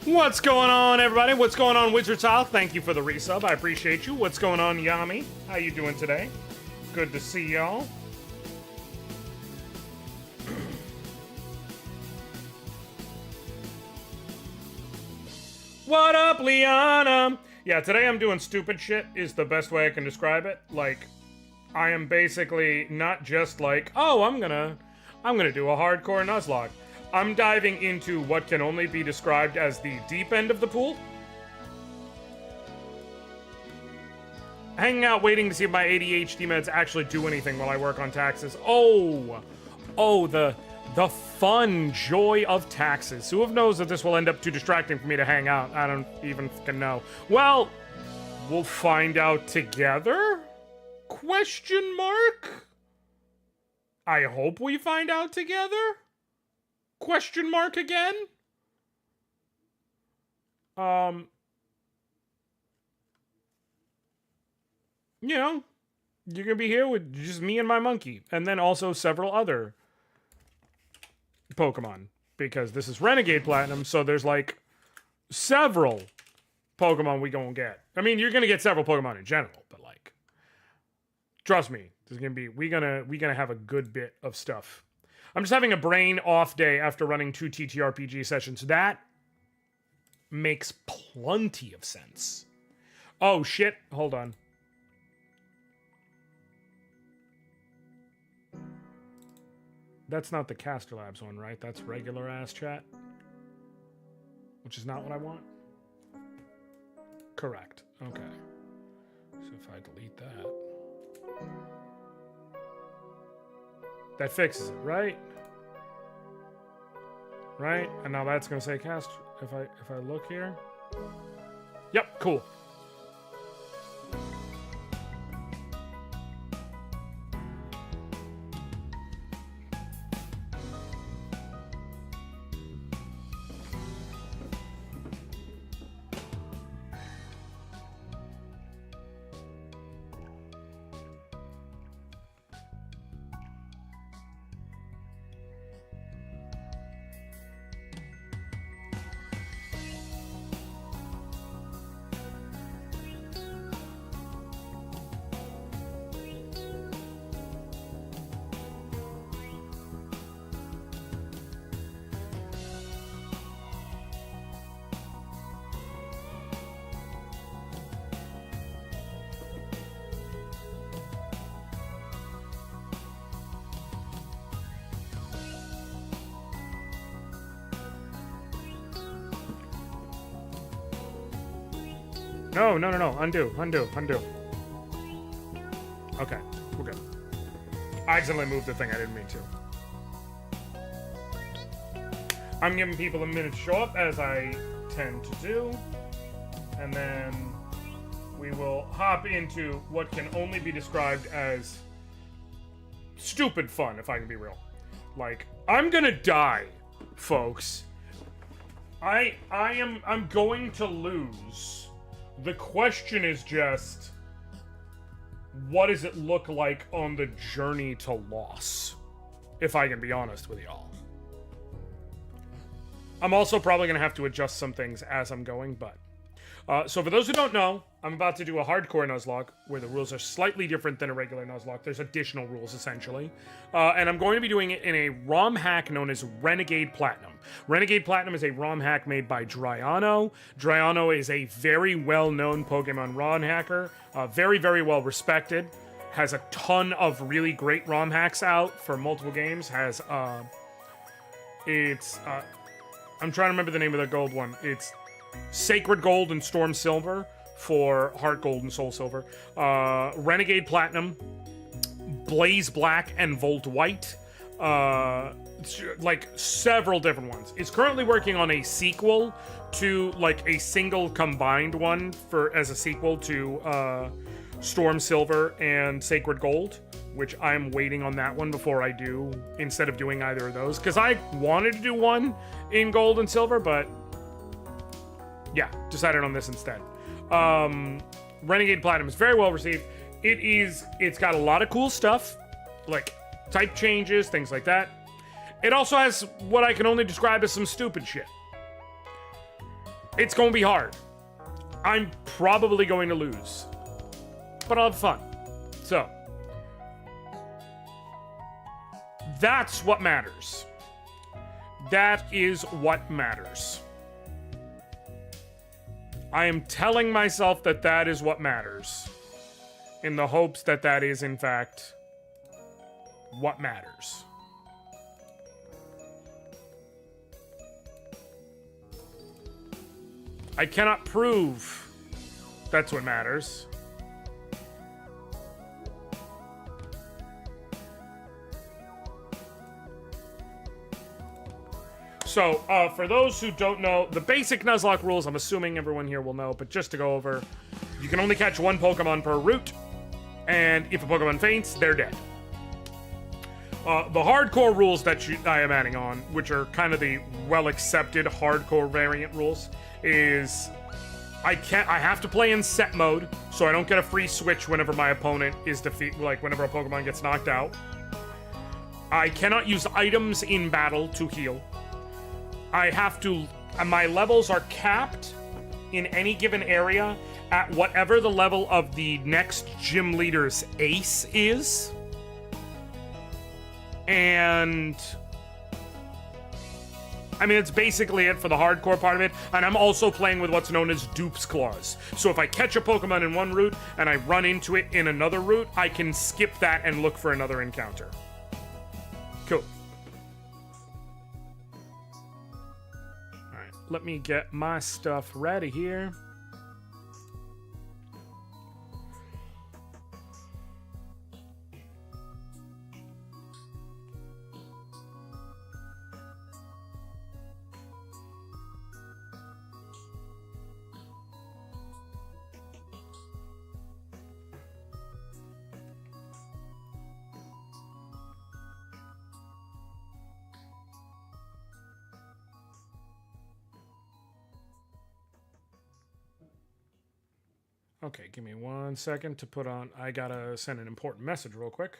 What's going on, everybody? What's going on, Wizards House? Thank you for the resub. I appreciate you. What's going on, Yami? How you doing today? Good to see y'all. What up, Liana? Yeah, today I'm doing stupid shit is the best way I can describe it. Like, I am basically not just like, oh, I'm gonna do a hardcore Nuzlocke. I'm diving into what can only be described as the deep end of the pool. Hanging out waiting to see if my ADHD meds actually do anything while I work on taxes. Oh, the fun joy of taxes. Who knows that this will end up too distracting for me to hang out? I don't even fucking know. Well, we'll find out together? Question mark? I hope we find out together? Question mark again? You know, you're gonna be here with just me and my monkey, and then also several other Pokemon, because this is Renegade Platinum, so there's like several Pokemon we gonna get. I mean, you're gonna get several Pokemon in general, but like, trust me, there's gonna be we gonna have a good bit of stuff. I'm just having a brain off day after running 2 TTRPG sessions. That makes plenty of sense. Oh, shit. Hold on. That's not the Caster Labs one, right? That's regular ass chat. Which is not what I want. Correct. Okay. So if I delete that... that fixes it, right? Right? And now that's gonna say cast if I look here. Yep, cool. No. Undo. Okay, we're good. I accidentally moved the thing. I didn't mean to. I'm giving people a minute to show up, as I tend to do. And then we will hop into what can only be described as stupid fun, if I can be real. Like, I'm gonna die, folks. I'm going to lose. The question is just, what does it look like on the journey to loss? If I can be honest with y'all. I'm also probably going to have to adjust some things as I'm going, but... so for those who don't know, I'm about to do a hardcore Nuzlocke, where the rules are slightly different than a regular Nuzlocke. There's additional rules, essentially. And I'm going to be doing it in a ROM hack known as Renegade Platinum. Renegade Platinum is a ROM hack made by Drayano. Drayano is a very well-known Pokemon ROM hacker. Very, very well respected. Has a ton of really great ROM hacks out for multiple games. Has, I'm trying to remember the name of the gold one. It's Sacred Gold and Storm Silver for Heart Gold and Soul Silver. Renegade Platinum, Blaze Black, and Volt White. Like several different ones. It's currently working on a sequel to like a single combined one as a sequel to Storm Silver and Sacred Gold, which I'm waiting on that one before I do, instead of doing either of those. Because I wanted to do one in Gold and Silver, but yeah, decided on this instead. Renegade Platinum is very well received. It's got a lot of cool stuff, like type changes, things like that. It also has what I can only describe as some stupid shit. It's going to be hard. I'm probably going to lose, but I'll have fun. So, that's what matters. That is what matters. I am telling myself that that is what matters, in the hopes that that is, in fact, what matters. I cannot prove that's what matters. So, for those who don't know, the basic Nuzlocke rules, I'm assuming everyone here will know, but just to go over, you can only catch one Pokemon per route, and if a Pokemon faints, they're dead. The hardcore rules that I am adding on, which are kind of the well-accepted hardcore variant rules, is I have to play in set mode, so I don't get a free switch whenever my opponent is whenever a Pokemon gets knocked out. I cannot use items in battle to heal. My levels are capped in any given area at whatever the level of the next gym leader's ace is. And I mean, it's basically it for the hardcore part of it. And I'm also playing with what's known as Dupe's Claws. So if I catch a Pokemon in one route and I run into it in another route, I can skip that and look for another encounter. Cool. Alright, let me get my stuff ready here. Okay, give me 1 second to put on... I gotta send an important message real quick.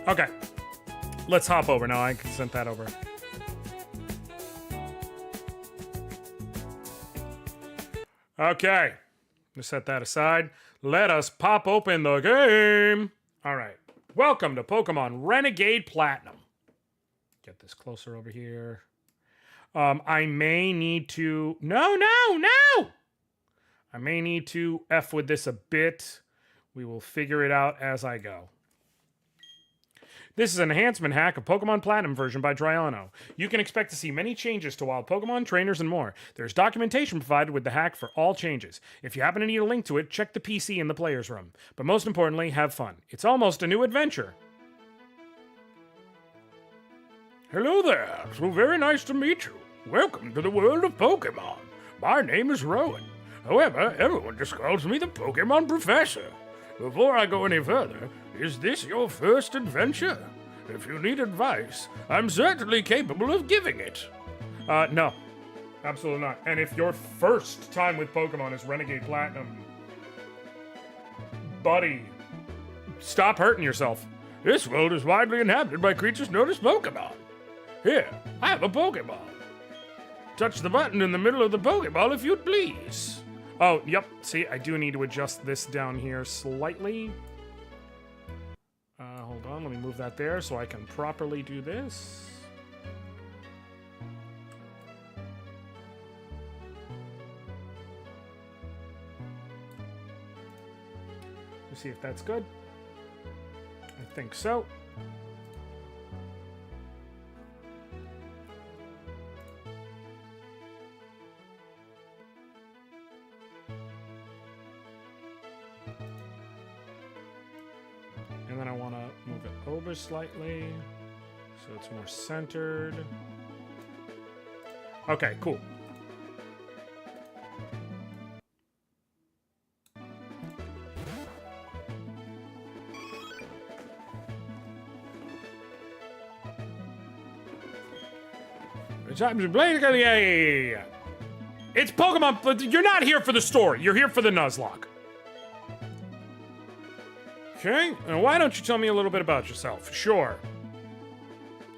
Okay. Let's hop over. No, I sent that over. Okay. Just set that aside. Let us pop open the game. All right. Welcome to Pokemon Renegade Platinum. Get this closer over here. I may need to... No! I may need to F with this a bit. We will figure it out as I go. This is an enhancement hack of Pokemon Platinum version by Drayano. You can expect to see many changes to wild Pokemon, trainers, and more. There's documentation provided with the hack for all changes. If you happen to need a link to it, check the PC in the player's room. But most importantly, have fun. It's almost a new adventure. Hello there. So very nice to meet you. Welcome to the world of Pokemon. My name is Rowan. However, everyone just calls me the Pokemon Professor. Before I go any further, is this your first adventure? If you need advice, I'm certainly capable of giving it. No. Absolutely not. And if your first time with Pokemon is Renegade Platinum, buddy, stop hurting yourself. This world is widely inhabited by creatures known as Pokemon. Here, I have a Pokeball. Touch the button in the middle of the Pokeball if you'd please. Oh, yep. See, I do need to adjust this down here slightly. Hold on, let me move that there so I can properly do this. Let's see if that's good. I think so. And then I want to move it over slightly so it's more centered. Okay, cool. Time to play. Yay! It's Pokemon, but you're not here for the story. You're here for the Nuzlocke. Okay, and why don't you tell me a little bit about yourself? Sure.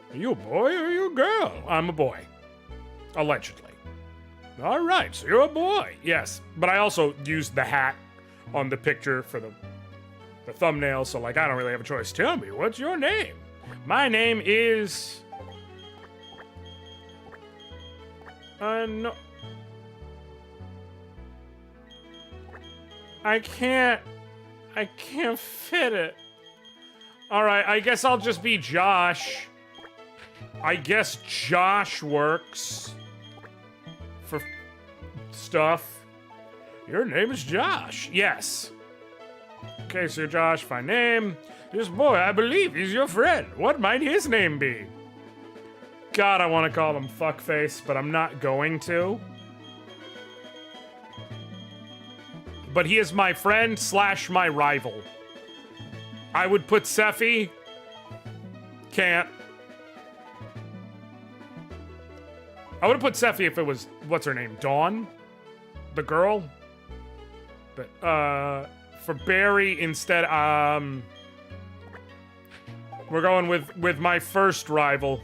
Are you a boy or are you a girl? I'm a boy. Allegedly. All right, so you're a boy. Yes, but I also used the hat on the picture for the thumbnail, so like I don't really have a choice. Tell me, what's your name? My name is... no. I can't fit it. Alright, I guess I'll just be Josh. I guess Josh works for stuff. Your name is Josh. Yes. Okay, so Josh, fine name. This boy, I believe he's your friend. What might his name be? God, I want to call him Fuckface, but I'm not going to. But he is my friend / my rival. I would put Sephi. Can't. I would have put Sephi if it was, what's her name? Dawn? The girl? But, for Barry instead, we're going with my first rival.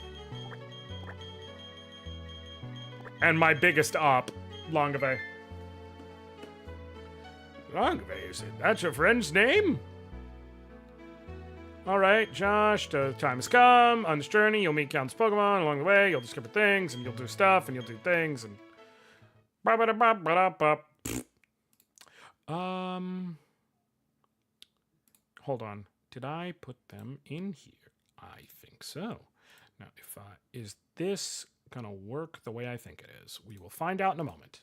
And my biggest op, Longave. Longave, is it? That's your friend's name? Alright, Josh, the time has come. On this journey, you'll meet countless Pokemon along the way. You'll discover things, and you'll do stuff, and you'll do things, and... Hold on. Did I put them in here? I think so. Now, if is this gonna work the way I think it is? We will find out in a moment.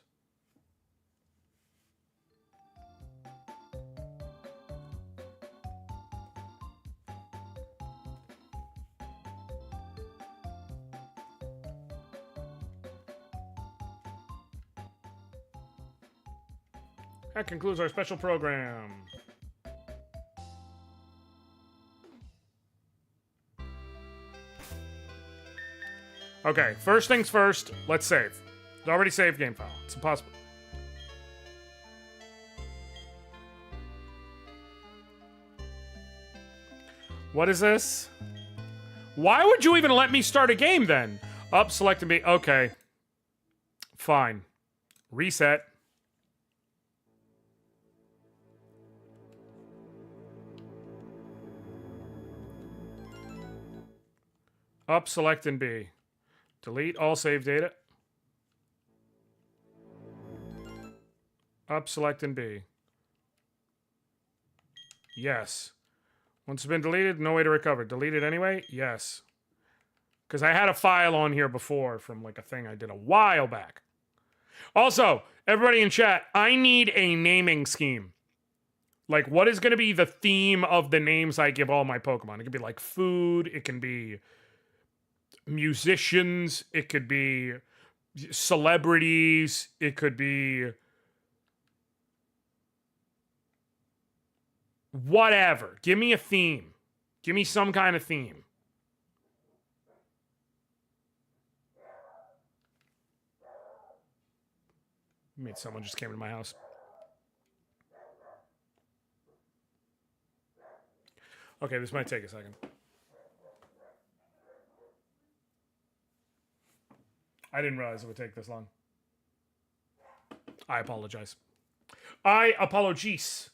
That concludes our special program. Okay, first things first, let's save. It's already saved game file. It's impossible. What is this? Why would you even let me start a game then? Up, select and be. Okay. Fine. Reset. Up, select and B. Delete all save data. Up, select and B. Yes. Once it's been deleted, no way to recover. Delete it anyway? Yes. Because I had a file on here before from like a thing I did a while back. Also, everybody in chat, I need a naming scheme. Like, what is going to be the theme of the names I give all my Pokemon? It could be like food, it can be musicians, it could be celebrities, it could be whatever. Give me a theme. Give me some kind of theme. Made someone just came into my house. Okay, this might take a second. I didn't realize it would take this long. I apologize. I apologies.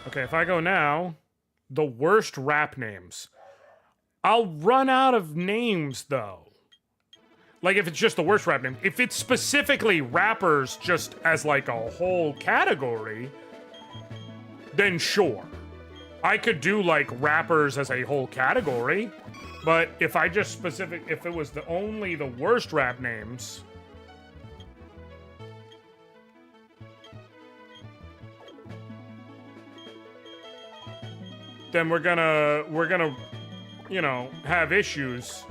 Okay, if I go now, the worst rap names. I'll run out of names, though. Like, if it's just the worst rap name. If it's specifically rappers just as, like, a whole category, then sure. I could do, like, rappers as a whole category. But if I just if it was only the worst rap names... then we're gonna, you know, have issues.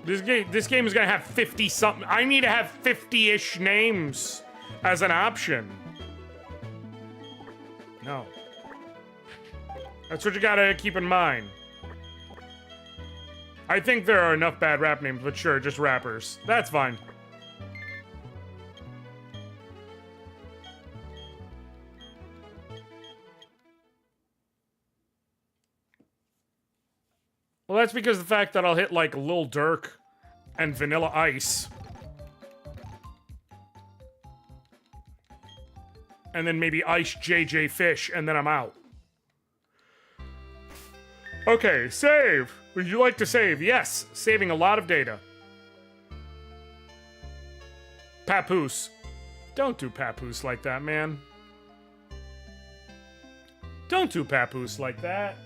This game is gonna have 50-something. I need to have 50-ish names as an option. No. That's what you gotta keep in mind. I think there are enough bad rap names, but sure, just rappers. That's fine. Well, that's because of the fact that I'll hit, like, Lil Durk and Vanilla Ice. And then maybe Ice JJ Fish, and then I'm out. Okay, save! Would you like to save? Yes, saving a lot of data. Papoose. Don't do Papoose like that, man. Don't do Papoose like that.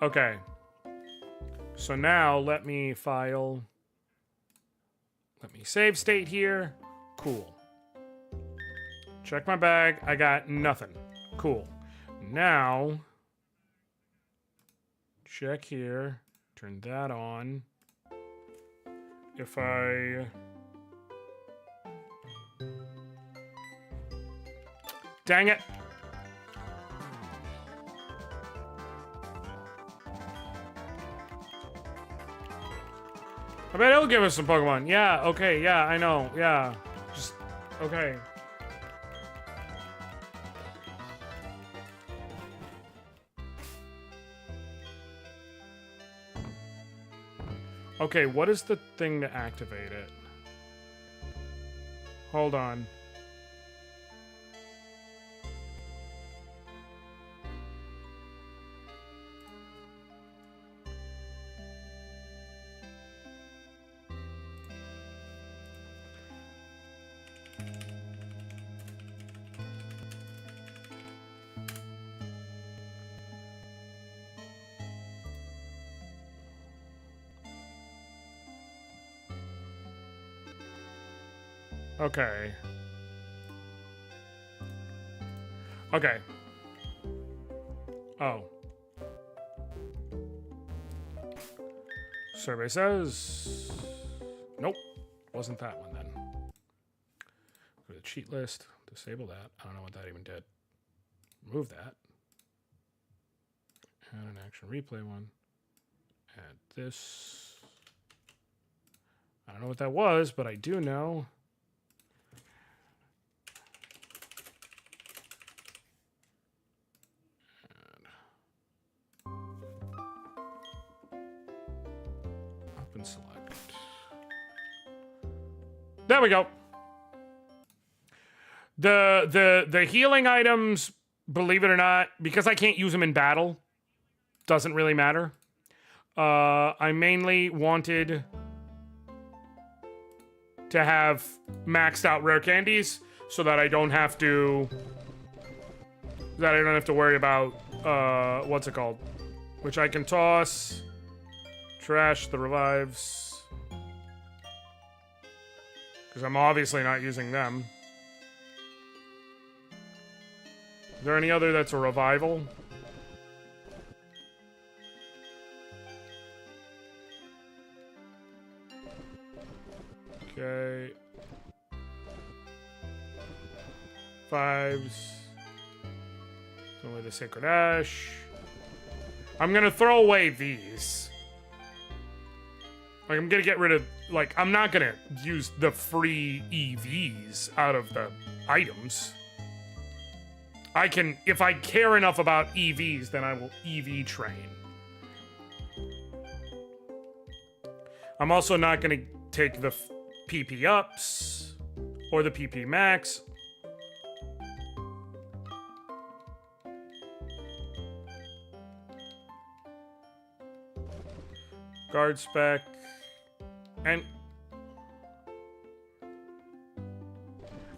Okay. So now let me file. Let me save state here. Cool. Check my bag. I got nothing. Cool. Now, check here. Turn that on. If I... Dang it. I bet it'll give us some Pokemon. Yeah, okay, yeah, I know, yeah. Just, okay. Okay, what is the thing to activate it? Hold on. Okay. Okay. Oh. Survey says... Nope. Wasn't that one then. Go to the cheat list. Disable that. I don't know what that even did. Remove that. Add an action replay one. Add this. I don't know what that was, but I do know. Open select. There we go. The healing items, believe it or not, because I can't use them in battle, doesn't really matter. I mainly wanted to have maxed out rare candies so that I don't have to worry about what's it called, which I can toss, trash the revives, because I'm obviously not using them. Is there any other that's a revival? Okay. Fives. Only the Sacred Ash. I'm gonna throw away these. Like, I'm gonna get rid of... Like, I'm not gonna use the free EVs out of the items. I can... If I care enough about EVs, then I will EV train. I'm also not gonna take the PP ups or the PP max. Guard spec. And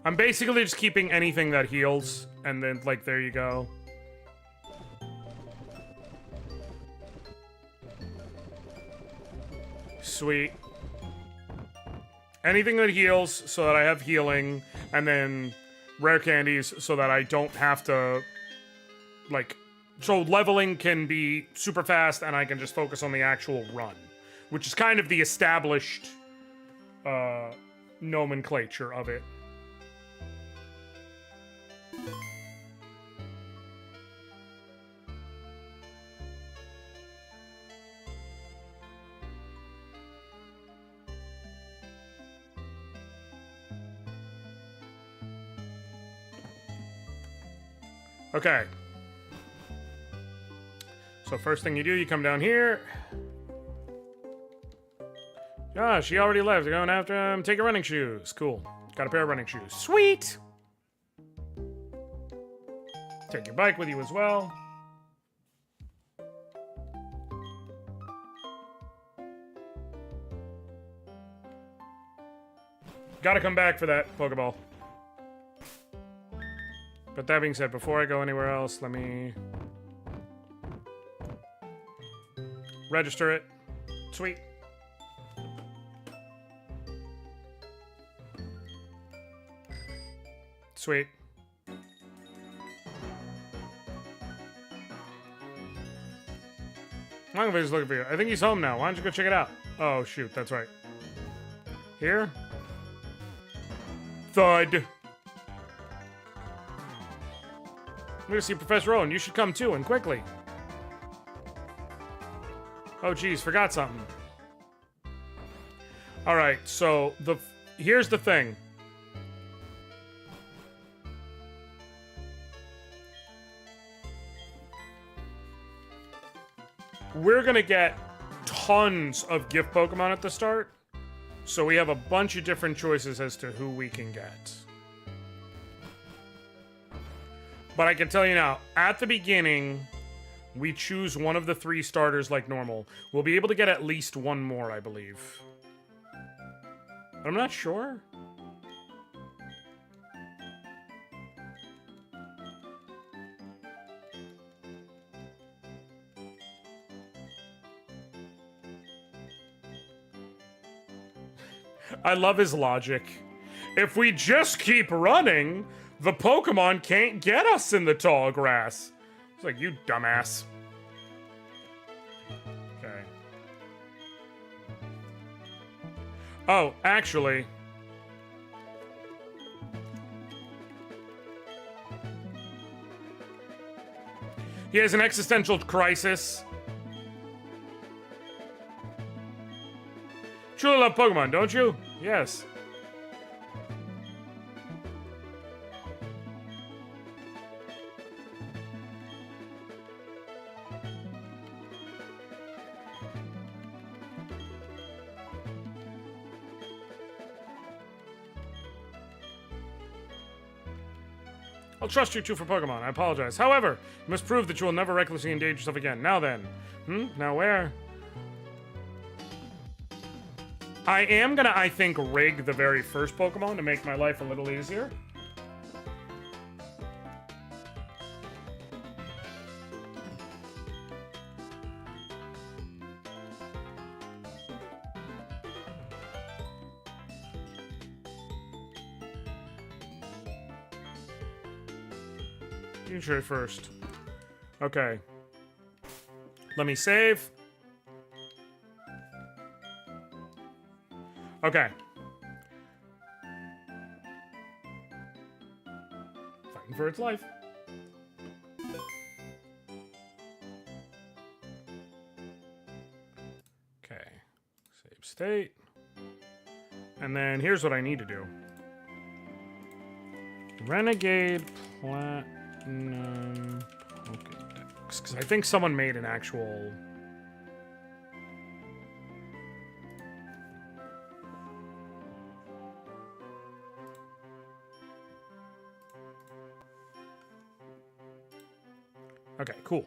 I'm basically just keeping anything that heals, and then, like, there you go. Sweet. Anything that heals so that I have healing, and then rare candies so that I don't have to, like, so leveling can be super fast and I can just focus on the actual run, which is kind of the established nomenclature of it. Okay. So first thing you do, you come down here. Ah, she already left. You're going after him. Take your running shoes. Cool. Got a pair of running shoes. Sweet! Take your bike with you as well. Gotta come back for that Pokeball. But that being said, before I go anywhere else, let me register it. Sweet. Sweet. Longfish's looking for you. I think he's home now. Why don't you go check it out? Oh, shoot. That's right. Here? Thud. I'm gonna see Professor Owen. You should come too, and quickly. Oh, geez, forgot something. All right, so here's the thing. We're gonna get tons of gift Pokemon at the start, so we have a bunch of different choices as to who we can get. But I can tell you now, at the beginning, we choose one of the 3 starters like normal. We'll be able to get at least one more, I believe. But I'm not sure. I love his logic. If we just keep running, the Pokemon can't get us in the tall grass. It's like, you dumbass. Okay. Oh, actually... he has an existential crisis. Truly love Pokemon, don't you? Yes. I'll trust you two for Pokemon. I apologize. However, you must prove that you will never recklessly endanger yourself again. Now then. Now where? I am gonna, I think, rig the very first Pokemon to make my life a little easier. You try first. Okay. Let me save. Okay. Fighting for its life. Okay. Save state. And then here's what I need to do. Renegade Platinum Pokédex. Because I think someone made an actual... Okay, cool.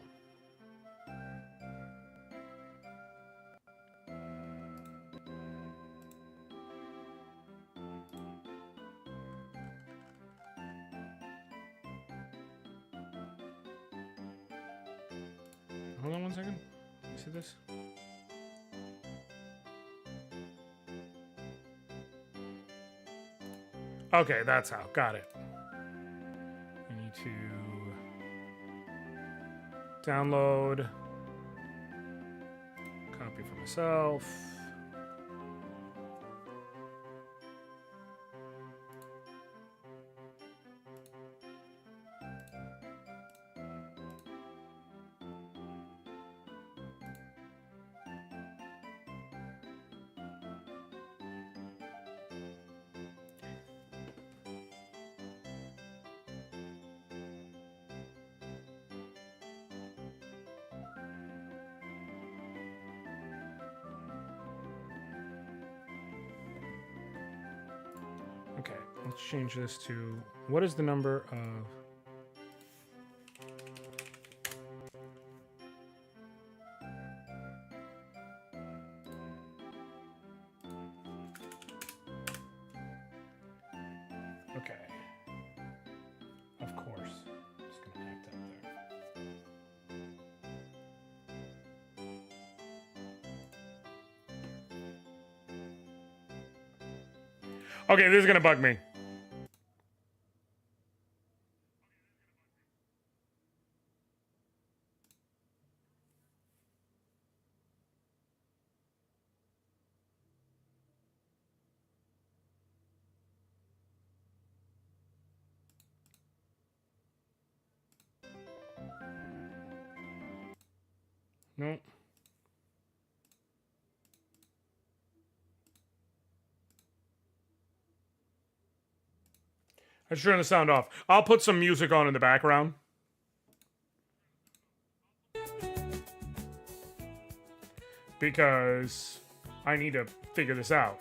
Hold on one second. You see this? Okay, that's how. Got it. I need to download, copy for myself. Okay, let's change this to, what is the number of... Okay. Of course. Just gonna act up there. Okay, this is gonna bug me. No. I should turn the sound off. I'll put some music on in the background. Because I need to figure this out.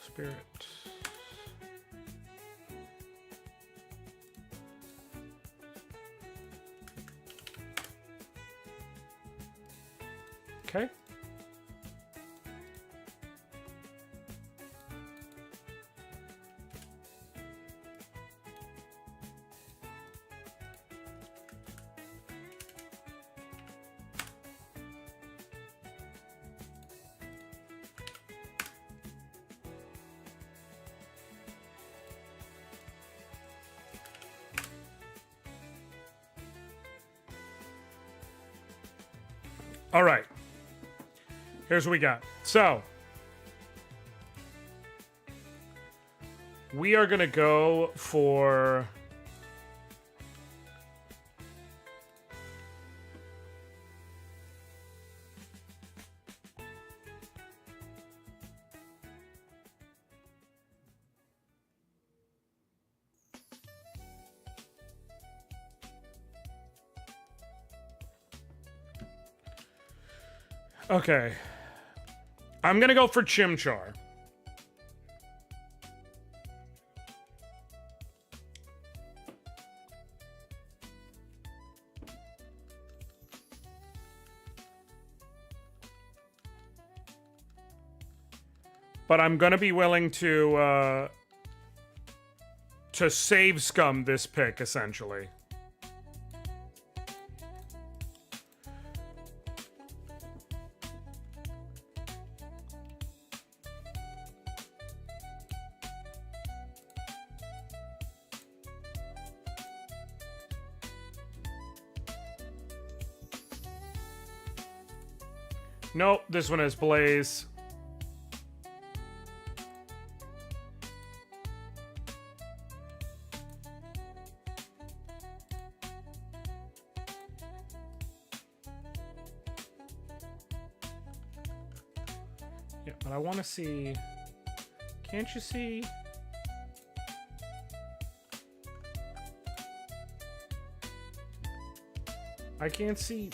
Spirit. Okay. All right. Here's what we got. So, we are going to go for... Okay. I'm gonna go for Chimchar. But I'm gonna be willing to save scum this pick, essentially. Nope, this one has Blaze. Yeah, but I want to see... Can't you see? I can't see...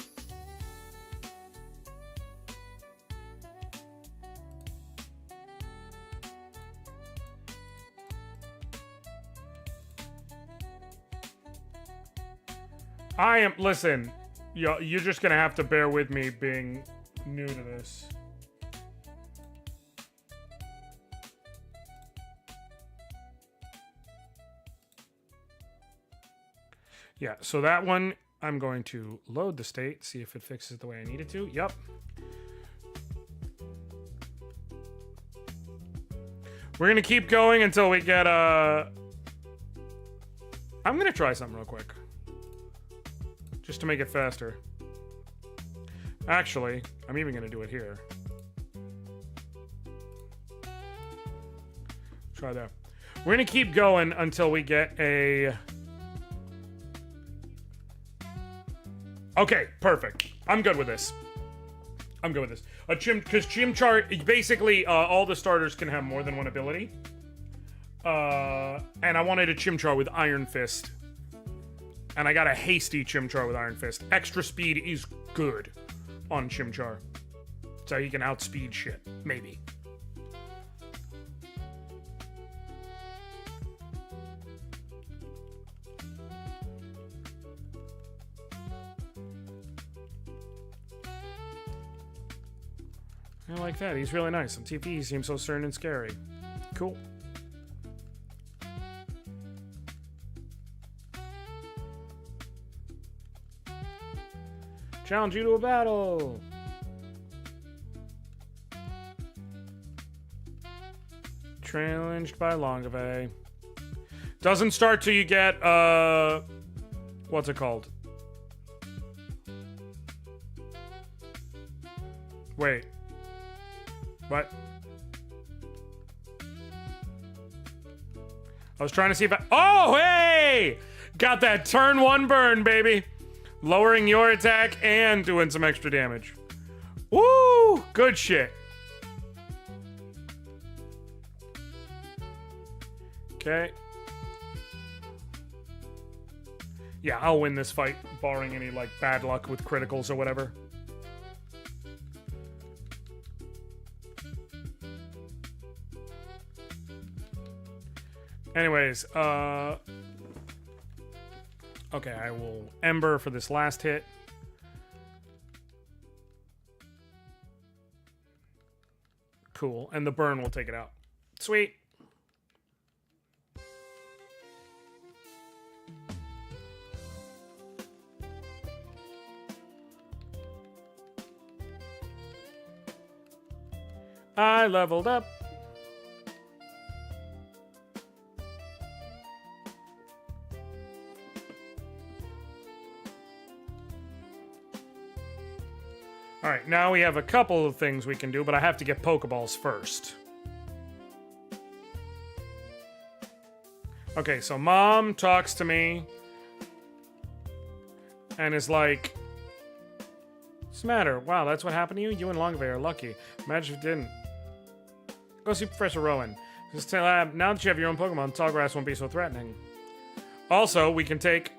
Listen, you're just gonna have to bear with me being new to this. Yeah, so that one, I'm going to load the state, see if it fixes it the way I need it to. Yep. We're gonna keep going until we get I'm gonna try something real quick. Just to make it faster. Actually, I'm even going to do it here. Try that. We're going to keep going until we get a... Okay, perfect. I'm good with this. I'm good with this. Because Chimchar, basically, all the starters can have more than one ability. And I wanted a Chimchar with Iron Fist. And I got a hasty Chimchar with Iron Fist. Extra speed is good on Chimchar. So he can outspeed shit. Maybe. I like that. He's really nice. On TV, he seems so stern and scary. Cool. Challenge you to a battle! Challenged by Longave. Doesn't start till you get, what's it called? Wait. What? I was trying to see if I... Oh, hey! Got that turn 1 burn, baby! Lowering your attack and doing some extra damage. Woo! Good shit. Okay. Yeah, I'll win this fight, barring any, like, bad luck with criticals or whatever. Anyways, okay, I will Ember for this last hit. Cool, and the burn will take it out. Sweet. I leveled up. Alright, now we have a couple of things we can do, but I have to get Pokeballs first. Okay, so Mom talks to me and is like, what's the matter? Wow, that's what happened to you? You and Longvay are lucky. Imagine if you didn't. Go see Professor Rowan. Just tell him, now that you have your own Pokemon, Tallgrass won't be so threatening. Also, we can take...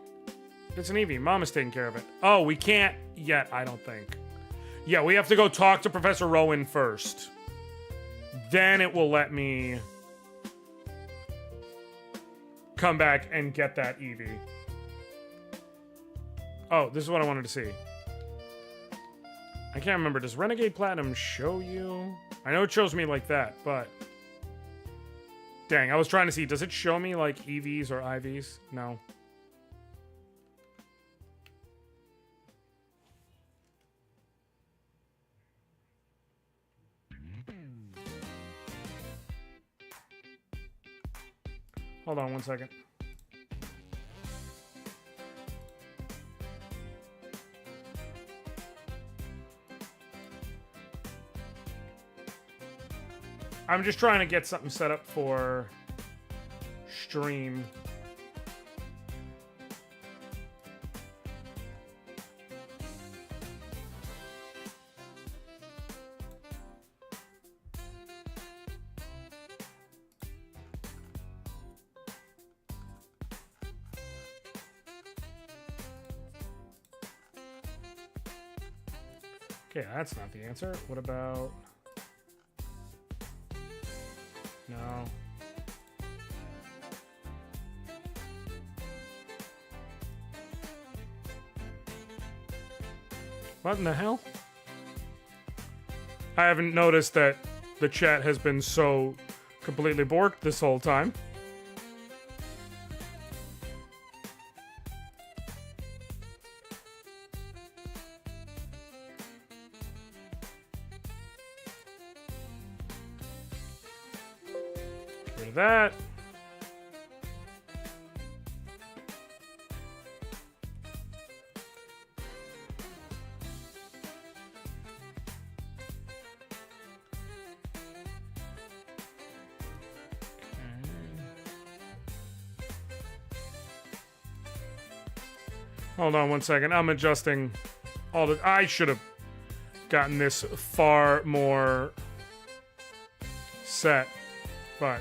It's an Eevee. Mom is taking care of it. Oh, we can't yet, I don't think. Yeah, we have to go talk to Professor Rowan first. Then it will let me come back and get that Eevee. Oh, this is what I wanted to see. I can't remember. Does Renegade Platinum show you? I know it shows me like that, but... Dang, I was trying to see. Does it show me like EVs or IVs? No. Hold on one second. I'm just trying to get something set up for stream. Okay, that's not the answer. What about... No. What in the hell? I haven't noticed that the chat has been so completely borked this whole time. That. Hold on one second. I'm adjusting all the... I should have gotten this far more set, but...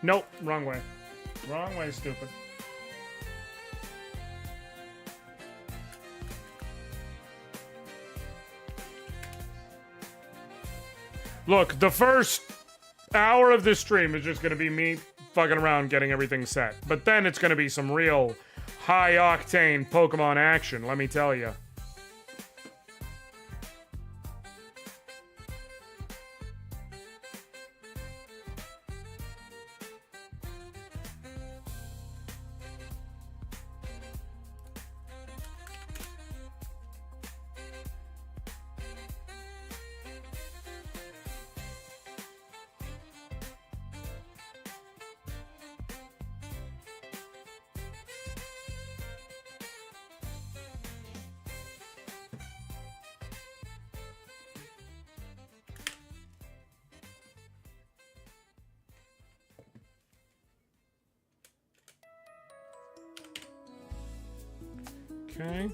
Nope, wrong way. Wrong way, stupid. Look, the first hour of this stream is just gonna be me fucking around getting everything set. But then it's gonna be some real high-octane Pokemon action, let me tell you. Okay.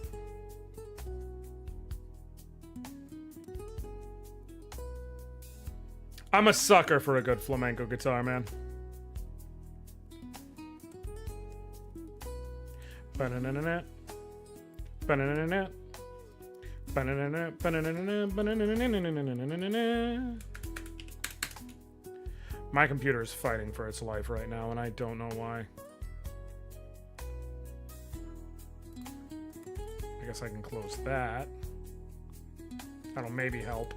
I'm a sucker for a good flamenco guitar, man. Ba-na-na-na-na. Ba-na-na-na-na. Ba-na-na-na. Ba-na-na-na-na. Ba-na-na-na-na-na-na-na-na-na. My computer is fighting for its life right now, and I don't know why. I guess I can close that. That'll maybe help.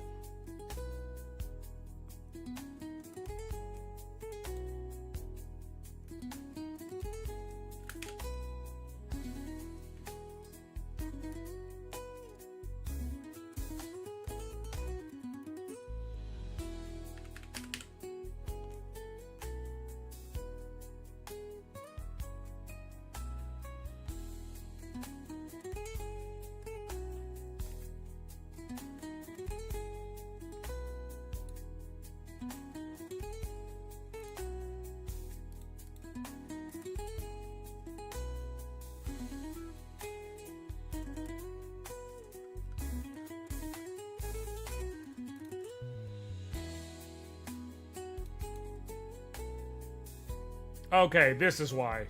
Okay, this is why.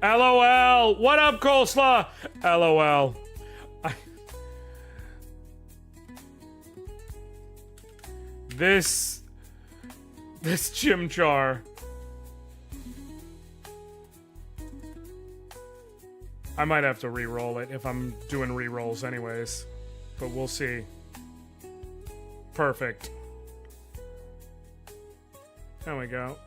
LOL! What up, Coleslaw? LOL. This chimchar. I might have to re-roll it if I'm doing re-rolls anyways. But we'll see. Perfect. There we go.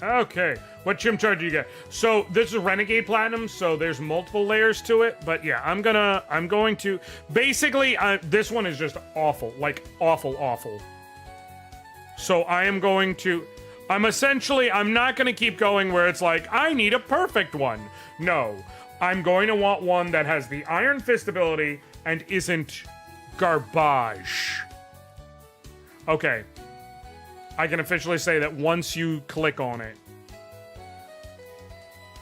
Okay, what chimchar do you get? So this is Renegade Platinum, so there's multiple layers to it. But yeah, I'm going to basically this one is just awful, like awful. So I'm not going to keep going where it's like I need a perfect one. No, I'm going to want one that has the Iron Fist ability and isn't garbage. Okay. I can officially say that once you click on it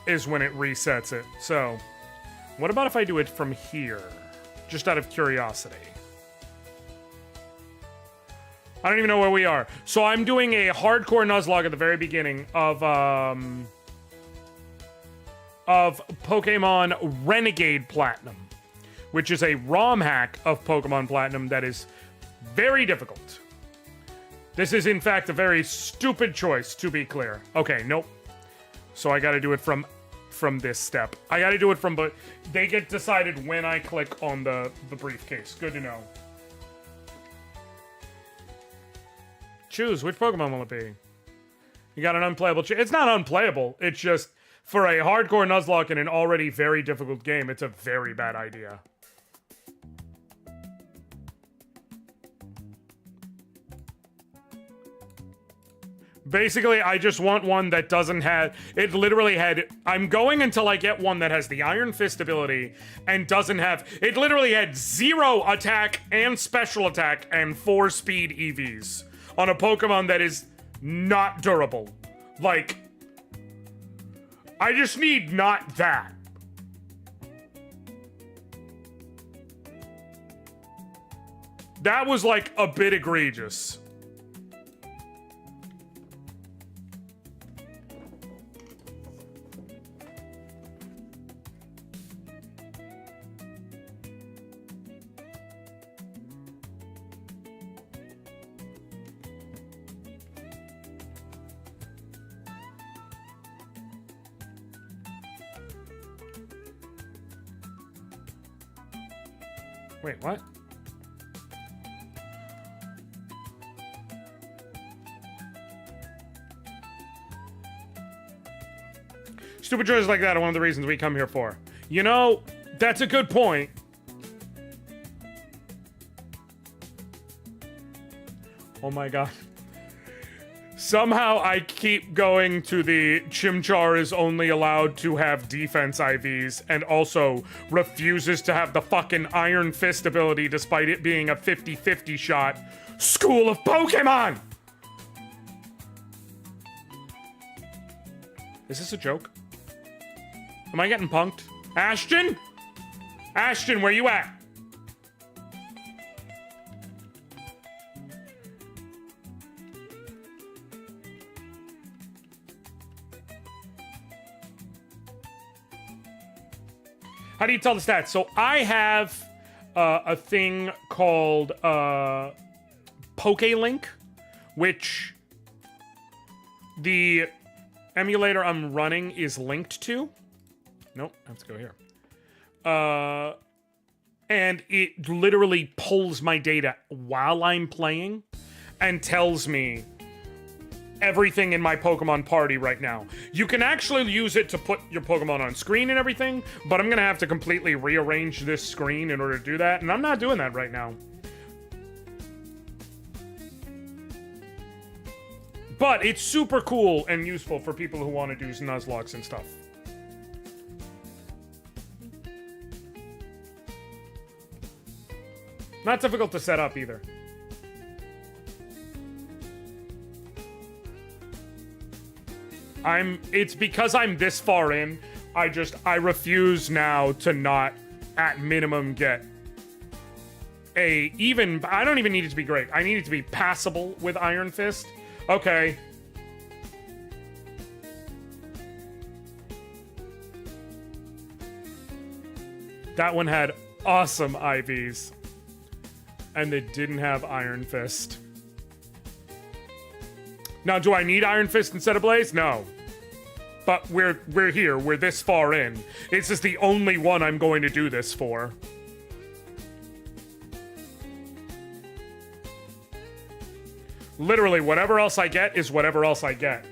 is when it resets it. So, what about if I do it from here? Just out of curiosity. I don't even know where we are. So I'm doing a hardcore Nuzlocke at the very beginning of Pokemon Renegade Platinum, which is a ROM hack of Pokemon Platinum that is very difficult. This is, in fact, a very stupid choice, to be clear. Okay, nope. So I gotta do it from this step. I gotta do it from, but they get decided when I click on the briefcase. Good to know. Choose. Which Pokemon will it be? You got an unplayable It's not unplayable. It's just, for a hardcore Nuzlocke in an already very difficult game, it's a very bad idea. Basically, I just want one that doesn't have... It literally had... I'm going until I get one that has the Iron Fist ability and doesn't have... It literally had 0 attack and special attack and 4 speed EVs on a Pokemon that is not durable. Like... I just need not that. That was, like, a bit egregious. Wait, what? Stupid choices like that are one of the reasons we come here for. You know, that's a good point. Oh my god. Somehow I keep going to the Chimchar is only allowed to have defense IVs and also refuses to have the fucking Iron Fist ability despite it being a 50-50 shot. School of Pokemon! Is this a joke? Am I getting punked? Ashton? Ashton, where you at? How do you tell the stats? So I have a thing called PokeLink, which the emulator I'm running is linked to. Nope, I have to go here. And it literally pulls my data while I'm playing and tells me everything in my Pokemon party right now. You can actually use it to put your Pokemon on screen and everything, but I'm gonna have to completely rearrange this screen in order to do that, and I'm not doing that right now. But it's super cool and useful for people who want to do Nuzlocks and stuff. Not difficult to set up either. It's because I'm this far in, I refuse now to not, at minimum, get I don't even need it to be great. I need it to be passable with Iron Fist. Okay. That one had awesome IVs. And they didn't have Iron Fist. Now, do I need Iron Fist instead of Blaze? No. But we're here. We're this far in. This is the only one I'm going to do this for. Literally, whatever else I get is whatever else I get.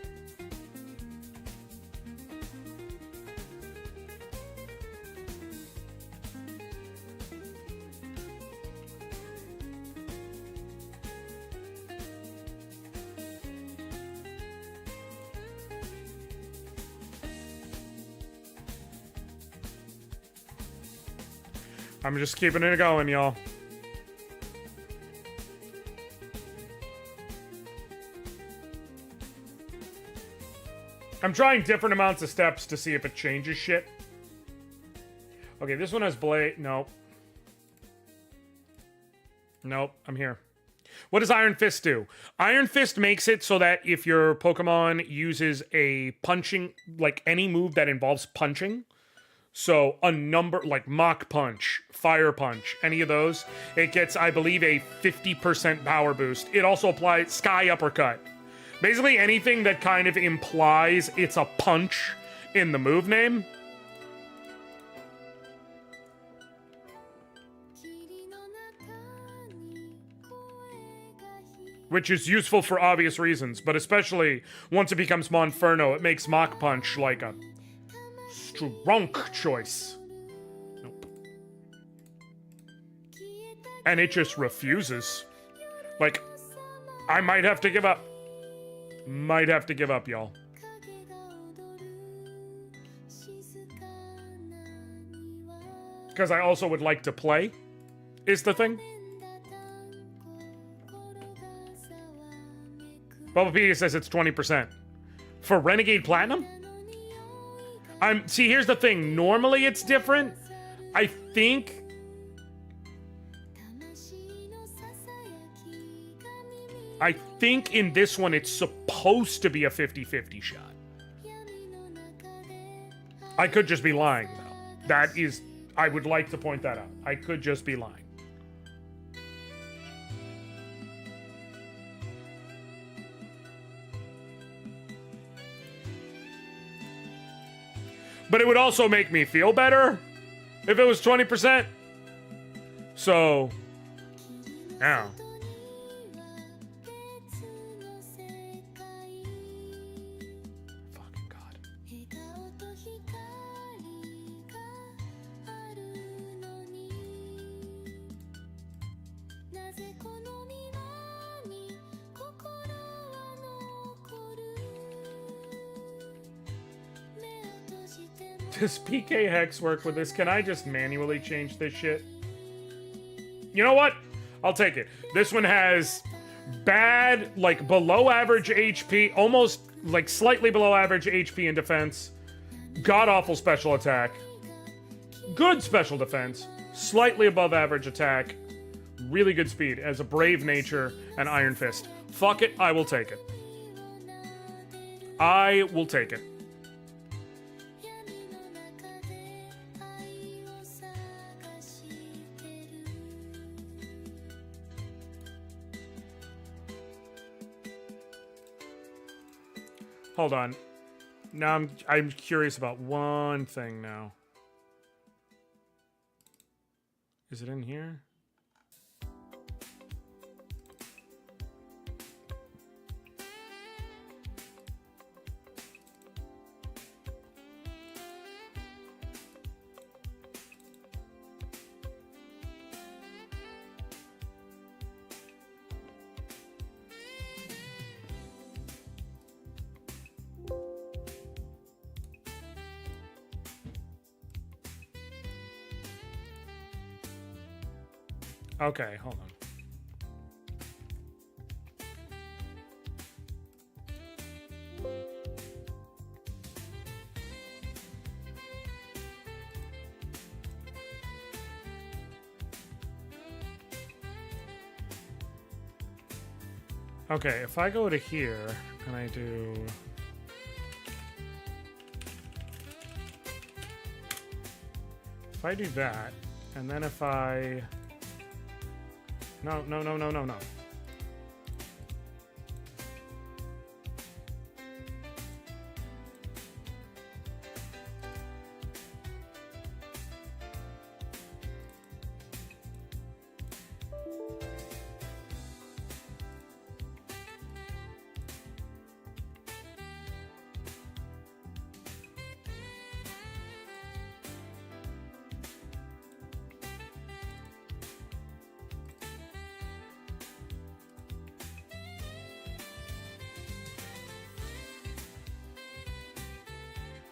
I'm just keeping it going, y'all. I'm trying different amounts of steps to see if it changes shit. Okay, this one has Blade. Nope. Nope, I'm here. What does Iron Fist do? Iron Fist makes it so that if your Pokemon uses a punching, like any move that involves punching, so a number like Mach Punch, Fire Punch, any of those, it gets, I believe, a 50% power boost. It also applies Sky Uppercut. Basically anything that kind of implies it's a punch in the move name. Which is useful for obvious reasons, but especially once it becomes Monferno, it makes Mach Punch like a strong choice. Nope. And it just refuses. Like, I might have to give up. Might have to give up, y'all. Because I also would like to play, is the thing. Bubblepedia says it's 20%. For Renegade Platinum? See, here's the thing. Normally it's different. I think in this one it's supposed to be a 50-50 shot. I could just be lying, though. That is, I would like to point that out. I could just be lying. But it would also make me feel better if it was 20%. So, yeah. Fucking God. Does PK Hex work with this? Can I just manually change this shit? You know what? I'll take it. This one has bad, like below average HP, almost like slightly below average HP in defense, god-awful special attack, good special defense, slightly above average attack, really good speed, as a brave nature, and Iron Fist. Fuck it, I will take it. I will take it. Hold on. Now I'm curious about one thing now. Is it in here? Okay, hold on. Okay, if I go to here and I do... If I do that, and then if I... No.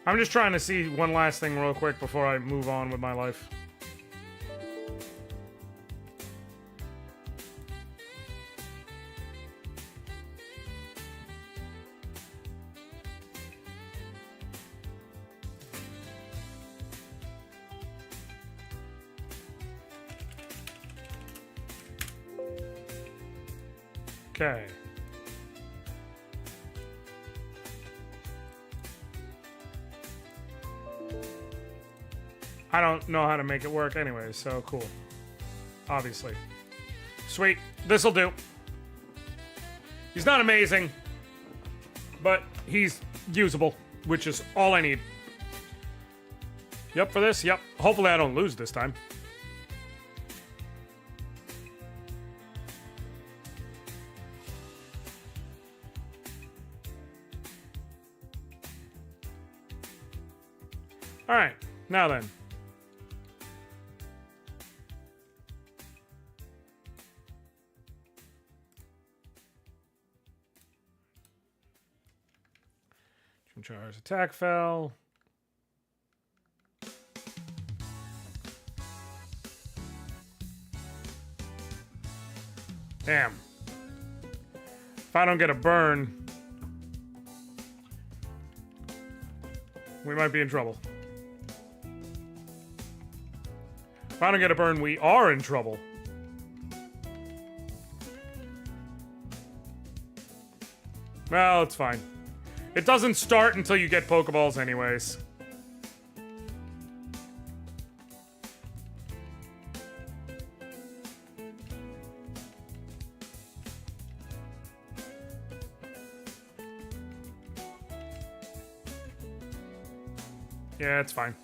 I'm just trying to see one last thing real quick before I move on with my life. Okay. I don't know how to make it work anyway, so cool. Obviously. Sweet. This'll do. He's not amazing, but he's usable, which is all I need. Yep, for this? Yep. Hopefully I don't lose this time. Alright, now then. Char's attack fell. Damn. If I don't get a burn, we might be in trouble. If I don't get a burn, we are in trouble. Well, it's fine. It doesn't start until you get Pokeballs anyways. Yeah, it's fine.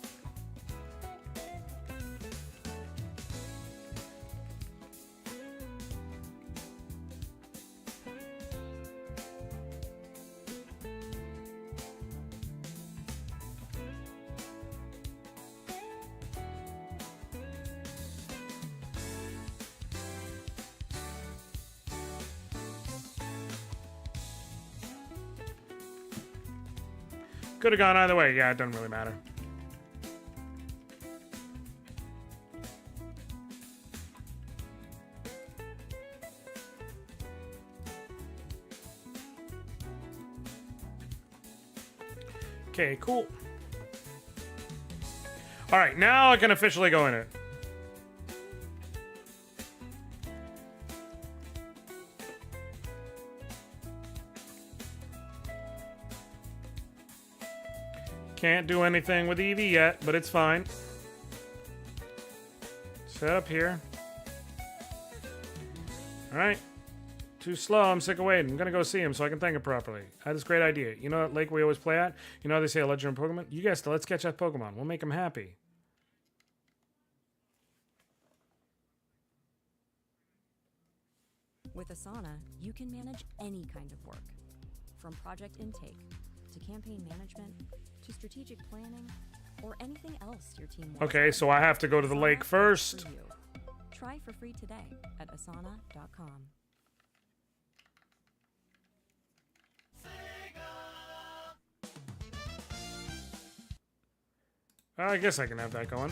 Could have gone either way. Yeah, it doesn't really matter. Okay, cool. All right, now I can officially go in it. Can't do anything with Eevee yet, but it's fine. Set up here. Alright. Too slow, I'm sick of waiting. I'm gonna go see him so I can think it properly. I had this great idea. You know that lake we always play at? You know how they say a legendary Pokemon? You guessed it, let's catch that Pokemon. We'll make him happy. With Asana, you can manage any kind of work. From project intake, to campaign management, to strategic planning, or anything else your team wants. Okay, so I have to go to the lake first. Try for free today at asana.com. I guess I can have that going.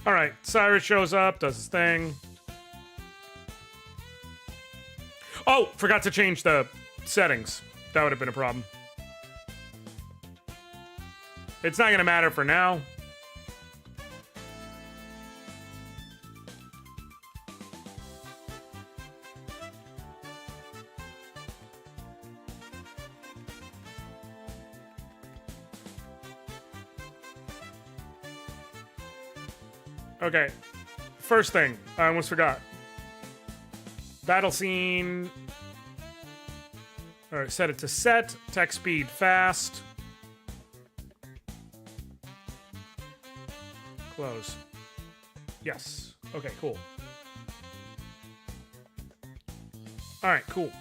All right, Cyrus shows up, does his thing. Oh, forgot to change the settings. That would have been a problem. It's not gonna matter for now. Okay, first thing, I almost forgot. Battle scene. All right, set it to set. Text speed fast. Close. Yes. Okay, cool. All right, cool.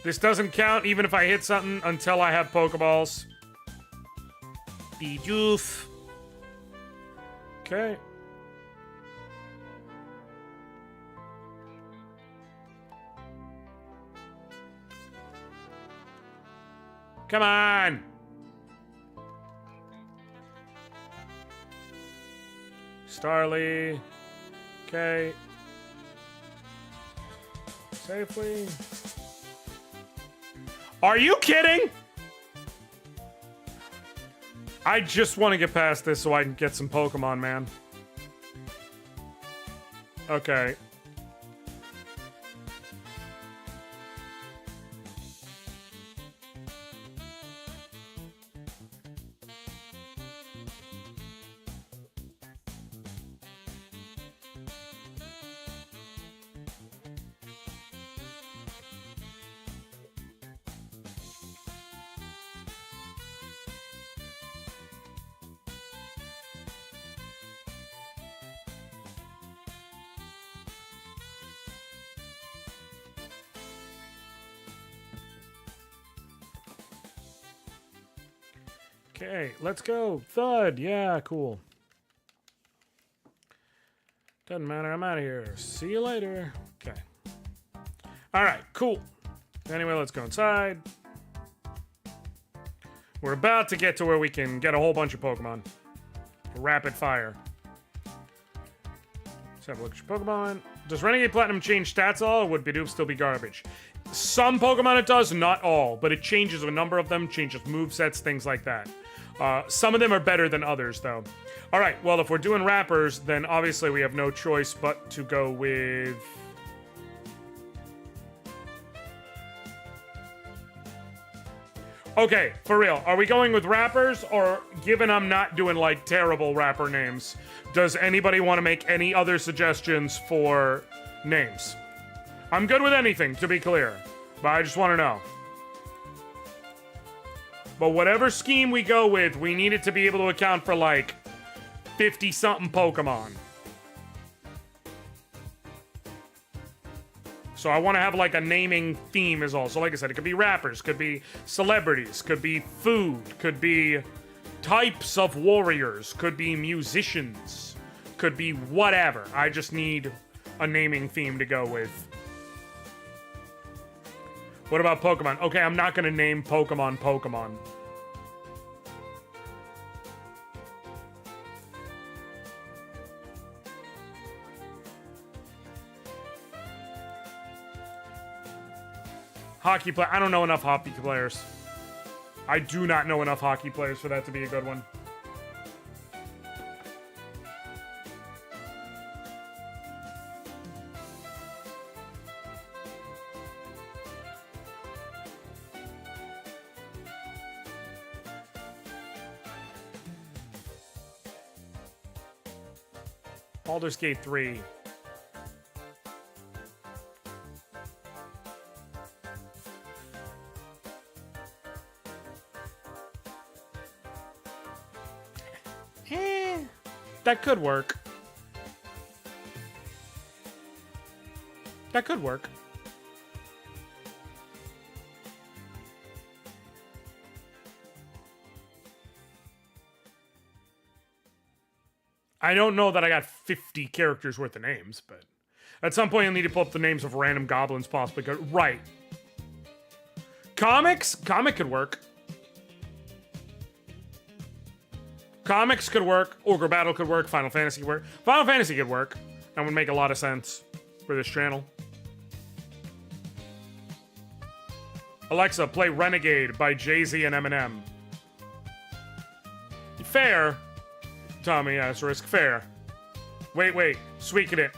This doesn't count even if I hit something until I have Pokeballs. Be doof. Okay. Come on. Starly. Okay. Safely. Are you kidding? I just want to get past this so I can get some Pokemon, man. Okay. Okay, let's go. Thud. Yeah, cool. Doesn't matter. I'm out of here. See you later. Okay. All right, cool. Anyway, let's go inside. We're about to get to where we can get a whole bunch of Pokemon. Rapid fire. Let's have a look at your Pokemon. Does Renegade Platinum change stats at all, or would Bidoof still be garbage? Some Pokemon it does, not all, but it changes a number of them, changes movesets, things like that. Some of them are better than others, though. All right, well, if we're doing rappers, then obviously we have no choice but to go with... Okay, for real, are we going with rappers, or given I'm not doing, like, terrible rapper names, does anybody want to make any other suggestions for names? I'm good with anything, to be clear, but I just want to know. But whatever scheme we go with, we need it to be able to account for, like, 50-something Pokemon. So I want to have, like, a naming theme is all. So like I said, it could be rappers, could be celebrities, could be food, could be types of warriors, could be musicians, could be whatever. I just need a naming theme to go with. What about Pokemon? Okay, I'm not going to name Pokemon Pokemon. Hockey player. I don't know enough hockey players. I do not know enough hockey players for that to be a good one. Baldur's Gate 3. That could work. That could work. I don't know that I got 50 characters worth of names, but at some point you'll need to pull up the names of random goblins possibly. Right. Comics? Comic could work. Comics could work. Ogre Battle could work. Final Fantasy could work. Final Fantasy could work. That would make a lot of sense for this channel. Alexa, play Renegade by Jay-Z and Eminem. Fair. Tommy, asterisk, fair. Wait. Suikoden.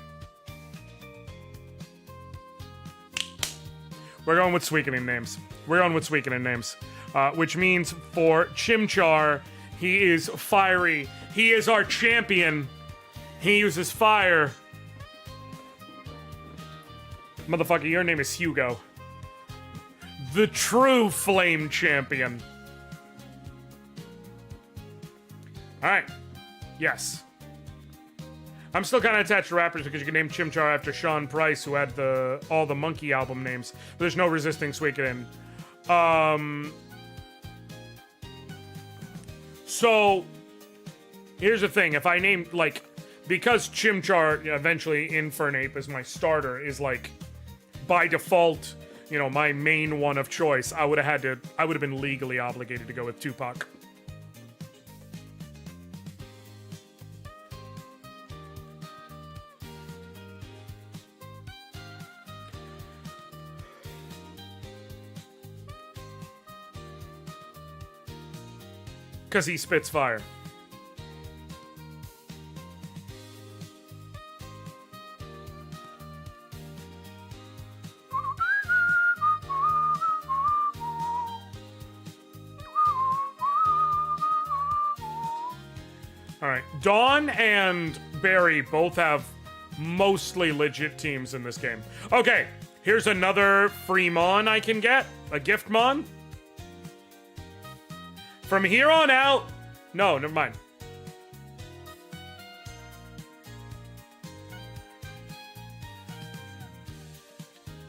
We're going with Suikoden names. Which means for Chimchar, he is fiery. He is our champion. He uses fire. Motherfucker, your name is Hugo. The true flame champion. Alright. Yes. I'm still kind of attached to rappers because you can name Chimchar after Sean Price, who had all the Monkey album names. But there's no resisting Suikoden. So, here's the thing. If I name, like, because Chimchar, eventually Infernape is my starter, is like, by default, you know, my main one of choice, I would have been legally obligated to go with Tupac. Because he spits fire. Alright, Dawn and Barry both have mostly legit teams in this game. Okay, here's another free Mon I can get. A gift Mon. From here on out... No, never mind.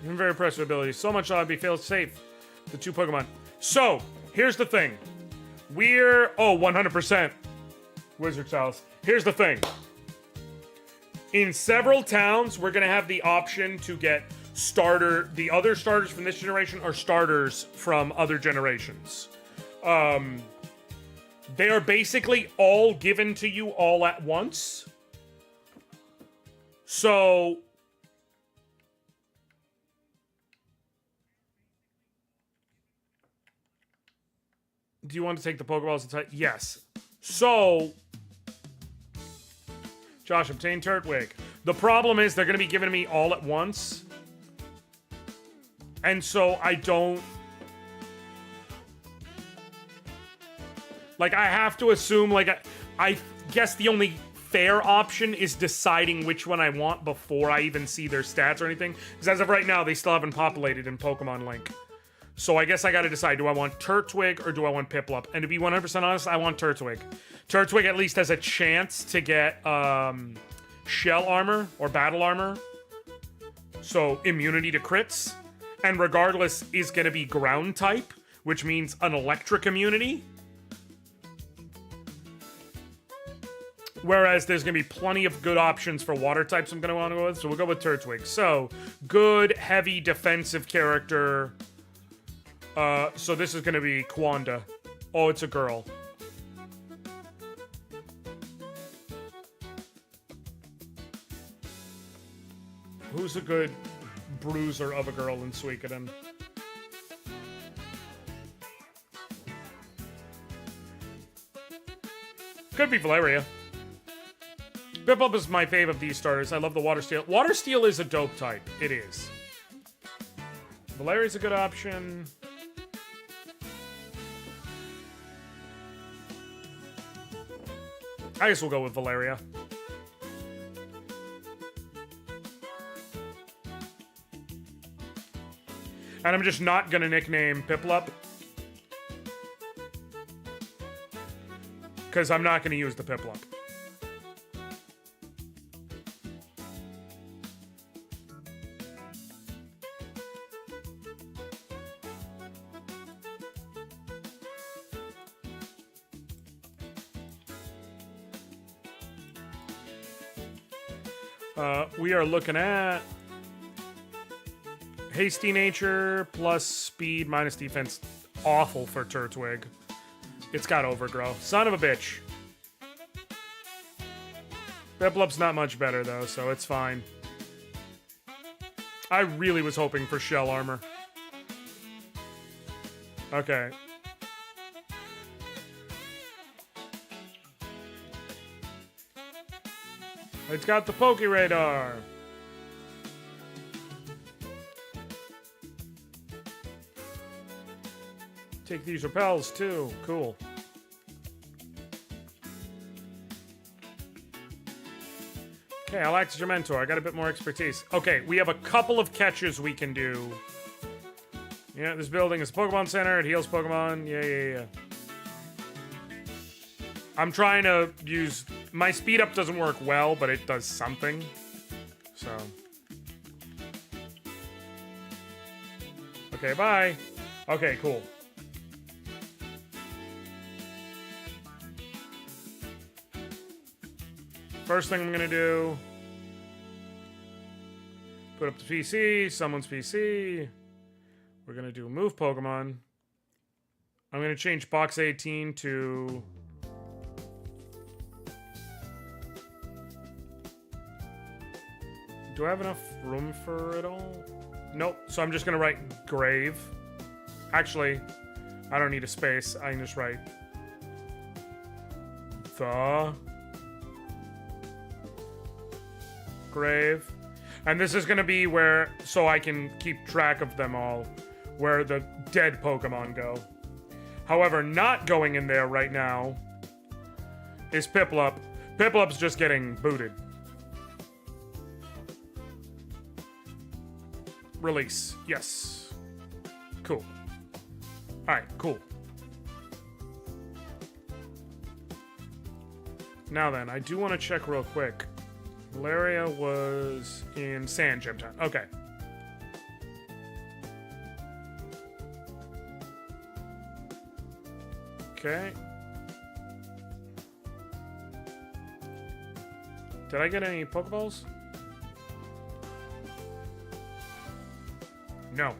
I'm very impressed with ability. So much I'd be fail safe. The 2 Pokemon. So, here's the thing. We're... Oh, 100%. Wizard's House. Here's the thing. In several towns, we're going to have the option to get starter... The other starters from this generation are starters from other generations. They are basically all given to you all at once. So... Do you want to take the Pokeballs inside? Yes. So... Josh, obtain Turtwig. The problem is they're going to be giving me all at once. And so I don't... Like, I have to assume, like, I guess the only fair option is deciding which one I want before I even see their stats or anything. Because as of right now, they still haven't populated in Pokemon Link. So I guess I gotta decide, do I want Turtwig or do I want Piplup? And to be 100% honest, I want Turtwig. Turtwig at least has a chance to get Shell Armor or Battle Armor. So immunity to crits. And regardless is gonna be Ground type, which means an Electric immunity. Whereas there's going to be plenty of good options for water types I'm going to want to go with. So we'll go with Turtwig. So, good, heavy, defensive character. So this is going to be Quanda. Oh, it's a girl. Who's a good bruiser of a girl in Suikoden? Could be Valeria. Piplup is my fave of these starters. I love the Water Steel. Water Steel is a dope type. It is. Valeria's a good option. I guess we'll go with Valeria. And I'm just not gonna nickname Piplup. Because I'm not gonna use the Piplup. We are looking at Hasty nature plus speed minus defense. Awful for Turtwig. It's got overgrow. Son of a bitch. Piplup's not much better though, so it's fine. I really was hoping for shell armor. Okay. It's got the Poke Radar. Take these repels too. Cool. Okay, I'll act as your mentor. I got a bit more expertise. Okay, we have a couple of catches we can do. Yeah, this building is a Pokemon Center. It heals Pokemon. Yeah. I'm trying to use... My speed up doesn't work well, but it does something. So... Okay, bye. Okay, cool. First thing I'm gonna do... Put up the PC, someone's PC. We're gonna do move Pokemon. I'm gonna change box 18 to... Do I have enough room for it all? Nope, so I'm just gonna write grave. Actually, I don't need a space, I can just write... The... Grave. And this is gonna be where, so I can keep track of them all, where the dead Pokemon go. However, not going in there right now is Piplup. Piplup's just getting booted. Release. Yes. Cool. Alright, cool. Now then, I do want to check real quick. Valeria was in Sand Gym Town. Okay. Okay. Did I get any Pokeballs? No.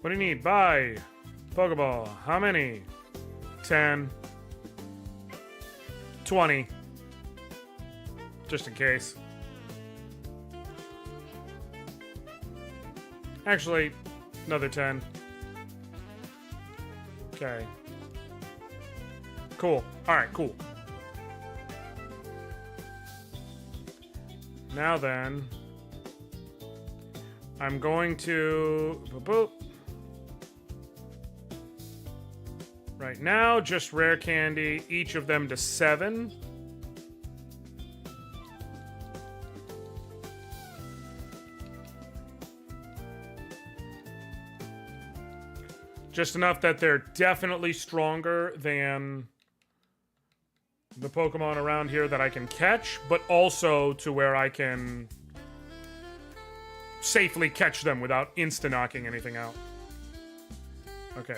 What do you need? Buy. Pokeball. How many? 10. 20. Just in case. Actually, another 10. Okay. Cool. Alright, cool. Now then, I'm going to... Boop. Right now, just rare candy, each of them to 7. Just enough that they're definitely stronger than the Pokemon around here that I can catch, but also to where I can safely catch them without insta-knocking anything out. Okay.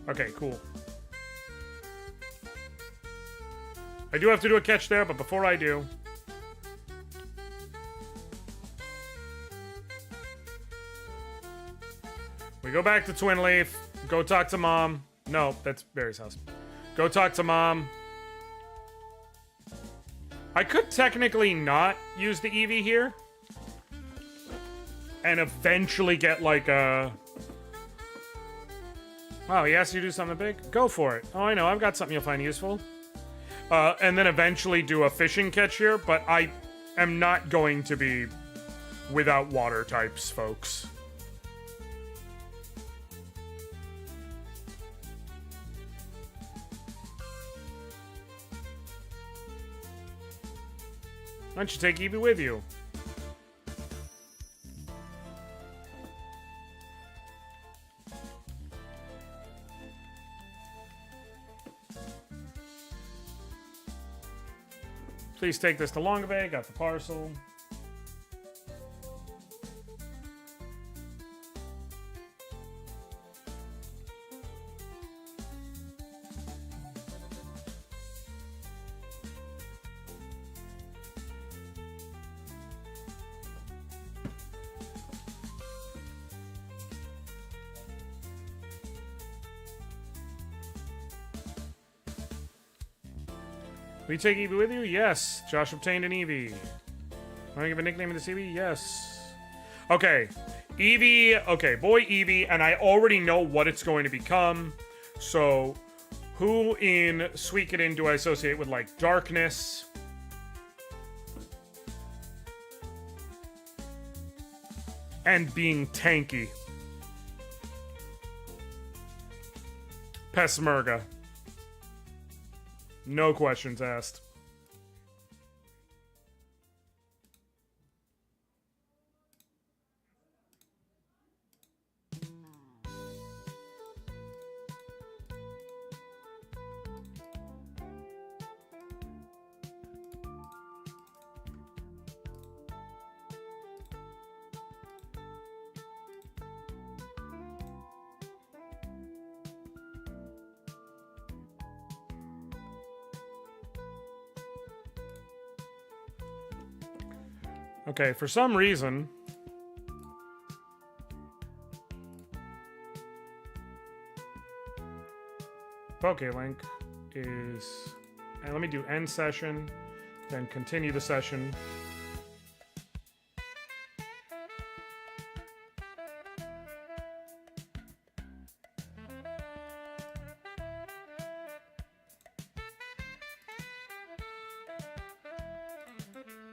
Okay, cool. I do have to do a catch there, but before I do... We go back to Twin Leaf, go talk to Mom. No, that's Barry's house. Go talk to Mom. I could technically not use the Eevee here. And eventually get like a... Wow, he asked you to do something big? Go for it. Oh, I know. I've got something you'll find useful. And then eventually do a fishing catch here, but I am not going to be without water types, folks. don't you take Eevee with you? Please take this to Longabay. Got the parcel. Will you take Eevee with you? Yes. Josh obtained an Eevee. Want to give a nickname to this Eevee? Yes. Okay. Eevee. Okay, boy Eevee, and I already know what it's going to become. So, who in Suikoden do I associate with, like, darkness? And being tanky. Peshmerga. No questions asked. Okay, for some reason... PokeLink is... And let me do end session, then continue the session.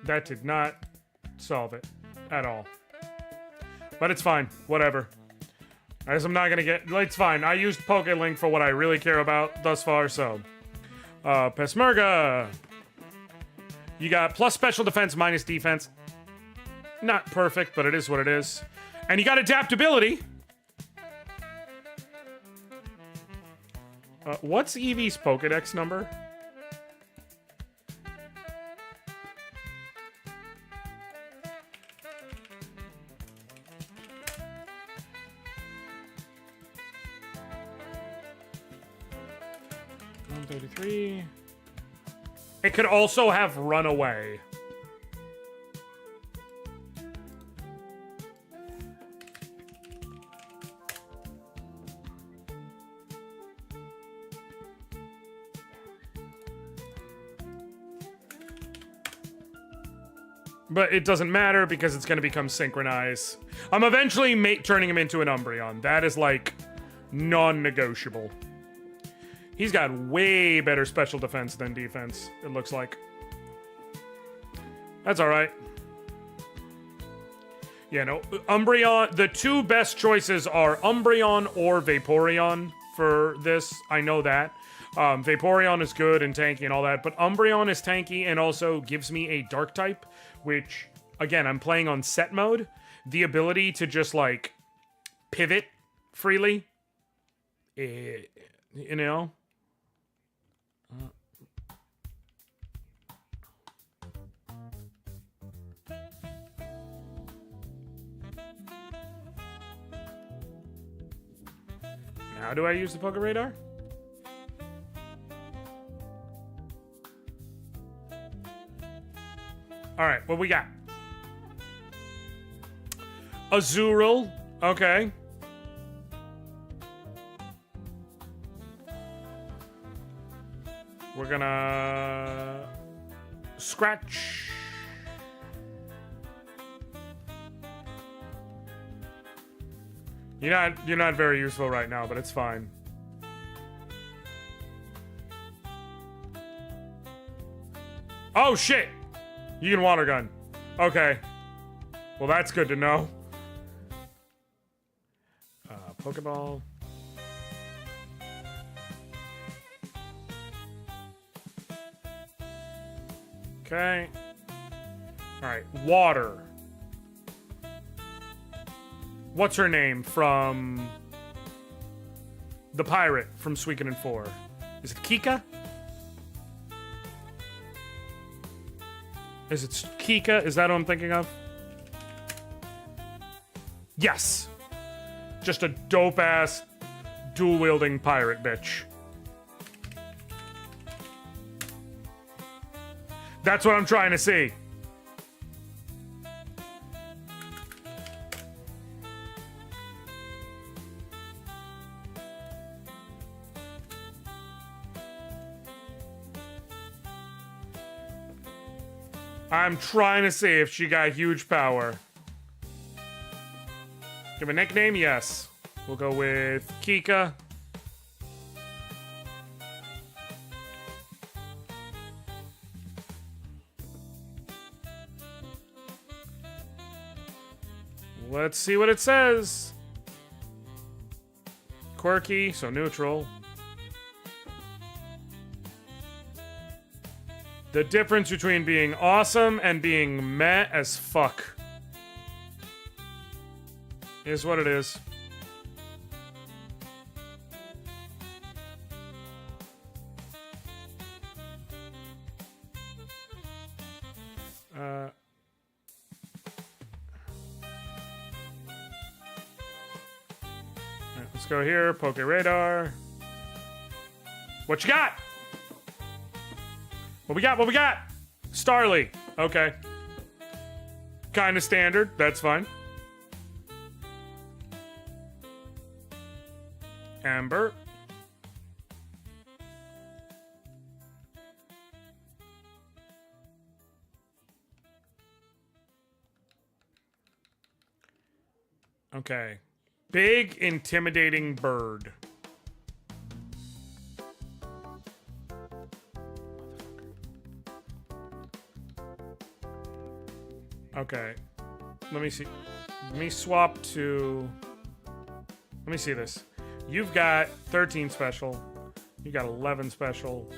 That did not solve it at all. But it's fine. Whatever. I guess I'm not gonna get... It's fine. I used PokeLink for what I really care about thus far, so... Peshmerga! You got plus special defense, minus defense. Not perfect, but it is what it is. And you got adaptability! What's Eevee's Pokedex number? It could also have Runaway. But it doesn't matter because it's going to become synchronized. I'm eventually turning him into an Umbreon. That is like non-negotiable. He's got way better special defense than defense, it looks like. That's alright. Yeah, no, Umbreon, the two best choices are Umbreon or Vaporeon for this. I know that. Vaporeon is good and tanky and all that, but Umbreon is tanky and also gives me a dark type, which, again, I'm playing on set mode. The ability to just, like, pivot freely, you know? How do I use the Poke Radar? Alright, what we got? Azurill. Okay. We're gonna... Scratch. You're not very useful right now, but it's fine. Oh shit! You can water gun. Okay. Well, that's good to know. Pokeball. Okay. Alright, water. What's her name from the pirate from Suikoden 4? Is it Kika? Is it Kika? Is that what I'm thinking of? Yes! Just a dope-ass, dual-wielding pirate bitch. That's what I'm trying to see. I'm trying to see if she got huge power. Give a nickname? Yes. We'll go with Kika. Let's see what it says. Quirky, so neutral. The difference between being awesome and being meh as fuck is what it is. Let's go here, Poke Radar. What you got? What we got? What we got? Starly. Okay. Kind of standard. That's fine. Amber. Okay. Big, intimidating bird. Okay. Let me see. Let me swap to... Let me see this. You've got 13 special. You got 11 special.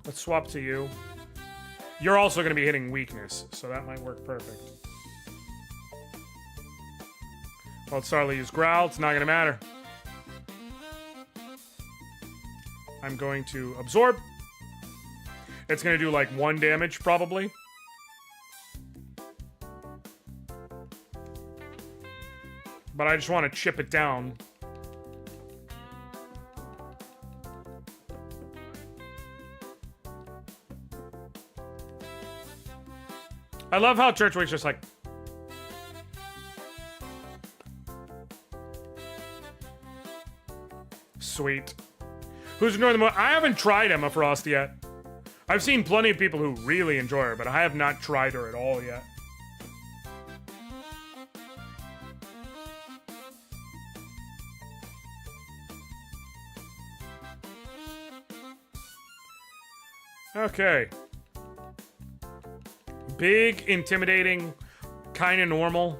Let's swap to you. You're also going to be hitting weakness, so that might work perfect. Well, Starly use Growl. It's not going to matter. I'm going to absorb. It's going to do like 1 damage, probably. But I just want to chip it down. I love how Churchwake's just like... Sweet. Who's enjoying the most? I haven't tried Emma Frost yet. I've seen plenty of people who really enjoy her, but I have not tried her at all yet. Okay. Big, intimidating, kind of normal.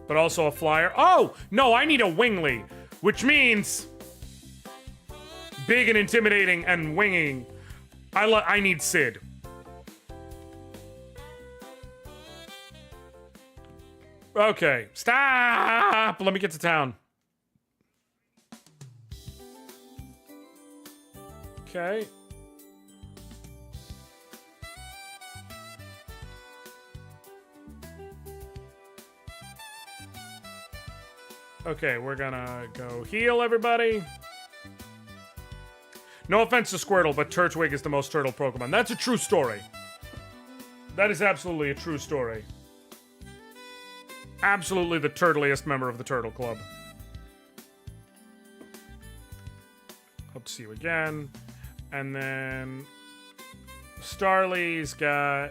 But also a flyer. Oh! No, I need a wingly. Which means... big and intimidating and winging. I need Sid. Okay. Stop! Let me get to town. Okay. Okay, we're gonna go heal everybody. No offense to Squirtle, but Turtwig is the most turtle Pokemon. That's a true story. That is absolutely a true story. Absolutely the turtliest member of the Turtle Club. Hope to see you again. And then... Starly's got...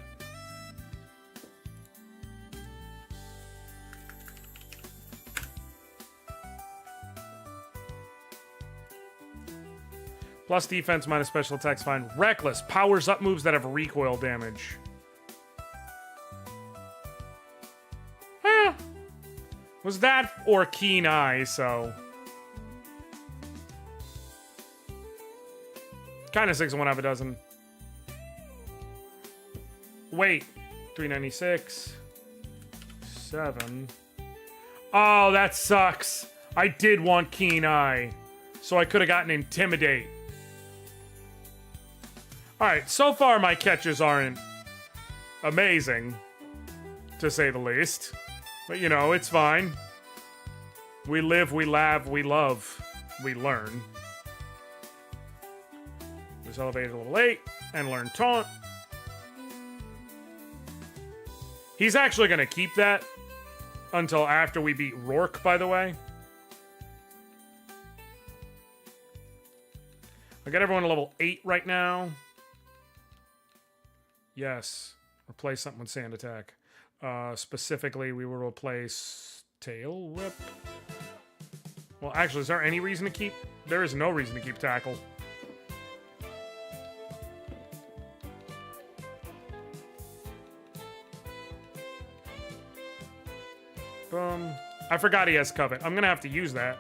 Plus defense, minus special attacks, fine. Reckless. Powers up moves that have recoil damage. Was that or Keen Eye, so... Kind of 6 and 1 half a dozen. Wait. 396. 7. Oh, that sucks. I did want Keen Eye. So I could have gotten Intimidate. Alright, so far my catches aren't amazing, to say the least. But, you know, it's fine. We live, we laugh, we love, we learn. Was elevated to level 8 and learn Taunt. He's actually going to keep that until after we beat Rourke, by the way. I got everyone to level 8 right now. Yes. Replace something with Sand Attack. Specifically, we will replace Tail Whip. Well, actually, is there any reason to keep? There is no reason to keep Tackle. I forgot he has Covet. I'm gonna have to use that.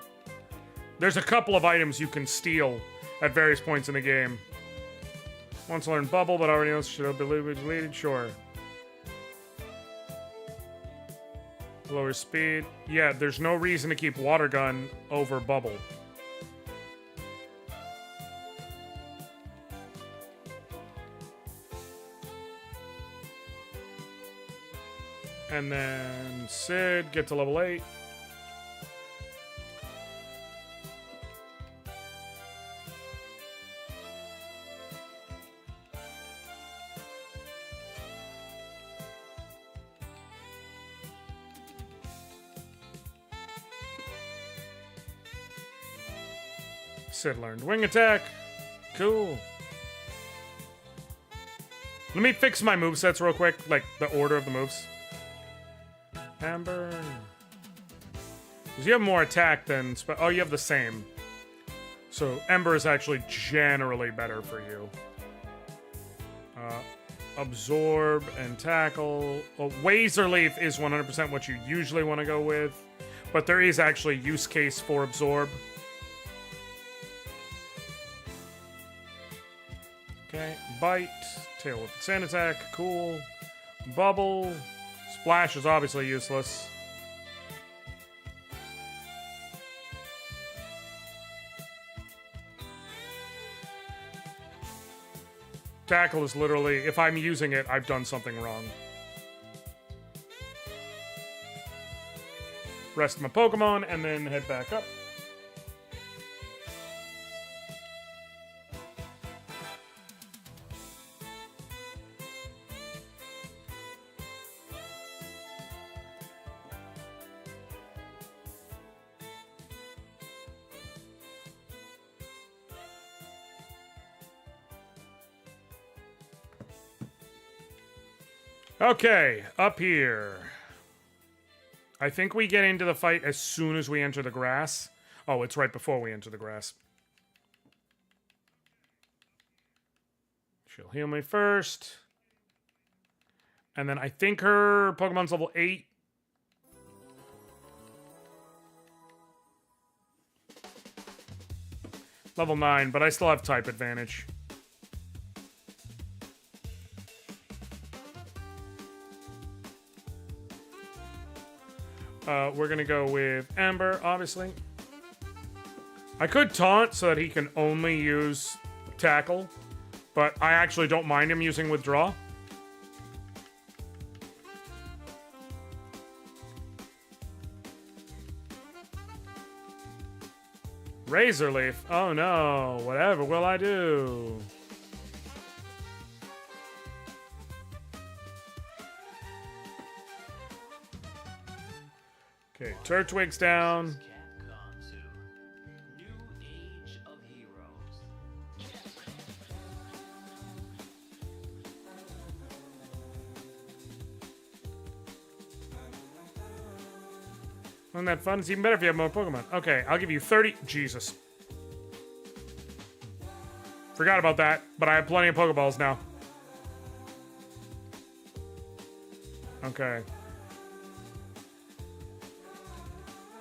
There's a couple of items you can steal at various points in the game. Once learned Bubble, but already knows should have been deleted. Sure. Lower speed. Yeah, there's no reason to keep Water Gun over Bubble. And then Sid, get to level 8. Sid learned Wing Attack. Cool. Let me fix my movesets real quick, like the order of the moves. Amber. Because you have more attack than... Oh, you have the same. So, Ember is actually generally better for you. Absorb and Tackle. Well, Wazer Leaf is 100% what you usually want to go with. But there is actually use case for Absorb. Okay. Bite. Tail Whip and Sand Attack. Cool. Bubble. Splash is obviously useless. Tackle is literally, if I'm using it, I've done something wrong. Rest my Pokemon and then head back up. Okay, up here. I think we get into the fight as soon as we enter the grass. Oh, it's right before we enter the grass. She'll heal me first. And then I think her Pokemon's level 8. Level 9, but I still have type advantage. We're gonna go with Amber, obviously. I could taunt so that he can only use Tackle, but I actually don't mind him using Withdraw. Razor Leaf. Oh no, whatever will I do? Okay, Turtwig's down. Isn't that fun? It's even better if you have more Pokemon. Okay, I'll give you 30. Jesus. Forgot about that, but I have plenty of Pokeballs now. Okay.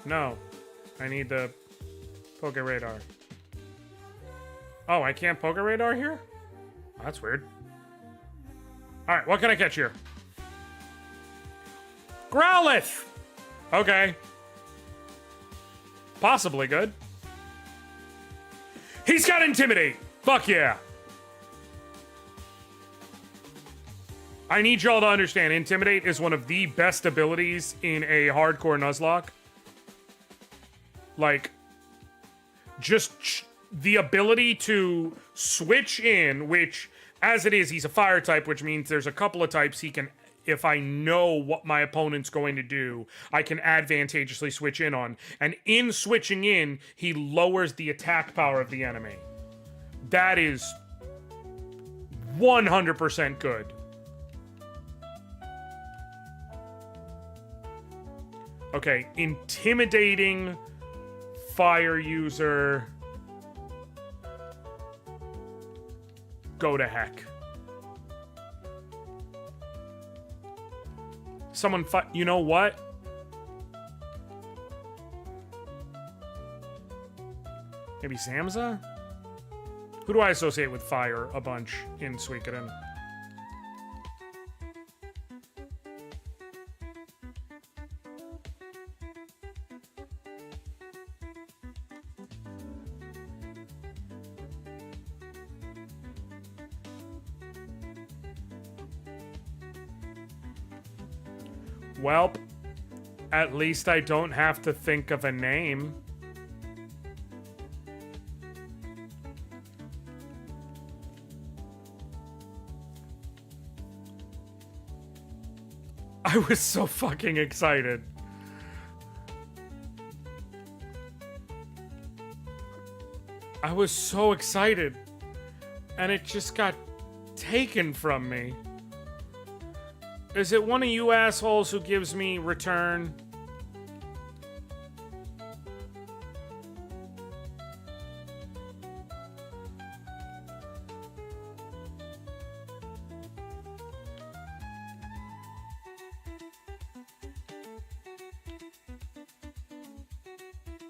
No. I need the Poke Radar. Oh, I can't poke a radar here? That's weird. Alright, what can I catch here? Growlithe! Okay. Possibly good. He's got Intimidate! Fuck yeah! I need y'all to understand, Intimidate is one of the best abilities in a hardcore Nuzlocke. Like, just the ability to switch in, which, as it is, he's a fire type, which means there's a couple of types he can, if I know what my opponent's going to do, I can advantageously switch in on. And in switching in, he lowers the attack power of the enemy. That is 100% good. Okay, intimidating fire user. Go to heck. Someone you know what? Maybe Samza? Who do I associate with fire a bunch in Suikoden? Welp, at least I don't have to think of a name. I was so fucking excited. I was so excited. And it just got taken from me. Is it one of you assholes who gives me return?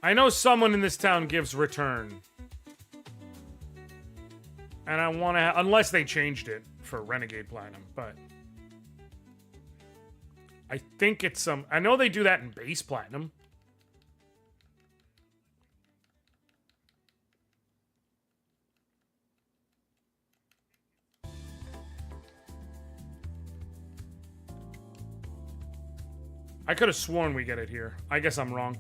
I know someone in this town gives return. And I want to, unless they changed it for Renegade Platinum, but I think it's some, I know they do that in base Platinum. I could have sworn we get it here. I guess I'm wrong.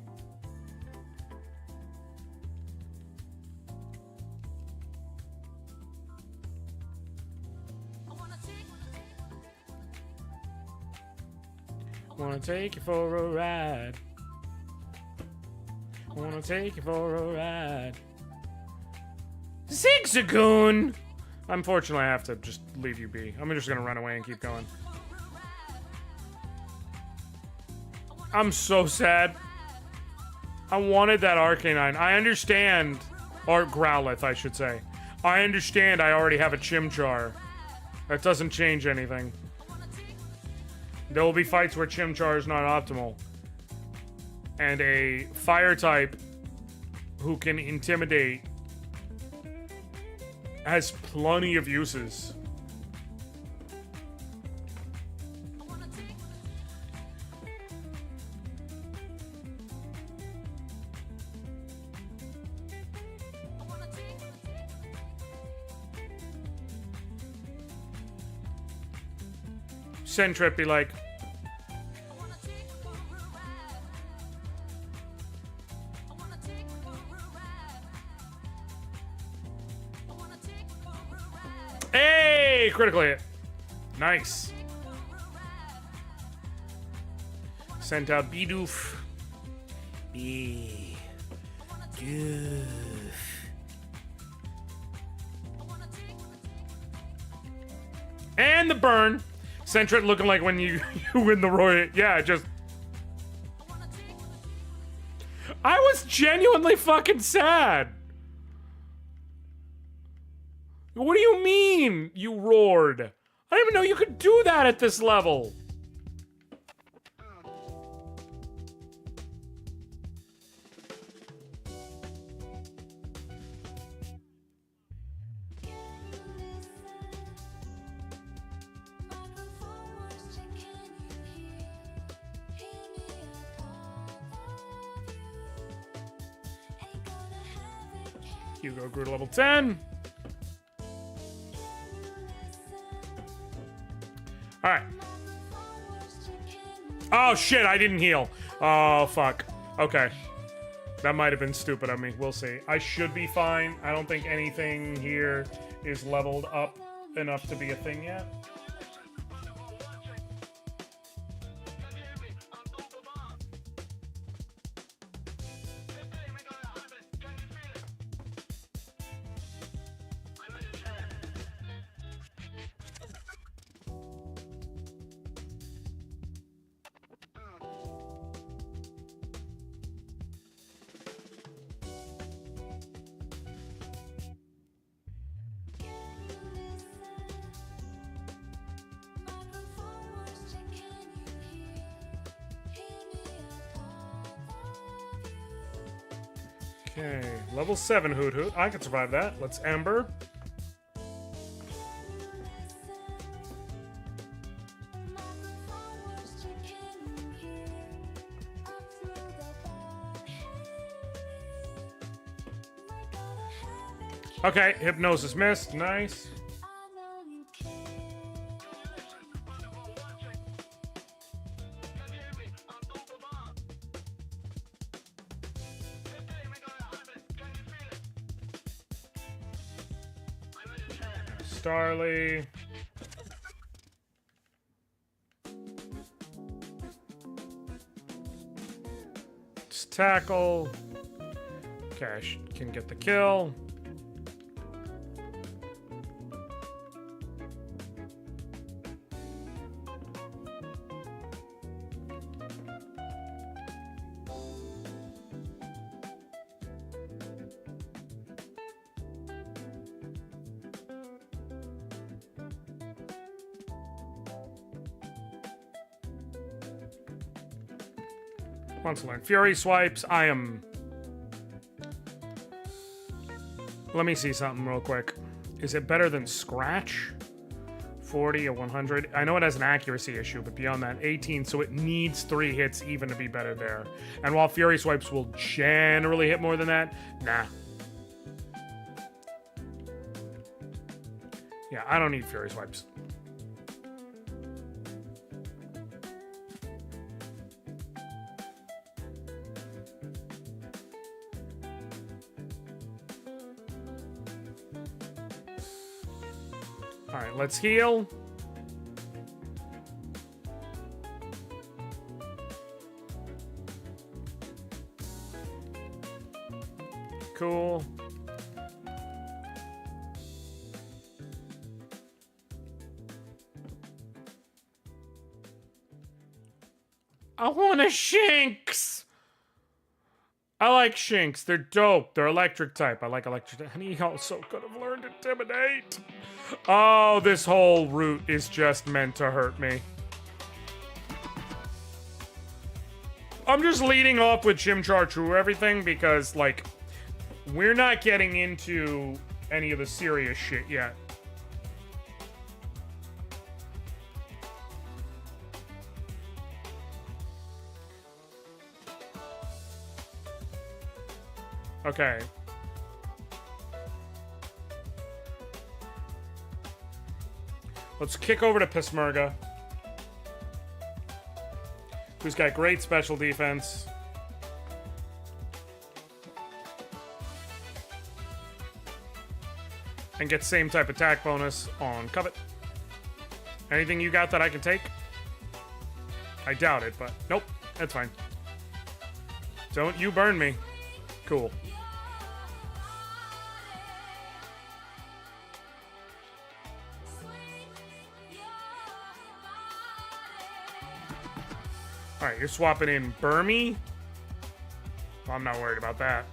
Wanna take you for a ride. Wanna take you for a ride. Zigzagoon! Unfortunately, I have to just leave you be. I'm just gonna run away and keep going. I'm so sad. I wanted that Arcanine. I understand. Or Growlithe, I should say. I understand I already have a Chimchar. That doesn't change anything. There will be fights where Chimchar is not optimal. And a fire type who can intimidate has plenty of uses. Sentret be like, hey, critical hit. Nice. Sent out Bidoof. Bidoof. And the burn. Sentret looking like when you win the Roy. Yeah, just. I was genuinely fucking sad. What do you mean, you roared? I didn't even know you could do that at this level. Hugo grew to level 10. Alright. Oh, shit, I didn't heal. Oh, fuck. Okay. That might have been stupid of me. We'll see. I should be fine. I don't think anything here is leveled up enough to be a thing yet. Okay, level 7 Hoot Hoot. I can survive that. Let's Ember. Okay, Hypnosis missed. Nice. Starly. Just tackle. Cash can get the kill. Once learn Fury swipes. I am. Let me see something real quick. Is it better than Scratch? 40 or 100. I know it has an accuracy issue, but beyond that, 18. So it needs 3 hits even to be better there. And while Fury swipes will generally hit more than that, nah. Yeah, I don't need Fury swipes. Alright, let's heal. Cool. I want a Shinx! I like Shinx. They're dope. They're electric type. I like electric. And he also could have learned Intimidate. Oh, this whole route is just meant to hurt me. I'm just leading off with Chimchar True Everything because, like, we're not getting into any of the serious shit yet. Okay. Let's kick over to Pismerga, who's got great special defense. And get same type attack bonus on Covet. Anything you got that I can take? I doubt it, but nope, that's fine. Don't you burn me. Cool. Alright, you're swapping in Burmy? Well, I'm not worried about that.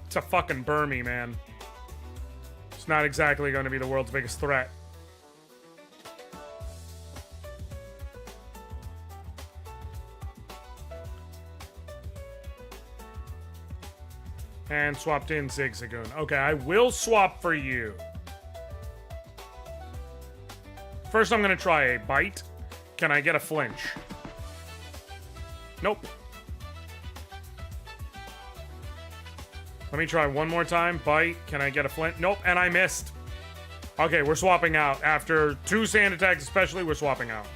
It's a fucking Burmy, man. It's not exactly going to be the world's biggest threat. And swapped in Zigzagoon. Okay, I will swap for you. First, I'm going to try a bite. Can I get a flinch? Nope. Let me try one more time. Bite. Can I get a flint? Nope, and I missed. Okay, we're swapping out. After 2 sand attacks especially, we're swapping out.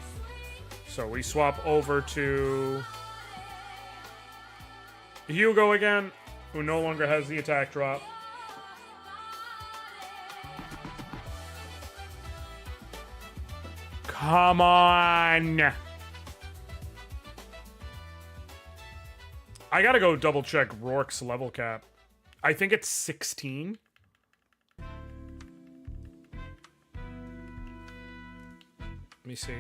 So we swap over to Hugo again, who no longer has the attack drop. Come on! I gotta go double check Rourke's level cap. I think it's 16. Let me see.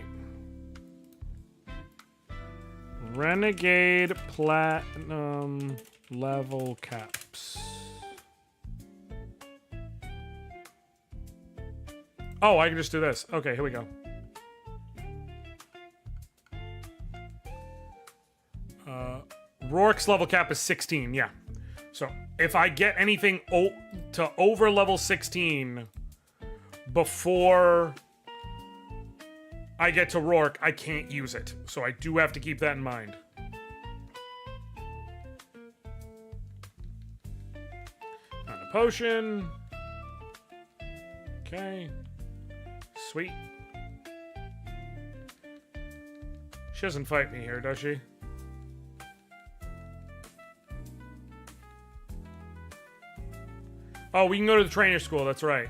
Renegade Platinum level caps. Oh, I can just do this. Okay, here we go. Rourke's level cap is 16, yeah. So, if I get anything to over level 16 before I get to Rourke, I can't use it. So I do have to keep that in mind. Found a potion. Okay. Sweet. She doesn't fight me here, does she? Oh, we can go to the trainer school, that's right.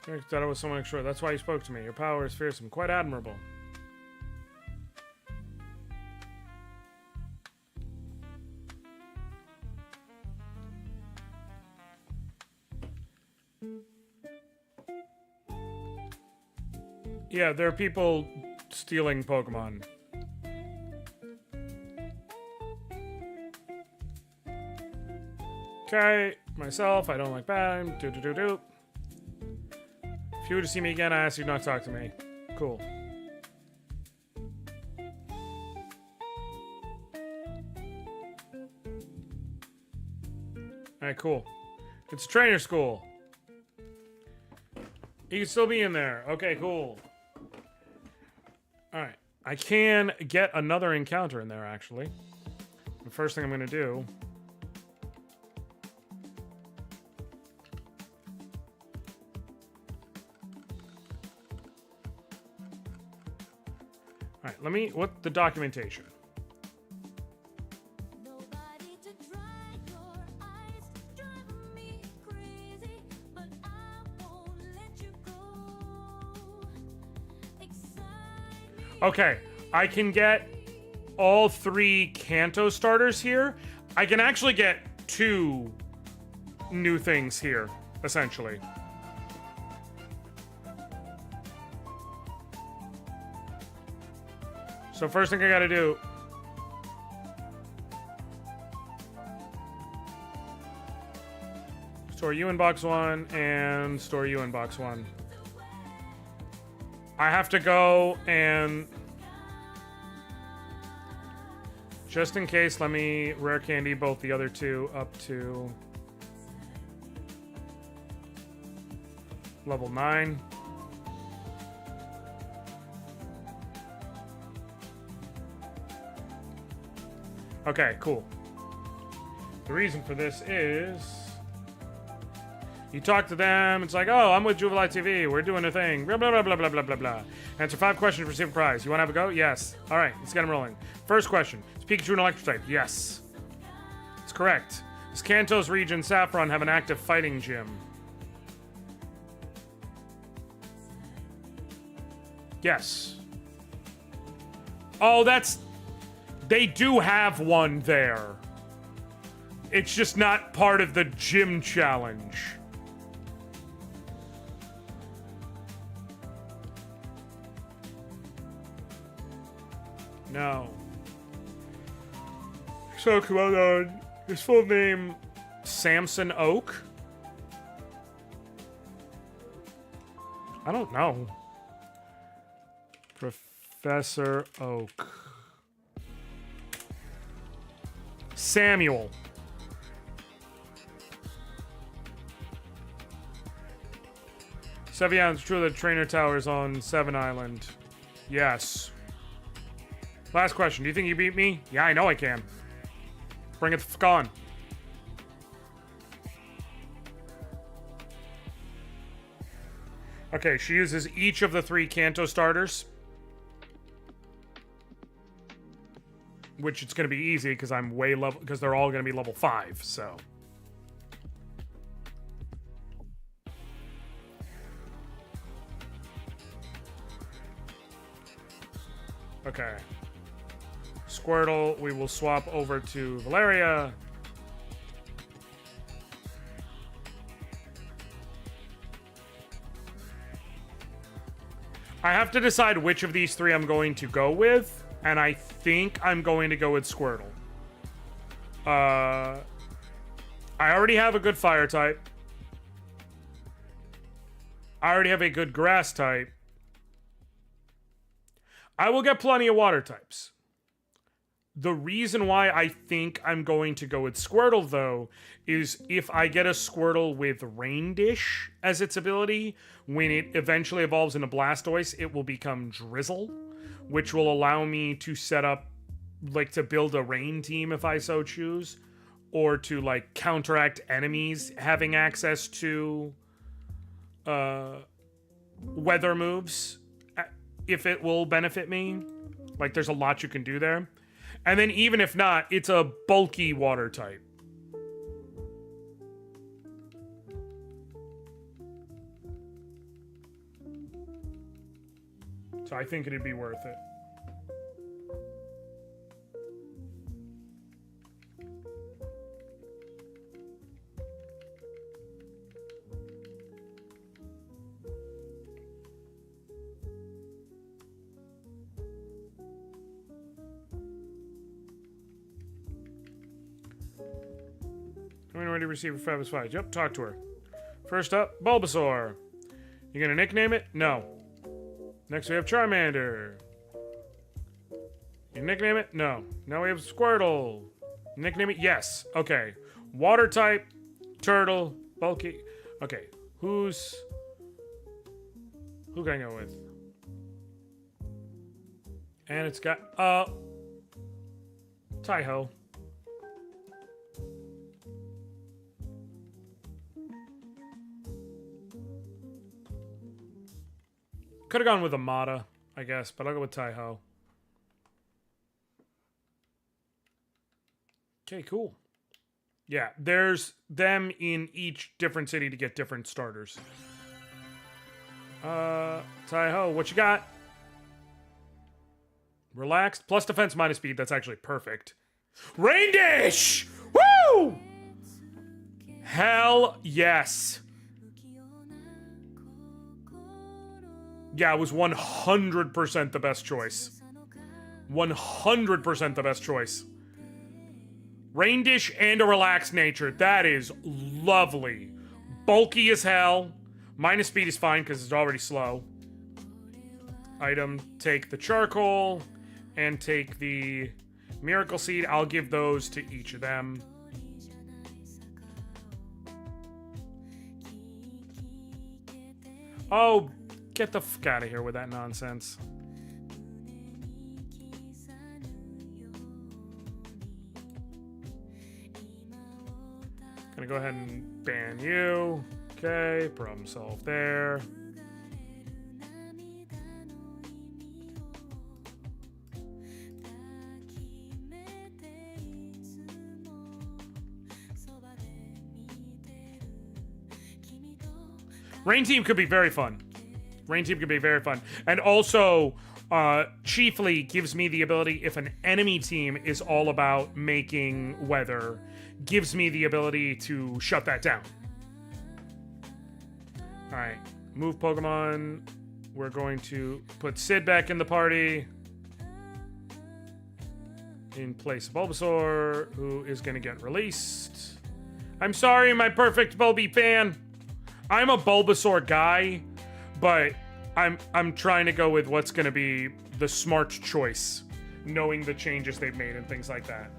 I thought I was someone extra. That's why you spoke to me. Your power is fearsome, quite admirable. Yeah, there are people stealing Pokemon. Okay, myself, I don't like bad. Do. If you were to see me again, I ask you not to talk to me. Cool. Alright, cool. It's trainer school. You can still be in there. Okay, cool. Alright. I can get another encounter in there, actually. The first thing I'm going to do... Alright, let me... What the documentation? Okay, I can get all 3 Kanto starters here. I can actually get 2 new things here, essentially. So first thing I gotta do... Store you in box 1 and store you in box 1. I have to go and... Just in case, let me rare candy both the other 2 up to... level 9. Okay, cool. The reason for this is... You talk to them, it's like, oh, I'm with Juvenile TV, we're doing a thing, blah, blah, blah, blah, blah, blah, blah, blah. Answer 5 questions, receive a prize. You want to have a go? Yes. All right, let's get them rolling. First question, is Pikachu an electric type? Yes. It's correct. Does Kanto's region, Saffron, have an active fighting gym? Yes. Oh, that's... They do have one there. It's just not part of the gym challenge. No. So, come on. His full name, Samson Oak? I don't know. Professor Oak. Samuel. Sevian, it's true that Trainer Tower's on Seven Island. Yes. Last question. Do you think you beat me? Yeah, I know I can. Bring it the fuck on. Okay, she uses each of the 3 Kanto starters. Which it's going to be easy because I'm way level, because they're all going to be level 5, so. Okay. Squirtle, we will swap over to Valeria. I have to decide which of these 3 I'm going to go with, and I think I'm going to go with Squirtle. I already have a good fire type. I already have a good grass type. I will get plenty of water types. The reason why I think I'm going to go with Squirtle, though, is if I get a Squirtle with Rain Dish as its ability, when it eventually evolves into Blastoise, it will become Drizzle, which will allow me to set up, like, to build a rain team if I so choose, or to, like, counteract enemies having access to weather moves, if it will benefit me. Like, there's a lot you can do there. And then even if not, it's a bulky water type. So I think it'd be worth it. I'm ready to receive a fabulous fight. Yep, talk to her. First up, Bulbasaur. You gonna nickname it? No. Next we have Charmander. You nickname it? No. Now we have Squirtle. Nickname it? Yes. Okay. Water type, turtle, bulky. Okay. Who can I go with? And it's got Taiho. Could have gone with Amada, I guess, but I'll go with Taiho. Okay, cool. Yeah, there's them in each different city to get different starters. Taiho, what you got? Relaxed, plus defense, minus speed. That's actually perfect. Rain Dish! Woo! Hell yes. Yeah, it was 100% the best choice. 100% the best choice. Rain Dish and a relaxed nature. That is lovely. Bulky as hell. Minus speed is fine because it's already slow. Item, take the charcoal and take the miracle seed. I'll give those to each of them. Oh, get the fuck out of here with that nonsense. Gonna go ahead and ban you. Okay, problem solved there. Rain Team could be very fun. Rain Team could be very fun. And also, chiefly gives me the ability, if an enemy team is all about making weather, gives me the ability to shut that down. Alright, move Pokemon. We're going to put Sid back in the party. In place of Bulbasaur, who is going to get released. I'm sorry, my perfect Bulby fan. I'm a Bulbasaur guy, but I'm trying to go with what's going to be the smart choice, knowing the changes they've made and things like that.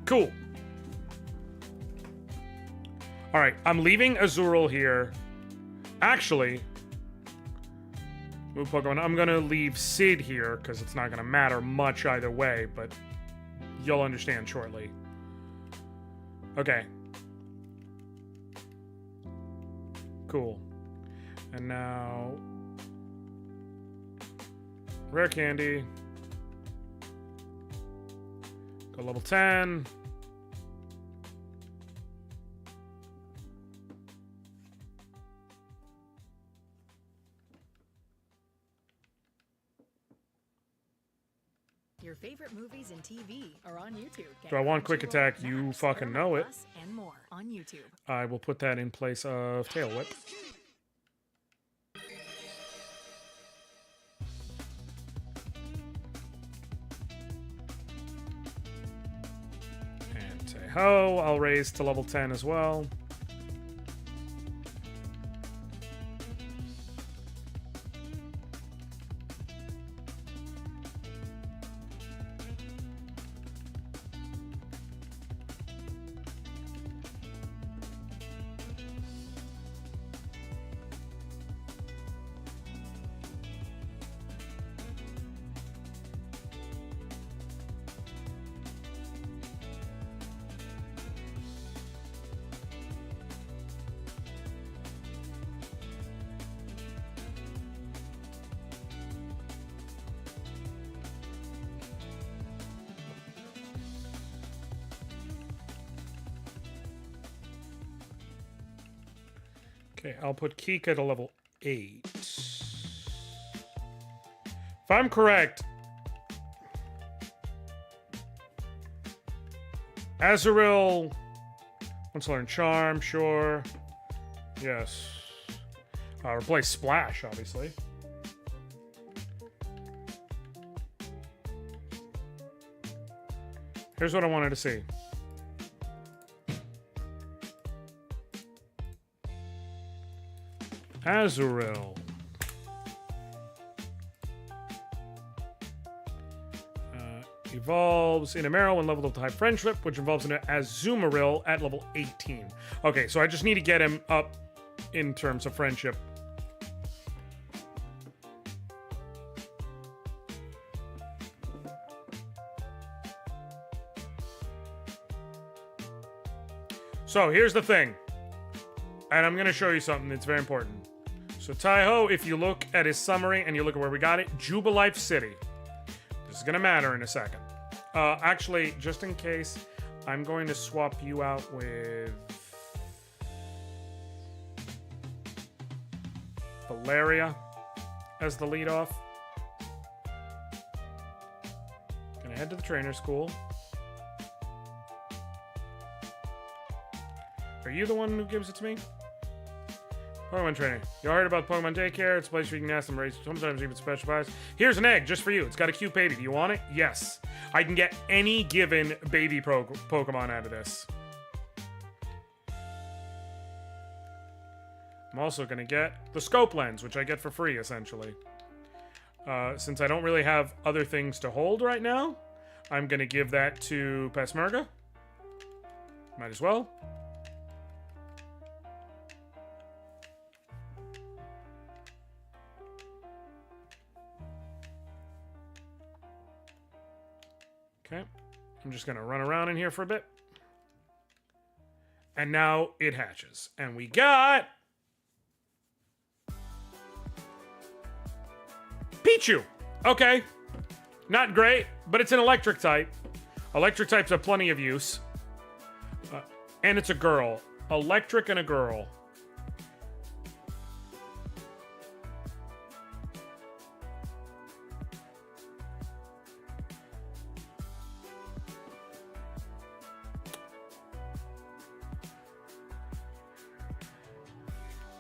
Cool. All right, I'm leaving Azurill here. Actually, move Pokemon. I'm gonna leave Sid here because it's not gonna matter much either way, but you'll understand shortly. Okay. Cool. And now, rare candy. Go level 10. Your favorite movies and TV are on YouTube. Do I want quick attack? You fucking know it. And more on YouTube. I will put that in place of Tail Whip. And Tahoe, I'll raise to level 10 as well. Okay, I'll put Kika to level 8. If I'm correct, Azurill wants to learn Charm, sure. Yes. Replace Splash, obviously. Here's what I wanted to see. Azurill. Evolves in Amaro when leveled up to High Friendship, which evolves into Azumarill at level 18. Okay, so I just need to get him up in terms of friendship. So here's the thing. And I'm going to show you something that's very important. So Taiho, if you look at his summary and you look at where we got it, Jubilife City. This is going to matter in a second. Actually, just in case, I'm going to swap you out with Valeria as the leadoff. Gonna head to the trainer school. Are you the one who gives it to me? Pokemon training. You heard about Pokemon Daycare? It's a place where you can ask them raise, sometimes even special prize. Here's an egg just for you. It's got a cute baby. Do you want it? Yes. I can get any given baby Pokemon out of this. I'm also going to get the scope lens, which I get for free, essentially. Since I don't really have other things to hold right now, I'm going to give that to Pesmerga. Might as well. Okay, I'm just gonna run around in here for a bit. And now it hatches. And we got Pichu. Okay, not great, but it's an electric type. Electric types have plenty of use. And it's a girl. Electric and a girl.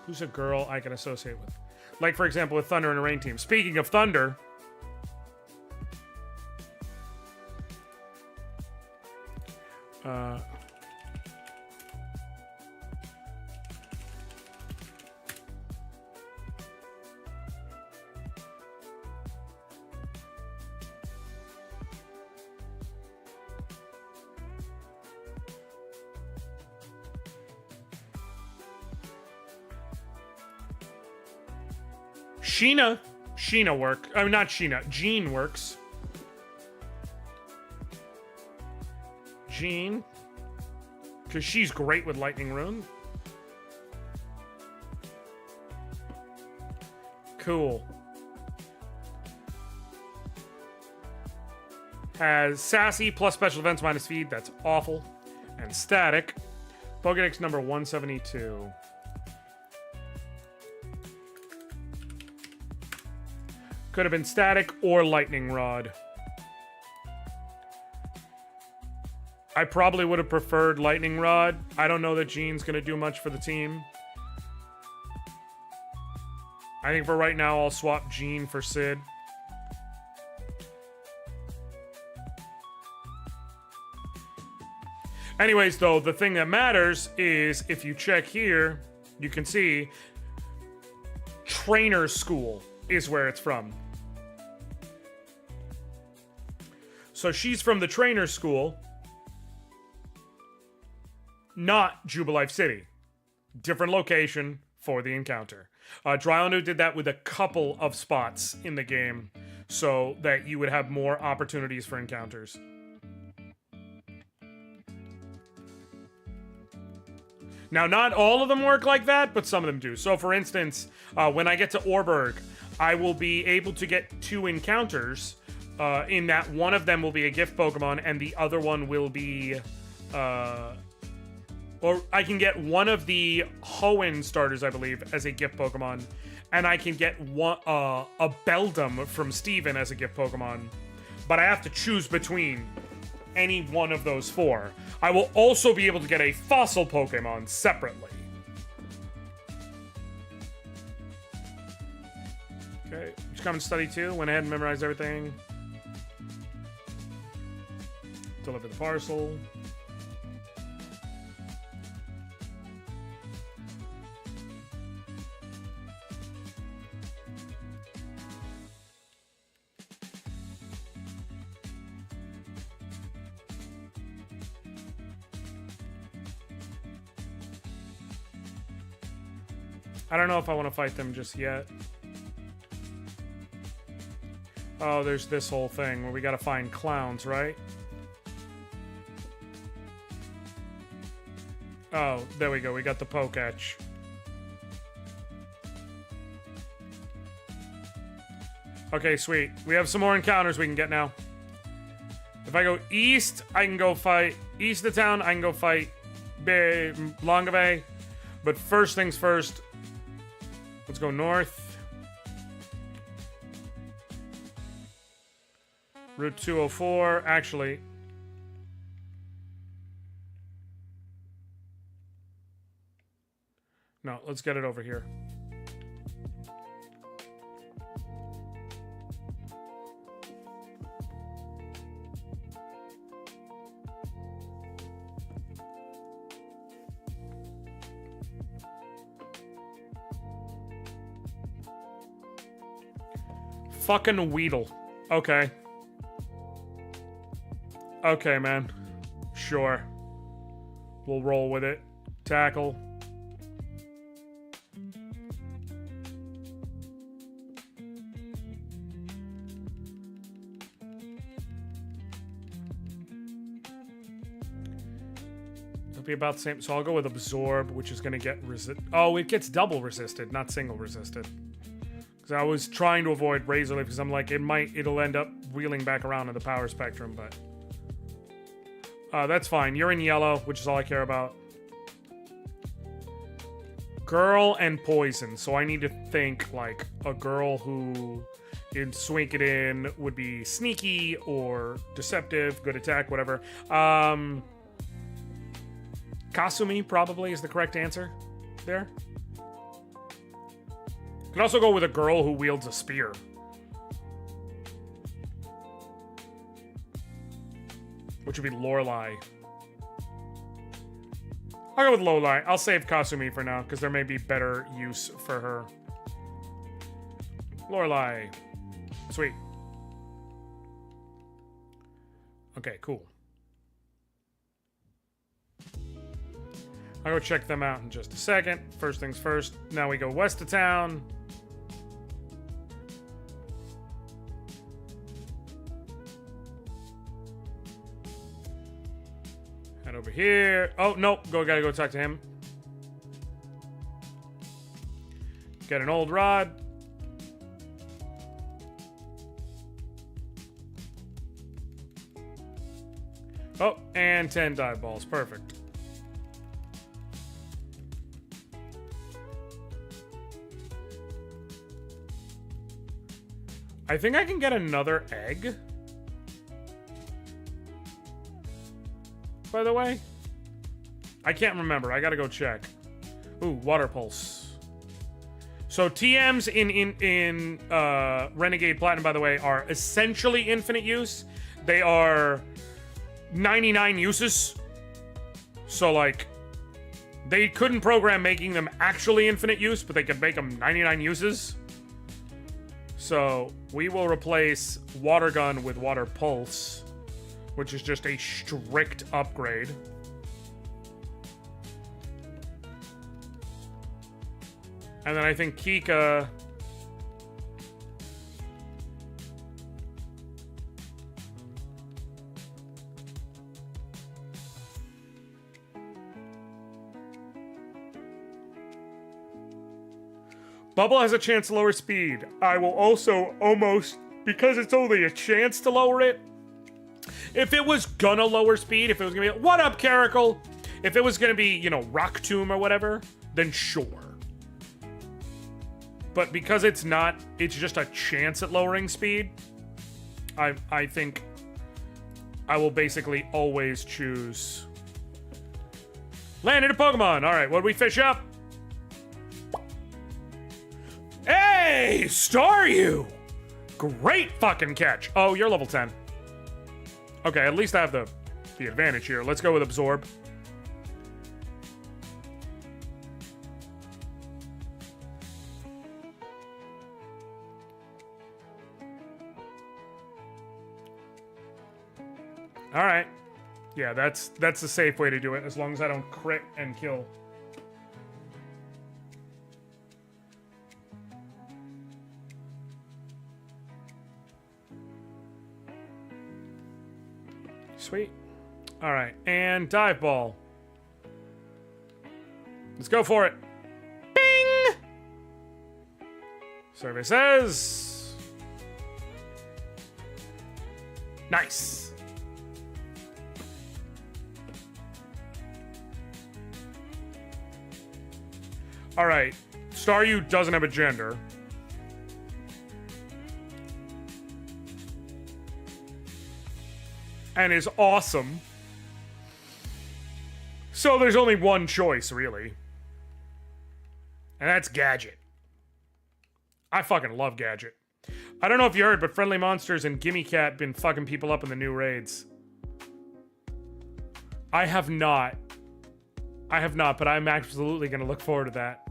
Who's a girl I can associate with? Like, for example, with Thunder and a Rain team. Speaking of Thunder, Sheena work. I mean, not Sheena. Jean works. Jean. Because she's great with Lightning Rune. Cool. Has Sassy plus special defense minus speed. That's awful. And Static. Pokedex number 172. Could have been Static or Lightning Rod. I probably would have preferred Lightning Rod. I don't know that Jean's going to do much for the team. I think for right now, I'll swap Jean for Sid. Anyways, though, the thing that matters is if you check here, you can see Trainer School is where it's from. So she's from the Trainer School, not Jubilife City. Different location for the encounter. Drayano did that with a couple of spots in the game so that you would have more opportunities for encounters. Now, not all of them work like that, but some of them do. So, for instance, when I get to Orberg, I will be able to get 2 encounters in that one of them will be a gift Pokemon and the other one will be... or I can get one of the Hoenn starters, I believe, as a gift Pokemon. And I can get one, a Beldum from Steven as a gift Pokemon. But I have to choose between any one of those 4. I will also be able to get a fossil Pokemon separately. Okay, just come and study 2. Went ahead and memorized everything. Deliver the parcel. I don't know if I want to fight them just yet. Oh, there's this whole thing where we gotta find clowns, right? Oh, there we go. We got the Pokach. Okay, sweet. We have some more encounters we can get now. If I go east, I can go fight... East of town, I can go fight Longavay. But first things first... Let's go north. Route 204. Actually. No, let's get it over here. Fucking Weedle. Okay. Okay, man. Sure. We'll roll with it. Tackle. It'll be about the same. So I'll go with Absorb, which is going to get Oh, it gets double resisted, not single resisted. I was trying to avoid Razor Leaf because I'm like, it'll end up wheeling back around in the power spectrum, but... that's fine. You're in yellow, which is all I care about. Girl and poison. So I need to think, like, a girl who in Suicune would be sneaky or deceptive, good attack, whatever. Kasumi probably is the correct answer there. Could also go with a girl who wields a spear. Which would be Lorelei. I'll go with Lorelei. I'll save Kasumi for now, because there may be better use for her. Lorelei. Sweet. Okay, cool. I'll go check them out in just a second. First things first. Now we go west of town. And over here. Oh, nope. Gotta go talk to him. Get an old rod. Oh, and 10 dive balls. Perfect. I think I can get another egg. By the way, I can't remember. I gotta go check. Ooh, water pulse. So TMs in Renegade Platinum, by the way, are essentially infinite use. They are 99 uses. So like, they couldn't program making them actually infinite use, but they could make them 99 uses. So we will replace water gun with water pulse, which is just a strict upgrade. And then I think Kika... Bubble has a chance to lower speed. I will also almost, because it's only a chance to lower it, if it was gonna lower speed, if it was gonna be, what up, Caracal? If it was gonna be, you know, Rock Tomb or whatever, then sure. But because it's not, it's just a chance at lowering speed, I think I will basically always choose... Landed a Pokemon! Alright, what do we fish up? Hey! Staryu! Great fucking catch! Oh, you're level 10. Okay, at least I have the advantage here. Let's go with Absorb. Alright. Yeah, that's the safe way to do it, as long as I don't crit and kill. Sweet. Alright, and dive ball. Let's go for it. Bing! Survey says... Nice. Alright, Staryu doesn't have a gender. And is awesome. So there's only one choice, really. And that's Gadget. I fucking love Gadget. I don't know if you heard, but Friendly Monsters and Gimme Cat been fucking people up in the new raids. I have not, but I'm absolutely gonna look forward to that.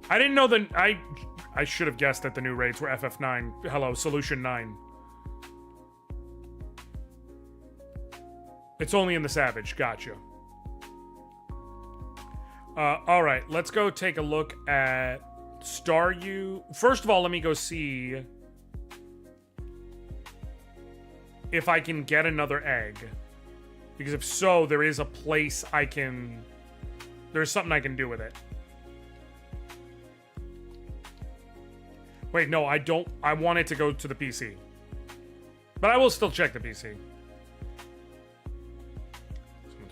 I didn't know that I should have guessed that the new raids were FF9. Hello, Solution 9. It's only in the Savage. Gotcha. Alright, let's go take a look at Staryu. First of all, let me go see if I can get another egg. Because if so, there is a place I can... There's something I can do with it. Wait, no, I don't... I want it to go to the PC. But I will still check the PC.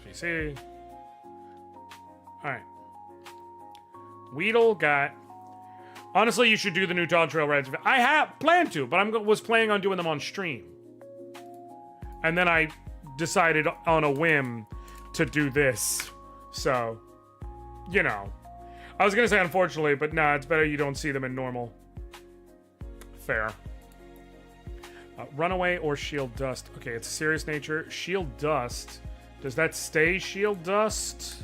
PC. Alright. Weedle got... Honestly, you should do the new Dog Trail rides. I have planned to, but I was planning on doing them on stream. And then I decided on a whim to do this. So, you know. I was going to say unfortunately, but nah, it's better you don't see them in normal. Fair. Runaway or Shield Dust. Okay, it's a serious nature. Shield Dust... Does that stay Shield Dust?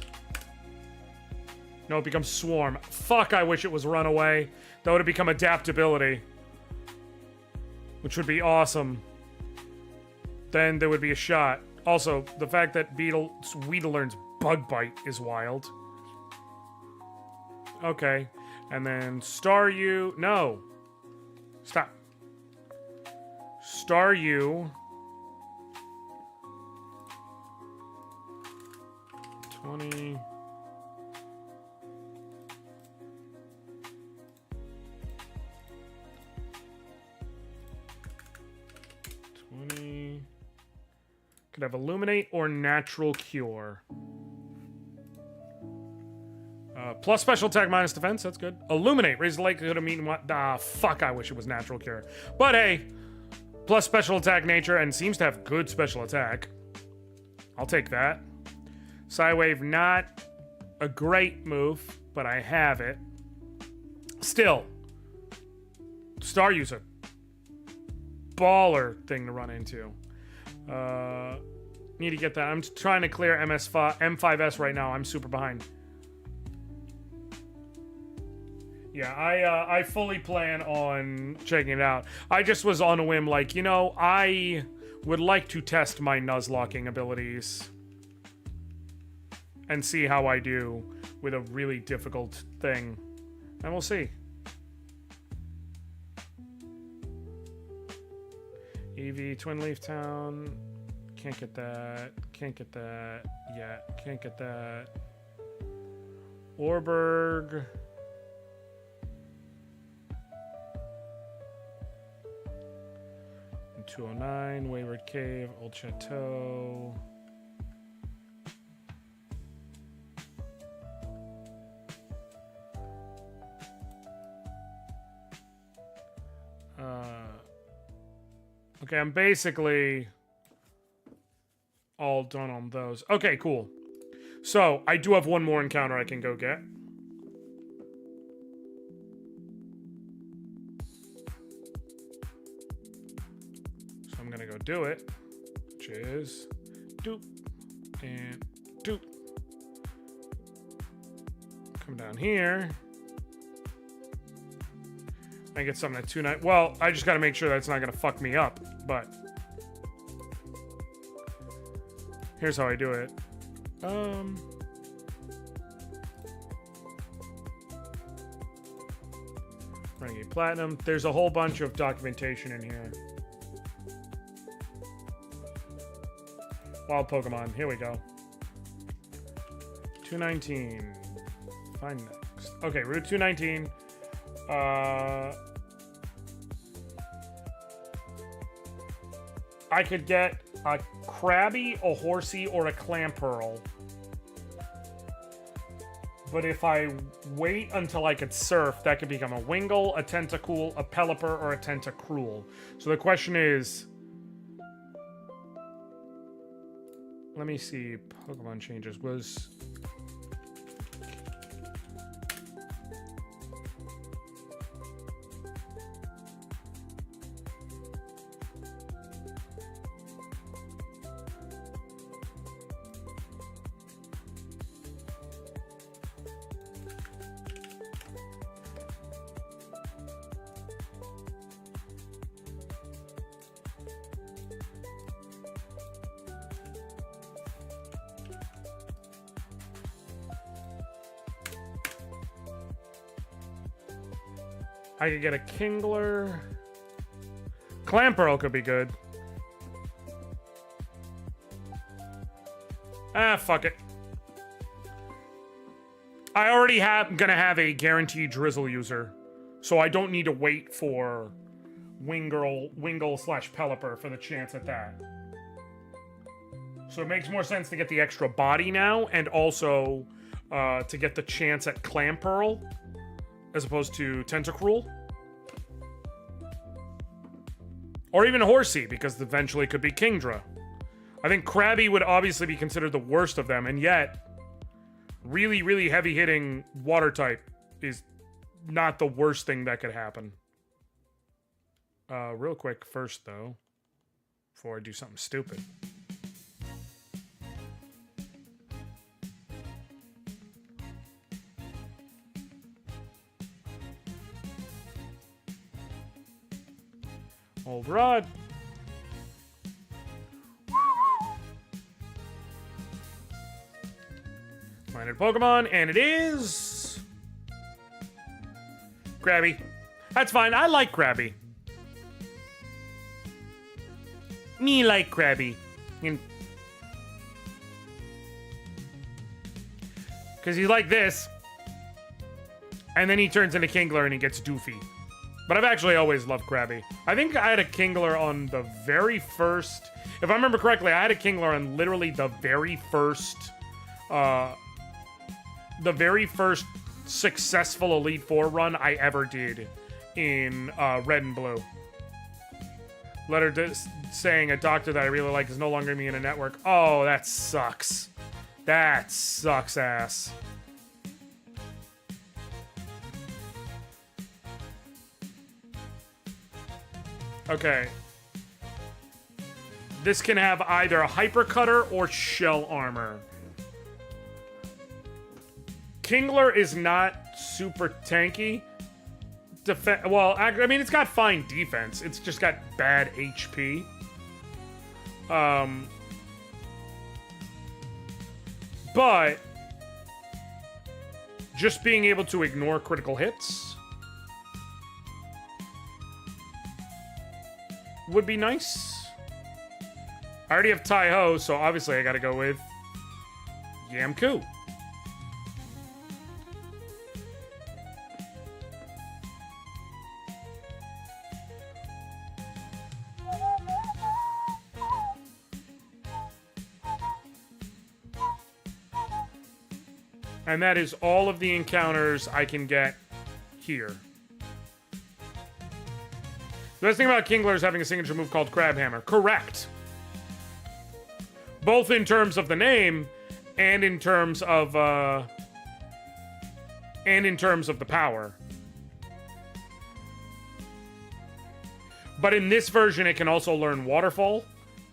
No, it becomes Swarm. Fuck, I wish it was Runaway. That would have become Adaptability. Which would be awesome. Then there would be a shot. Also, the fact that Weedle learns Bug Bite is wild. Okay. And then Staryu... No. Stop. 20. Could have Illuminate or Natural Cure. Plus special attack, minus defense. That's good. Illuminate. Raise the likelihood of meeting what? Ah, fuck. I wish it was Natural Cure. But hey, plus special attack nature and seems to have good special attack. I'll take that. Psywave, not a great move, but I have it. Still, Staryu's a baller thing to run into. Need to get that. I'm trying to clear M5S right now. I'm super behind. Yeah, I fully plan on checking it out. I just was on a whim, like, you know, I would like to test my Nuzlocking abilities and see how I do with a really difficult thing. And we'll see. EV, Twin Leaf Town. Can't get that. Can't get that yet. Can't get that. Orberg. And 209. Wayward Cave. Old Chateau. Okay, I'm basically all done on those. Okay, cool. So, I do have one more encounter I can go get. So I'm gonna go do it, which is doop and doop. Come down here. I get something at 2-9. Well, I just gotta make sure that's not gonna fuck me up, but here's how I do it. Renegade Platinum. There's a whole bunch of documentation in here. Wild Pokemon. Here we go. 219. Find next. Okay, Route 219. I could get a Krabby, a Horsey, or a Clamperl. But if I wait until I could surf, that could become a Wingull, a Tentacool, a Pelipper, or a Tentacruel. So the question is... Let me see. Pokemon changes. Was... I could get a Kingler. Clamperl could be good. Ah, fuck it. I already gonna have a guaranteed Drizzle user, so I don't need to wait for Wingull slash Pelipper for the chance at that. So it makes more sense to get the extra body now, and also to get the chance at Clamperl as opposed to Tentacruel. Or even Horsey, because eventually it could be Kingdra. I think Krabby would obviously be considered the worst of them, and yet really, really heavy-hitting water type is not the worst thing that could happen. Real quick first, though, before I do something stupid. Old Rod. Landed Pokemon, and it is... Krabby. That's fine, I like Krabby. Me like Krabby. And Because he's like this. And then he turns into Kingler and he gets doofy. But I've actually always loved Krabby. I think I had a Kingler on the very first... If I remember correctly, I had a Kingler on literally the very first... successful Elite Four run I ever did in Red and Blue. Letter saying a doctor that I really like is no longer me in a network. Oh, that sucks. That sucks ass. Okay. This can have either a hyper cutter or shell armor. Kingler is not super tanky. Well, I mean, it's got fine defense. It's just got bad HP. But just being able to ignore critical hits would be nice. I already have Tai-Ho, so obviously I gotta go with Yamku. And that is all of the encounters I can get here. The best thing about Kingler is having a signature move called Crab Hammer. Correct. Both in terms of the name and in terms of the power. But in this version, it can also learn Waterfall,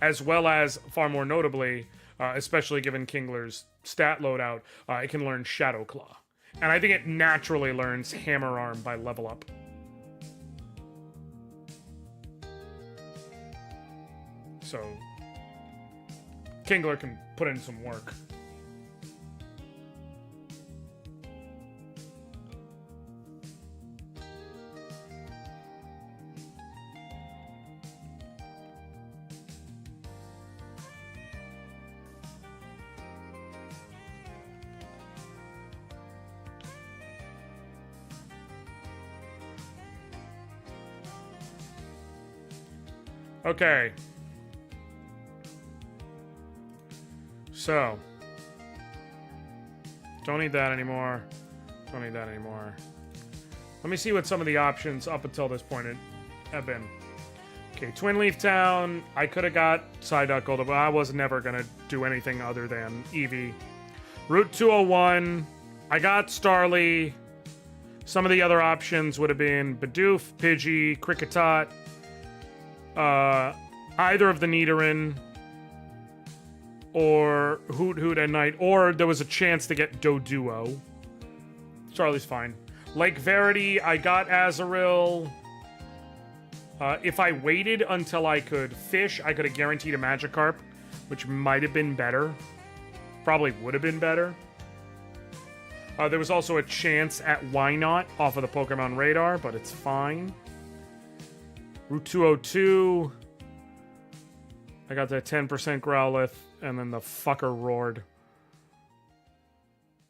as well as, far more notably, especially given Kingler's stat loadout, it can learn Shadow Claw. And I think it naturally learns Hammer Arm by level up. So, Kingler can put in some work. Okay. So. Don't need that anymore. Don't need that anymore. Let me see what some of the options up until this point have been. Okay, Twin Leaf Town. I could have got Psyduck Gold, but I was never going to do anything other than Eevee. Route 201. I got Starly. Some of the other options would have been Bidoof, Pidgey, Kricketot. Either of the Nidoran or Hoot Hoot at night, or there was a chance to get Doduo. Charlie's fine. Lake Verity, I got Azurill. If I waited until I could fish, I could have guaranteed a Magikarp, which might have been better. Probably would have been better. There was also a chance at Why Not off of the Pokemon radar, but it's fine. Route 202. I got that 10% Growlithe, and then the fucker roared.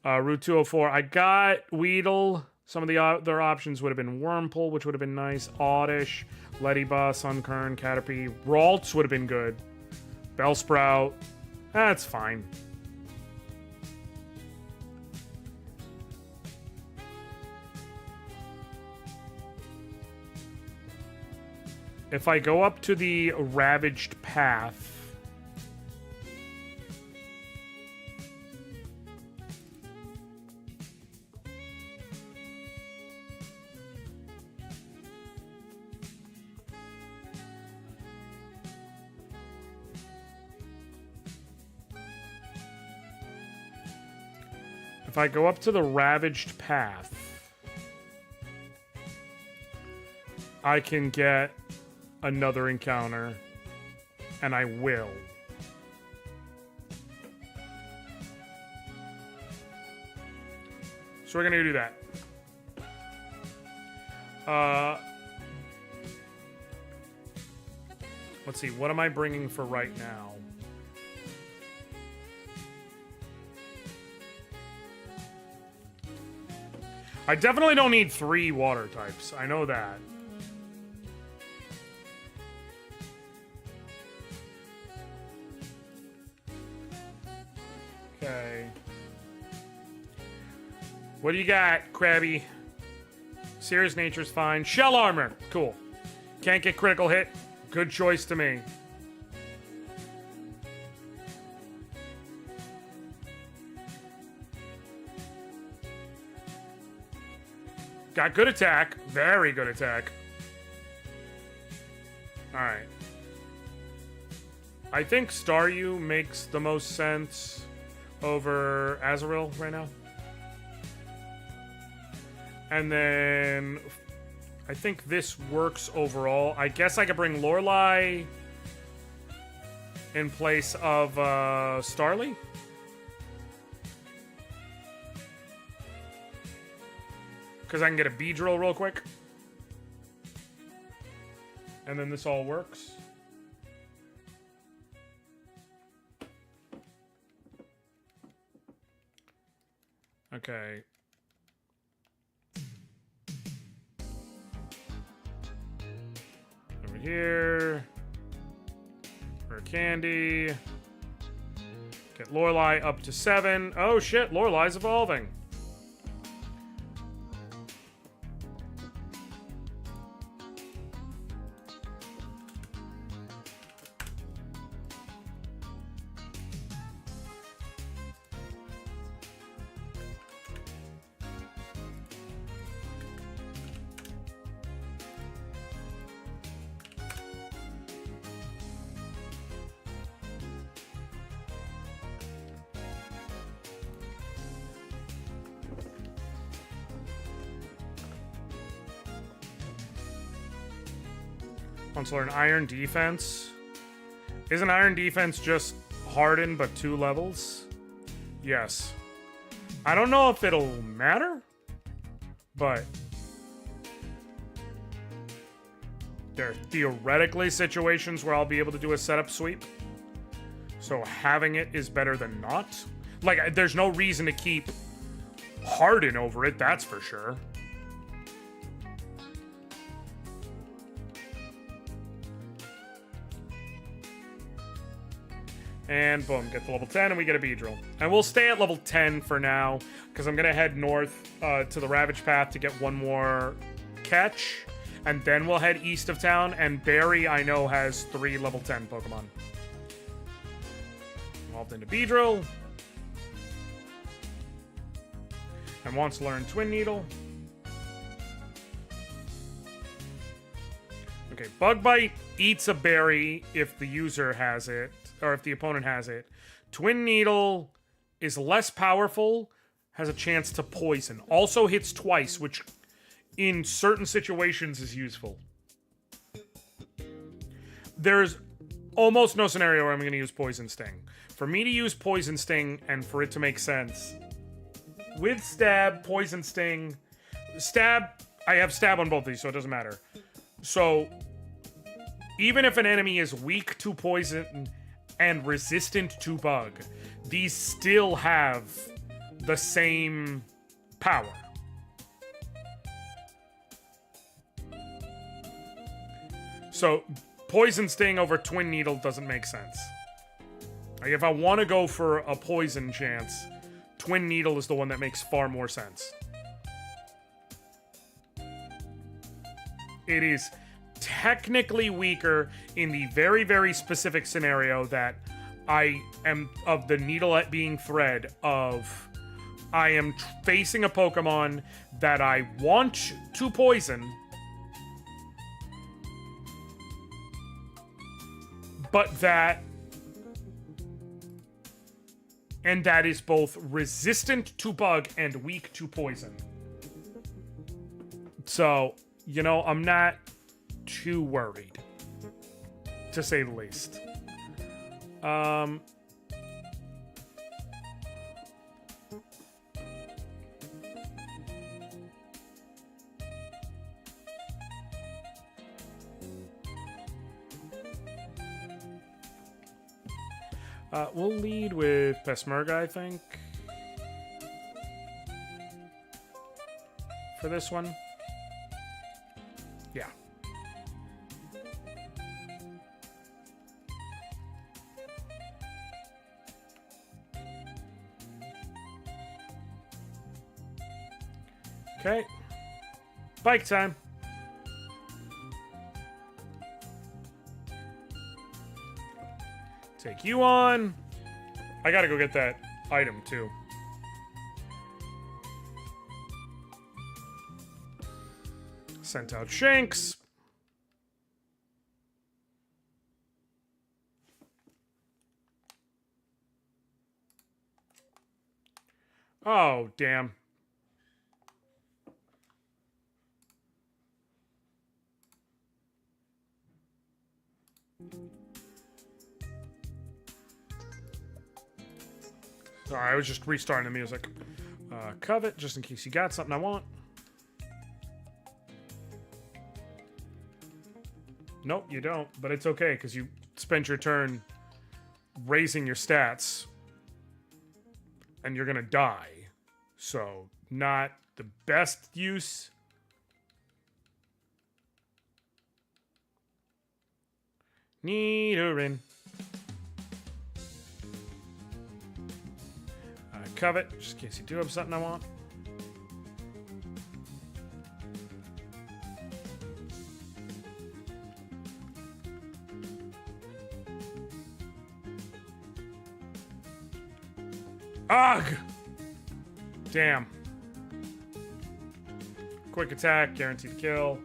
Route 204. I got Weedle. Some of the other options would have been Wurmple, which would have been nice. Oddish, Leddyba, Sunkern, Caterpie. Ralts would have been good. Bellsprout. That's fine. If I go up to the Ravaged Path... If I go up to the Ravaged Path, I can get another encounter, and I will. So we're gonna do that. Let's see, what am I bringing for right now? I definitely don't need 3 water types. I know that. Okay. What do you got, Krabby? Serious nature's fine. Shell armor. Cool. Can't get critical hit. Good choice to me. Got good attack. Very good attack. Alright. I think Staryu makes the most sense over Azrael right now. And then I think this works overall. I guess I could bring Lorelei in place of Starly. Because I can get a Beedrill real quick. And then this all works. Okay. Over here. For Candy. Get Lorelei up to 7. Oh shit, Lorelei's evolving. Wants to learn Iron Defense. Isn't Iron Defense just Harden but 2 levels? Yes. I don't know if it'll matter, but there are theoretically situations where I'll be able to do a setup sweep. So having it is better than not. Like, there's no reason to keep Harden over it, that's for sure. And boom, get to level 10 and we get a Beedrill. And we'll stay at level 10 for now, because I'm going to head north to the Ravage Path to get one more catch. And then we'll head east of town, and Barry, I know, has 3 level 10 Pokemon. Evolved into Beedrill. And wants to learn Twin Needle. Okay, Bug Bite eats a berry if the user has it. Or if the opponent has it. Twin Needle is less powerful, has a chance to poison. Also hits twice, which in certain situations is useful. There's almost no scenario where I'm going to use Poison Sting. For me to use Poison Sting and for it to make sense, with Stab, Poison Sting, Stab, I have Stab on both of these, so it doesn't matter. So, even if an enemy is weak to Poison and resistant to Bug, these still have the same power. So, Poison Sting over Twin Needle doesn't make sense. Like, if I want to go for a poison chance, Twin Needle is the one that makes far more sense. It is technically weaker in the very, very specific scenario that I am of the needle at being thread of I am facing a Pokemon that I want to poison, but that is both resistant to Bug and weak to poison. So, you know, I'm not too worried, to say the least. We'll lead with Peshmerga, I think. for this one. Yeah. Okay. Bike time. Take you on. I gotta go get that item, too. Sent out Shanks. Oh, damn. Sorry, I was just restarting the music. Covet, just in case you got something I want. Nope, you don't, but it's okay, because you spent your turn raising your stats, and you're gonna die. So, not the best use. Nidoran. Covet, just in case you do have something I want. Ugh! Damn. Quick attack, guaranteed kill.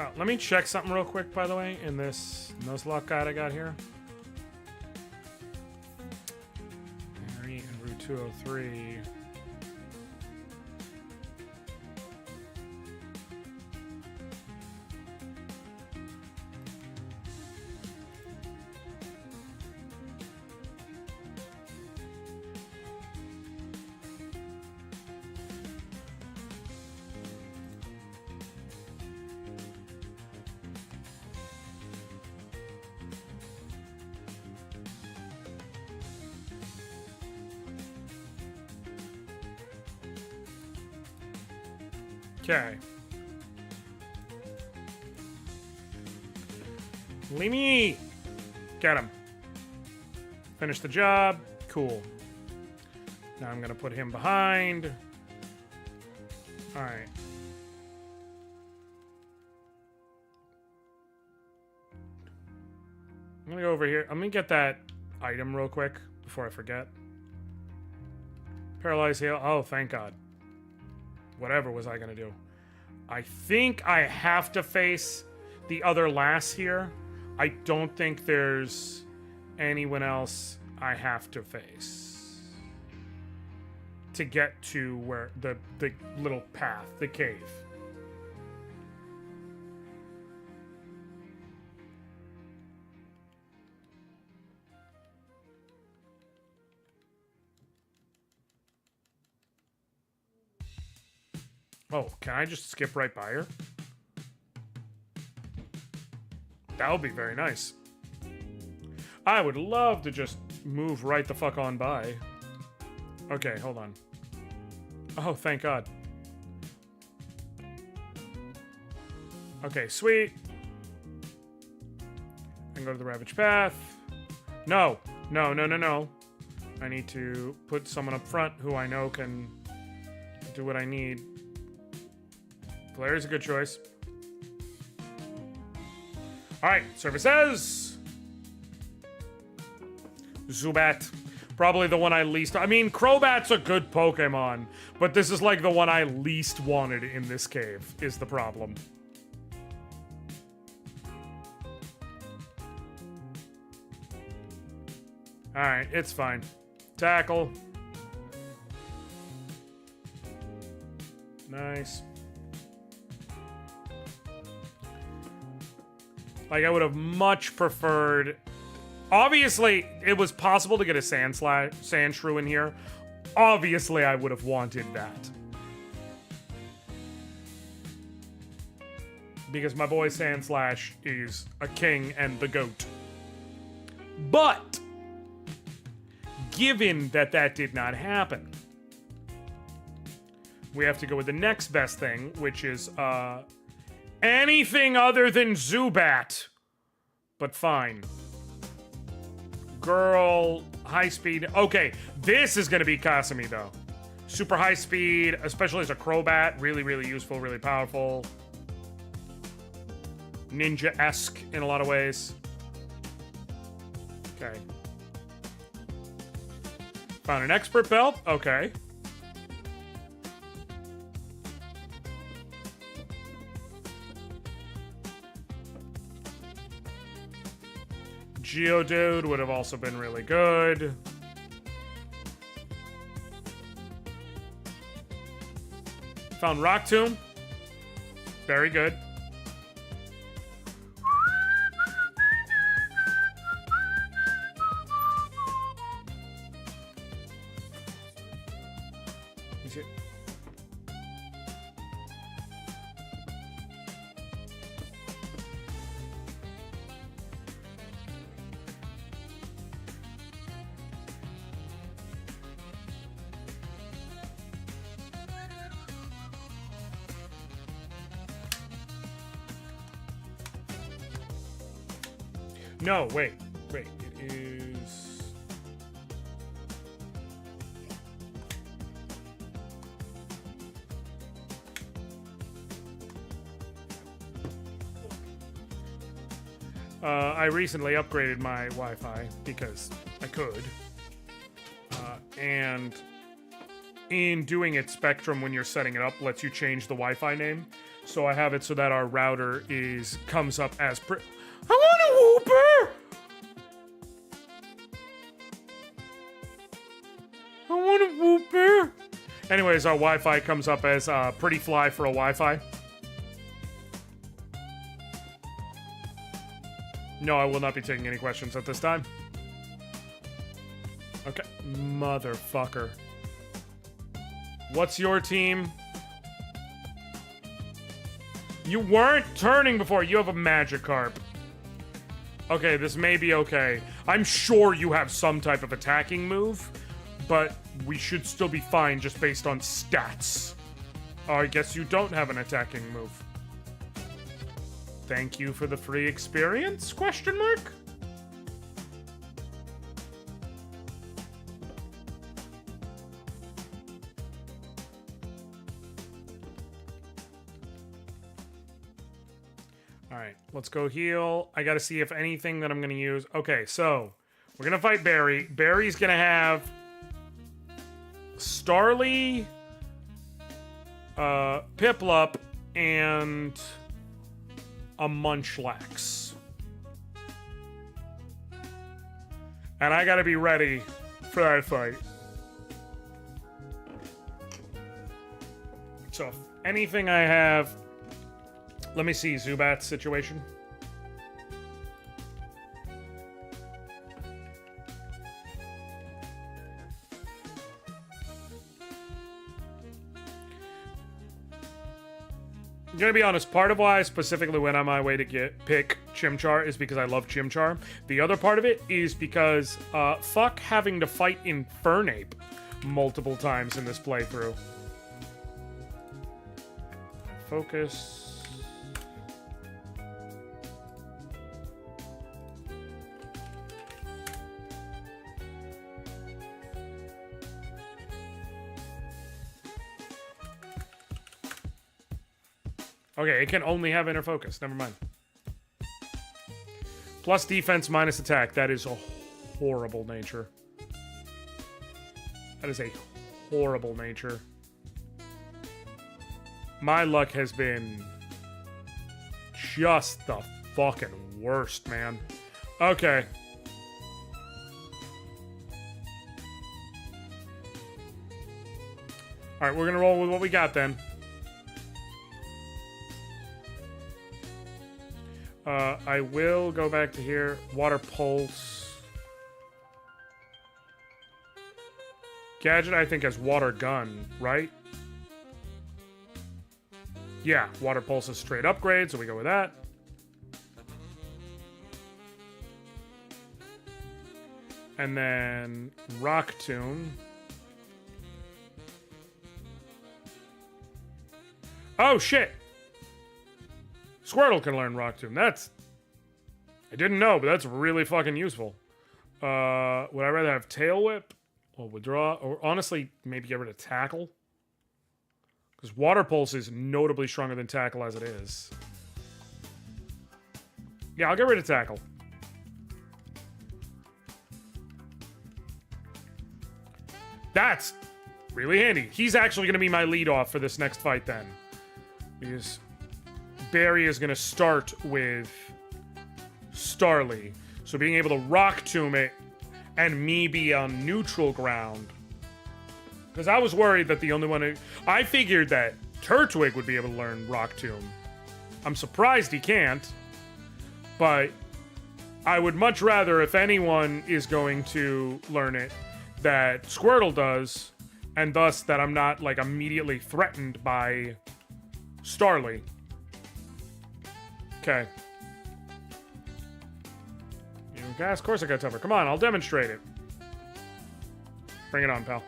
Oh, let me check something real quick, by the way, in this Nuzlocke guide I got here. Harry and Route 203. Okay. Lemme! Get him. Finish the job. Cool. Now I'm gonna put him behind. Alright. I'm gonna go over here. I'm gonna get that item real quick before I forget. Paralyze heal. Oh, thank God. Whatever was I gonna do? I think I have to face the other lass here. I don't think there's anyone else I have to face to get to where the little path, the cave. Oh, can I just skip right by her? That would be very nice. I would love to just move right the fuck on by. Okay, hold on. Oh, thank God. Okay, sweet. I can go to the Ravage Path. No. No, no, no, no. I need to put someone up front who I know can do what I need. Valeria's a good choice. Alright, services. Zubat. Probably the one I least... I mean, Crobat's a good Pokemon, but this is like the one I least wanted in this cave, is the problem. Alright, it's fine. tackle. Nice. Like, I would have much preferred... Obviously, it was possible to get a sand shrew in here. Obviously, I would have wanted that. Because my boy Sandslash is a king and the goat. But, given that that did not happen, we have to go with the next best thing, which is, anything other than Zubat. But fine. Girl, high speed. Okay, this is gonna be Kasumi, though. Super high speed, especially as a Crobat. Really, really useful, really powerful. Ninja-esque in a lot of ways. Okay. Found an expert belt. Okay. Geodude would have also been really good. Found Rock Tomb. Very good. No, wait. It is... I recently upgraded my Wi-Fi because I could. And in doing it, Spectrum, when you're setting it up, lets you change the Wi-Fi name. So I have it so that our router comes up as... I want a Whooper! I want a Whooper! Anyways, our Wi-Fi comes up as Pretty Fly for a Wi-Fi. No, I will not be taking any questions at this time. Okay. Motherfucker. What's your team? You weren't turning before. You have a Magikarp. Okay, this may be okay. I'm sure you have some type of attacking move, but we should still be fine just based on stats. I guess you don't have an attacking move. Thank you for the free experience? Question mark? Alright, let's go heal. I gotta see if anything that I'm gonna use... Okay, so, we're gonna fight Barry. Barry's gonna have... Starly... Piplup, and... a Munchlax. And I gotta be ready for that fight. So, if anything I have... Let me see Zubat's situation. I'm gonna be honest, part of why I specifically went on my way to pick Chimchar is because I love Chimchar. The other part of it is because, fuck having to fight Infernape multiple times in this playthrough. Focus. Okay, it can only have inner focus. Never mind. Plus defense, minus attack. That is a horrible nature. That is a horrible nature. My luck has been just the fucking worst, man. Okay. Alright, we're gonna roll with what we got then. I will go back to here. Water pulse. Gadget, I think, has water gun, right? Yeah, water pulse is straight upgrade, so we go with that. And then Rock Tomb. Oh, shit! Squirtle can learn Rock Tomb. That's... I didn't know, but that's really fucking useful. Would I rather have Tail Whip? Or Withdraw? Or honestly, maybe get rid of Tackle? Because Water Pulse is notably stronger than Tackle as it is. Yeah, I'll get rid of Tackle. That's really handy. He's actually going to be my lead-off for this next fight then. Because Barry is going to start with Starly. So being able to Rock Tomb it and me be on neutral ground. Because I was worried that the only one who... I figured that Turtwig would be able to learn Rock Tomb. I'm surprised he can't. But I would much rather, if anyone is going to learn it, that Squirtle does, and thus that I'm not, like, immediately threatened by Starly. Okay. Okay, of course I got tougher. Come on, I'll demonstrate it. Bring it on, pal.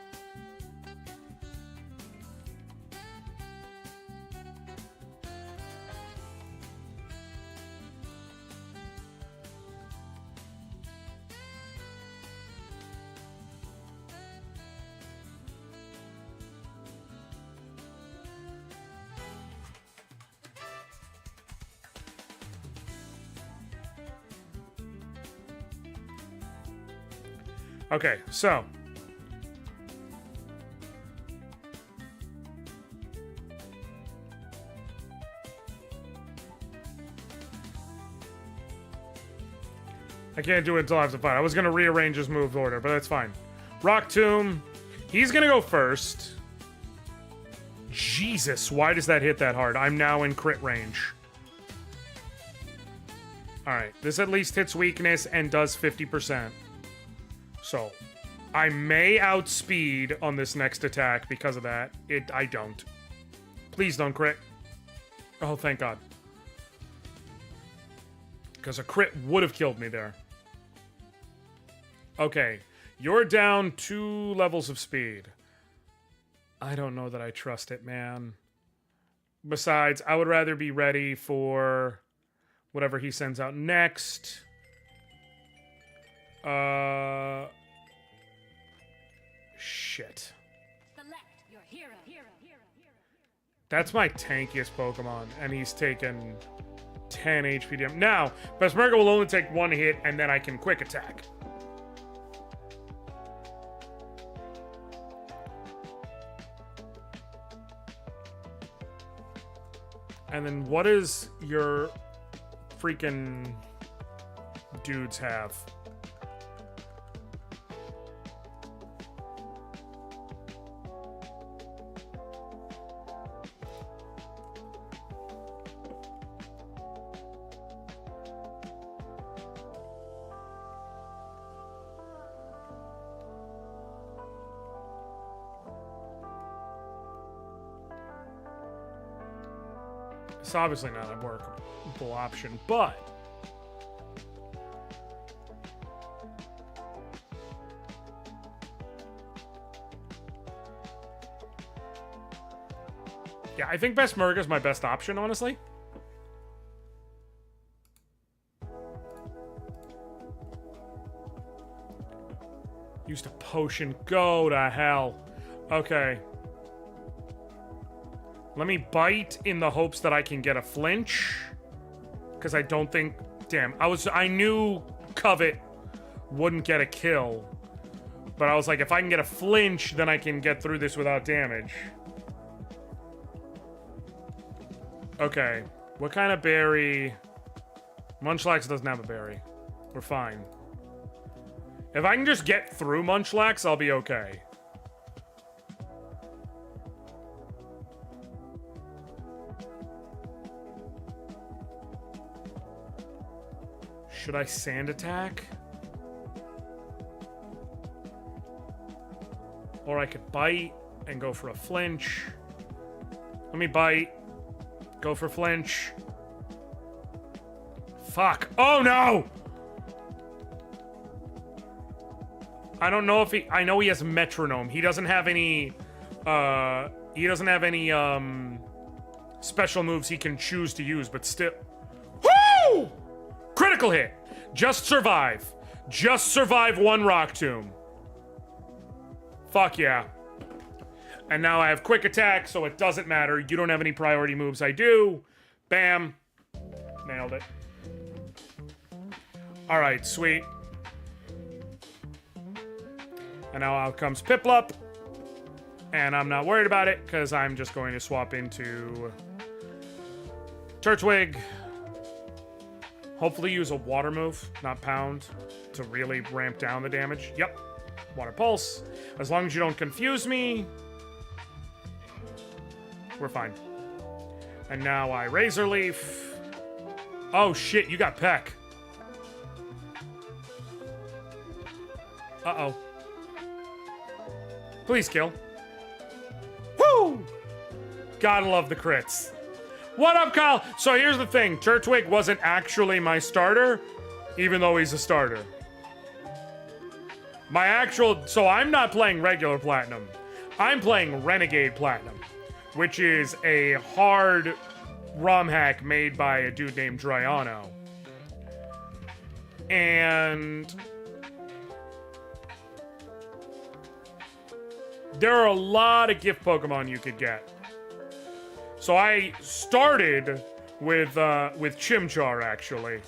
Okay, so. I can't do it until I have to fight. I was going to rearrange his move order, but that's fine. Rock Tomb. He's going to go first. Jesus, why does that hit that hard? I'm now in crit range. Alright, this at least hits weakness and does 50%. So, I may outspeed on this next attack because of that. I don't. Please don't crit. Oh, thank God. Because a crit would have killed me there. Okay, you're down 2 levels of speed. I don't know that I trust it, man. Besides, I would rather be ready for whatever he sends out next. Shit. That's my tankiest Pokemon, and he's taken 10 HP damage. Now, Besmerga will only take 1 hit, and then I can quick attack. And then what does your freaking dudes have? It's obviously not a workable option, but yeah, I think Besmerga is my best option, honestly. Used a potion. Go to hell. Okay. Let me bite in the hopes that I can get a flinch. Because I don't think... Damn, I knew Covet wouldn't get a kill. But I was like, if I can get a flinch, then I can get through this without damage. Okay. What kind of berry... Munchlax doesn't have a berry. We're fine. If I can just get through Munchlax, I'll be okay. Should I sand attack? Or I could bite and go for a flinch. Let me bite. Go for flinch. Fuck. Oh no! I don't know if he... I know he has metronome. He doesn't have any... special moves he can choose to use, but still... Woo! Critical hit. Just survive. Just survive one rock tomb. Fuck yeah. And now I have quick attack, so it doesn't matter. You don't have any priority moves. I do. Bam. Nailed it. Alright, sweet. And now out comes Piplup. And I'm not worried about it, because I'm just going to swap into Turtwig. Hopefully use a water move, not pound, to really ramp down the damage. Yep. Water Pulse. As long as you don't confuse me, we're fine. And now I Razor Leaf. Oh shit, you got Peck. Uh-oh. Please kill. Woo! Gotta love the crits. What up, Kyle? So here's the thing. Turtwig wasn't actually my starter, even though he's a starter. My actual... So I'm not playing regular Platinum. I'm playing Renegade Platinum, which is a hard ROM hack made by a dude named Drayano. And... there are a lot of gift Pokemon you could get. So I started with Chimchar, actually.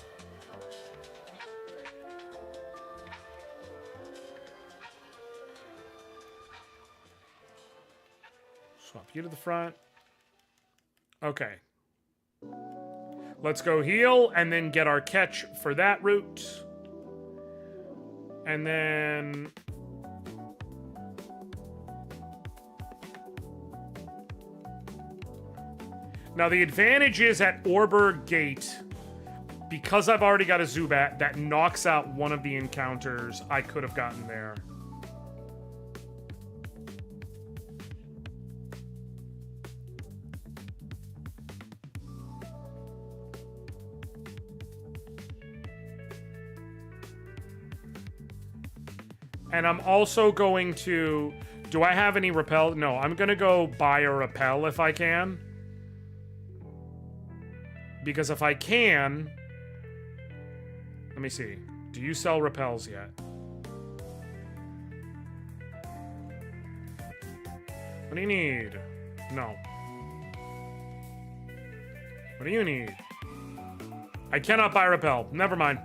Swap you to the front. Okay. Let's go heal, and then get our catch for that route. And then... now, the advantage is at Orberg Gate, because I've already got a Zubat, that knocks out one of the encounters I could have gotten there. And I'm also going to... do I have any Repel? No, I'm going to go buy a Repel if I can. Because if I can... let me see. Do you sell Repels yet? What do you need? No. What do you need? I cannot buy Repel. Never mind.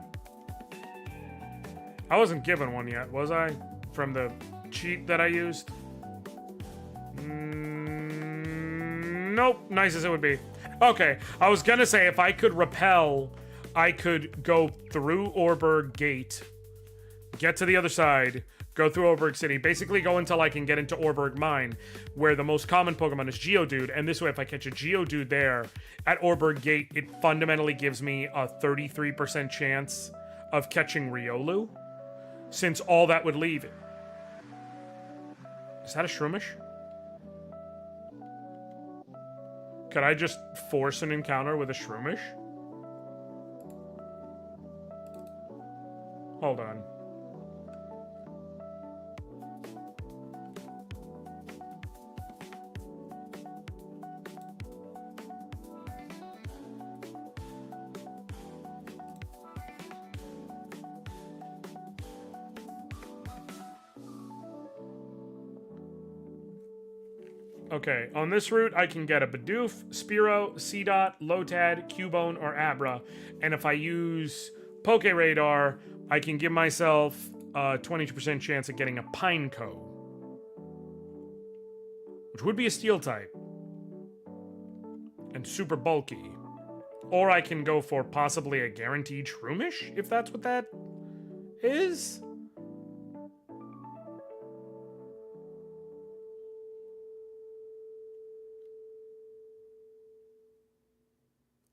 I wasn't given one yet, was I? From the cheat that I used? Nope. Nice as it would be. Okay, I was gonna say, if I could repel, I could go through Orberg Gate, get to the other side, go through Orberg City, basically go until I can get into Orberg Mine, where the most common Pokemon is Geodude, and this way, if I catch a Geodude there, at Orberg Gate, it fundamentally gives me a 33% chance of catching Riolu, since all that would leave it. Is that a Shroomish? Could I just force an encounter with a Shroomish? Hold on. Okay, on this route, I can get a Bidoof, Spearow, Seedot, Lotad, Cubone, or Abra. And if I use Poke Radar, I can give myself a 22% chance of getting a Pineco, which would be a Steel type. And super bulky. Or I can go for possibly a guaranteed Shroomish, if that's what that is.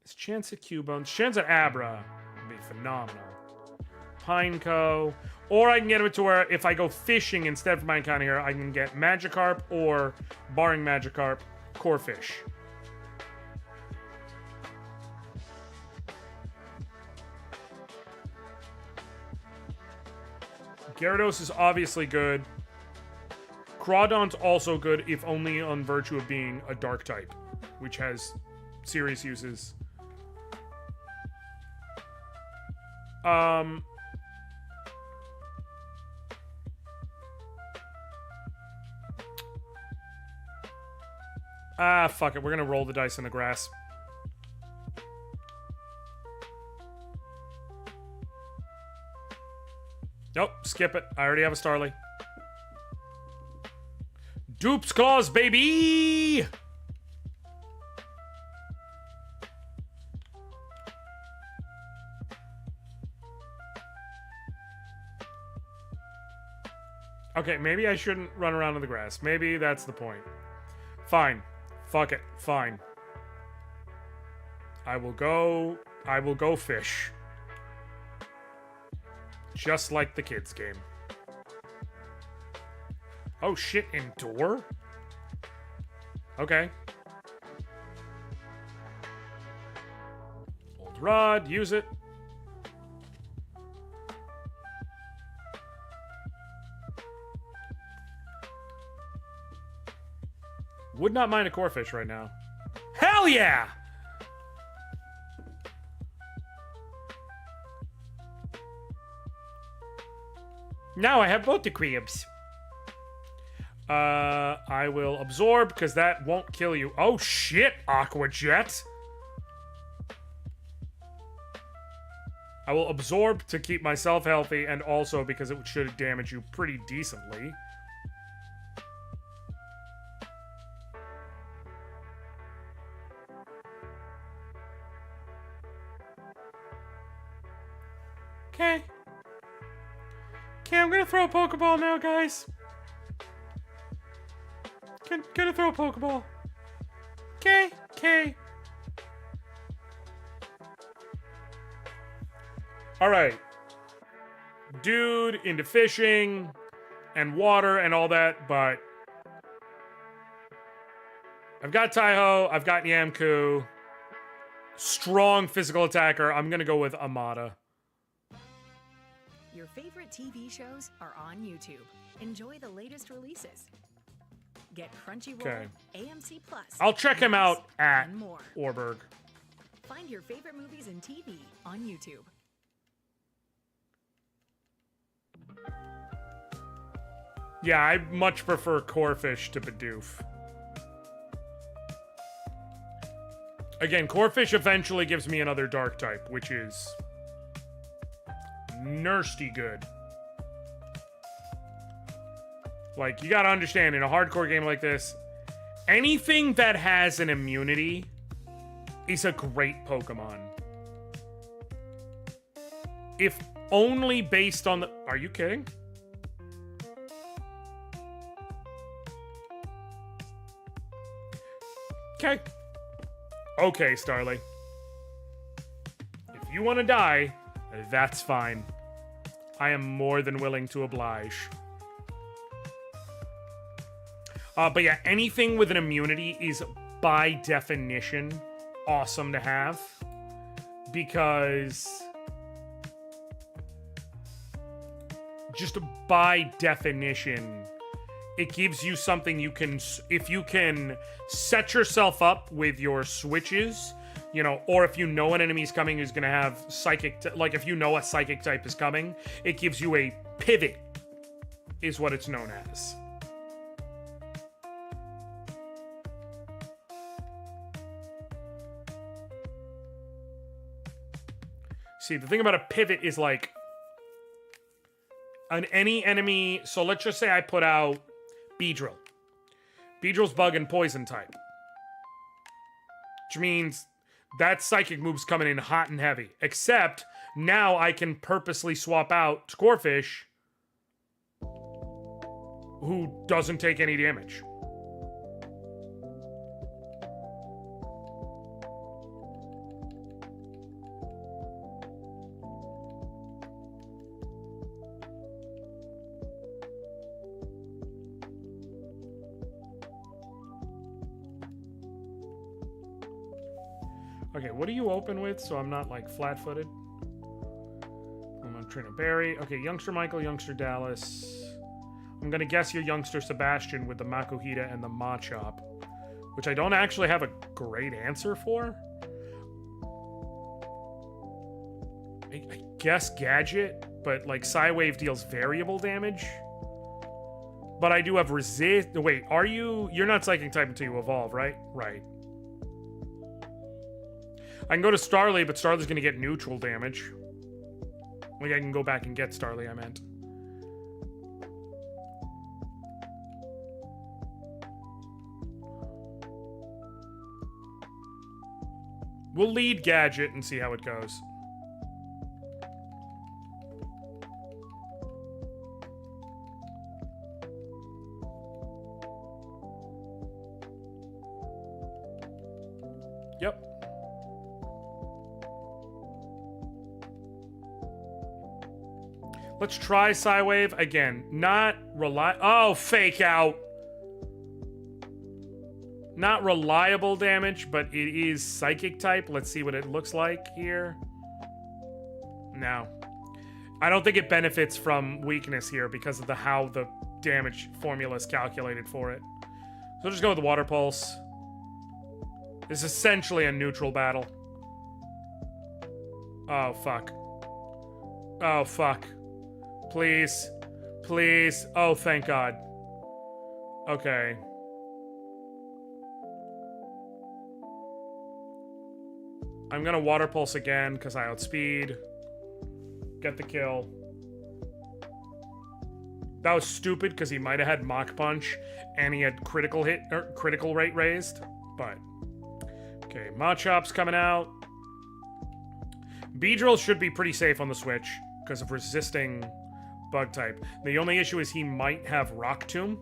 This chance at Cubone. Chance at Abra would be phenomenal. Pineco. Or I can get it to where if I go fishing instead of Minecon here, I can get Magikarp or, barring Magikarp, Corphish. Gyarados is obviously good. Crawdon's also good, if only on virtue of being a dark type, which has serious uses. Fuck it. We're gonna roll the dice in the grass. Nope, skip it. I already have a Starly. Dupes Claws, baby! Okay, maybe I shouldn't run around in the grass. Maybe that's the point. Fine. Fuck it. Fine. I will go fish. Just like the kids' game. Oh shit, endure? Okay. Old rod, use it. Would not mind a Corphish right now. Hell yeah! Now I have both the cribs. I will absorb because that won't kill you. Oh shit, Aqua Jet. I will absorb to keep myself healthy and also because it should damage you pretty decently. Okay. Okay, I'm gonna throw a Pokeball now, guys. Gonna throw a Pokeball. Okay, okay. Alright. Dude into fishing and water and all that, but I've got Taiho, I've got Yamku. Strong physical attacker. I'm gonna go with Amada. Your favorite TV shows are on YouTube. Enjoy the latest releases. Get Crunchyroll, Okay. AMC Plus. I'll check him out at and more. Orberg. Find your favorite movies and TV on YouTube. Yeah, I much prefer Corphish to Bidoof. Again, Corphish eventually gives me another dark type, which is nursty good. Like, you gotta understand, in a hardcore game like this, anything that has an immunity is a great Pokemon. If only based on the... Are you kidding? Okay. Okay, Starly. If you want to die, that's fine. I am more than willing to oblige. But yeah, anything with an immunity is, by definition, awesome to have. Because... just by definition, it gives you something you can... If you can set yourself up with your switches, you know, or if you know an enemy's coming who's going to have psychic... Like, if you know a psychic type is coming, it gives you a pivot, is what it's known as. See, the thing about a pivot is, like, any enemy... So let's just say I put out Beedrill. Beedrill's bug and poison type. Which means that psychic move's coming in hot and heavy. Except, now I can purposely swap out Scorpish, who doesn't take any damage. Okay, what do you open with so I'm not, like, flat-footed? I'm gonna train a Barry. Okay, Youngster Michael, Youngster Dallas. I'm gonna guess you're Youngster Sebastian with the Makuhita and the Machop, which I don't actually have a great answer for. I guess Gadget, but, like, Psywave deals variable damage. But I do have resist. Wait, are you? You're not Psychic type until you evolve, right? Right. I can go to Starly, but Starly's gonna get neutral damage. Like, I can go back and get Starly, I meant. We'll lead Gadget and see how it goes. Yep. Let's try Psywave again. Not Oh, fake out. Not reliable damage, but it is Psychic type. Let's see what it looks like here. No. I don't think it benefits from weakness here because of how the damage formula is calculated for it. So we'll just go with the Water Pulse. It's essentially a neutral battle. Oh, fuck. Oh, fuck. Please. Please. Oh, thank God. Okay. I'm gonna Water Pulse again, because I outspeed. Get the kill. That was stupid, because he might have had Mach Punch, and he had critical hit, or critical rate raised, but... Okay, Machop's coming out. Beedrill should be pretty safe on the Switch, because of resisting Bug type. The only issue is he might have Rock Tomb.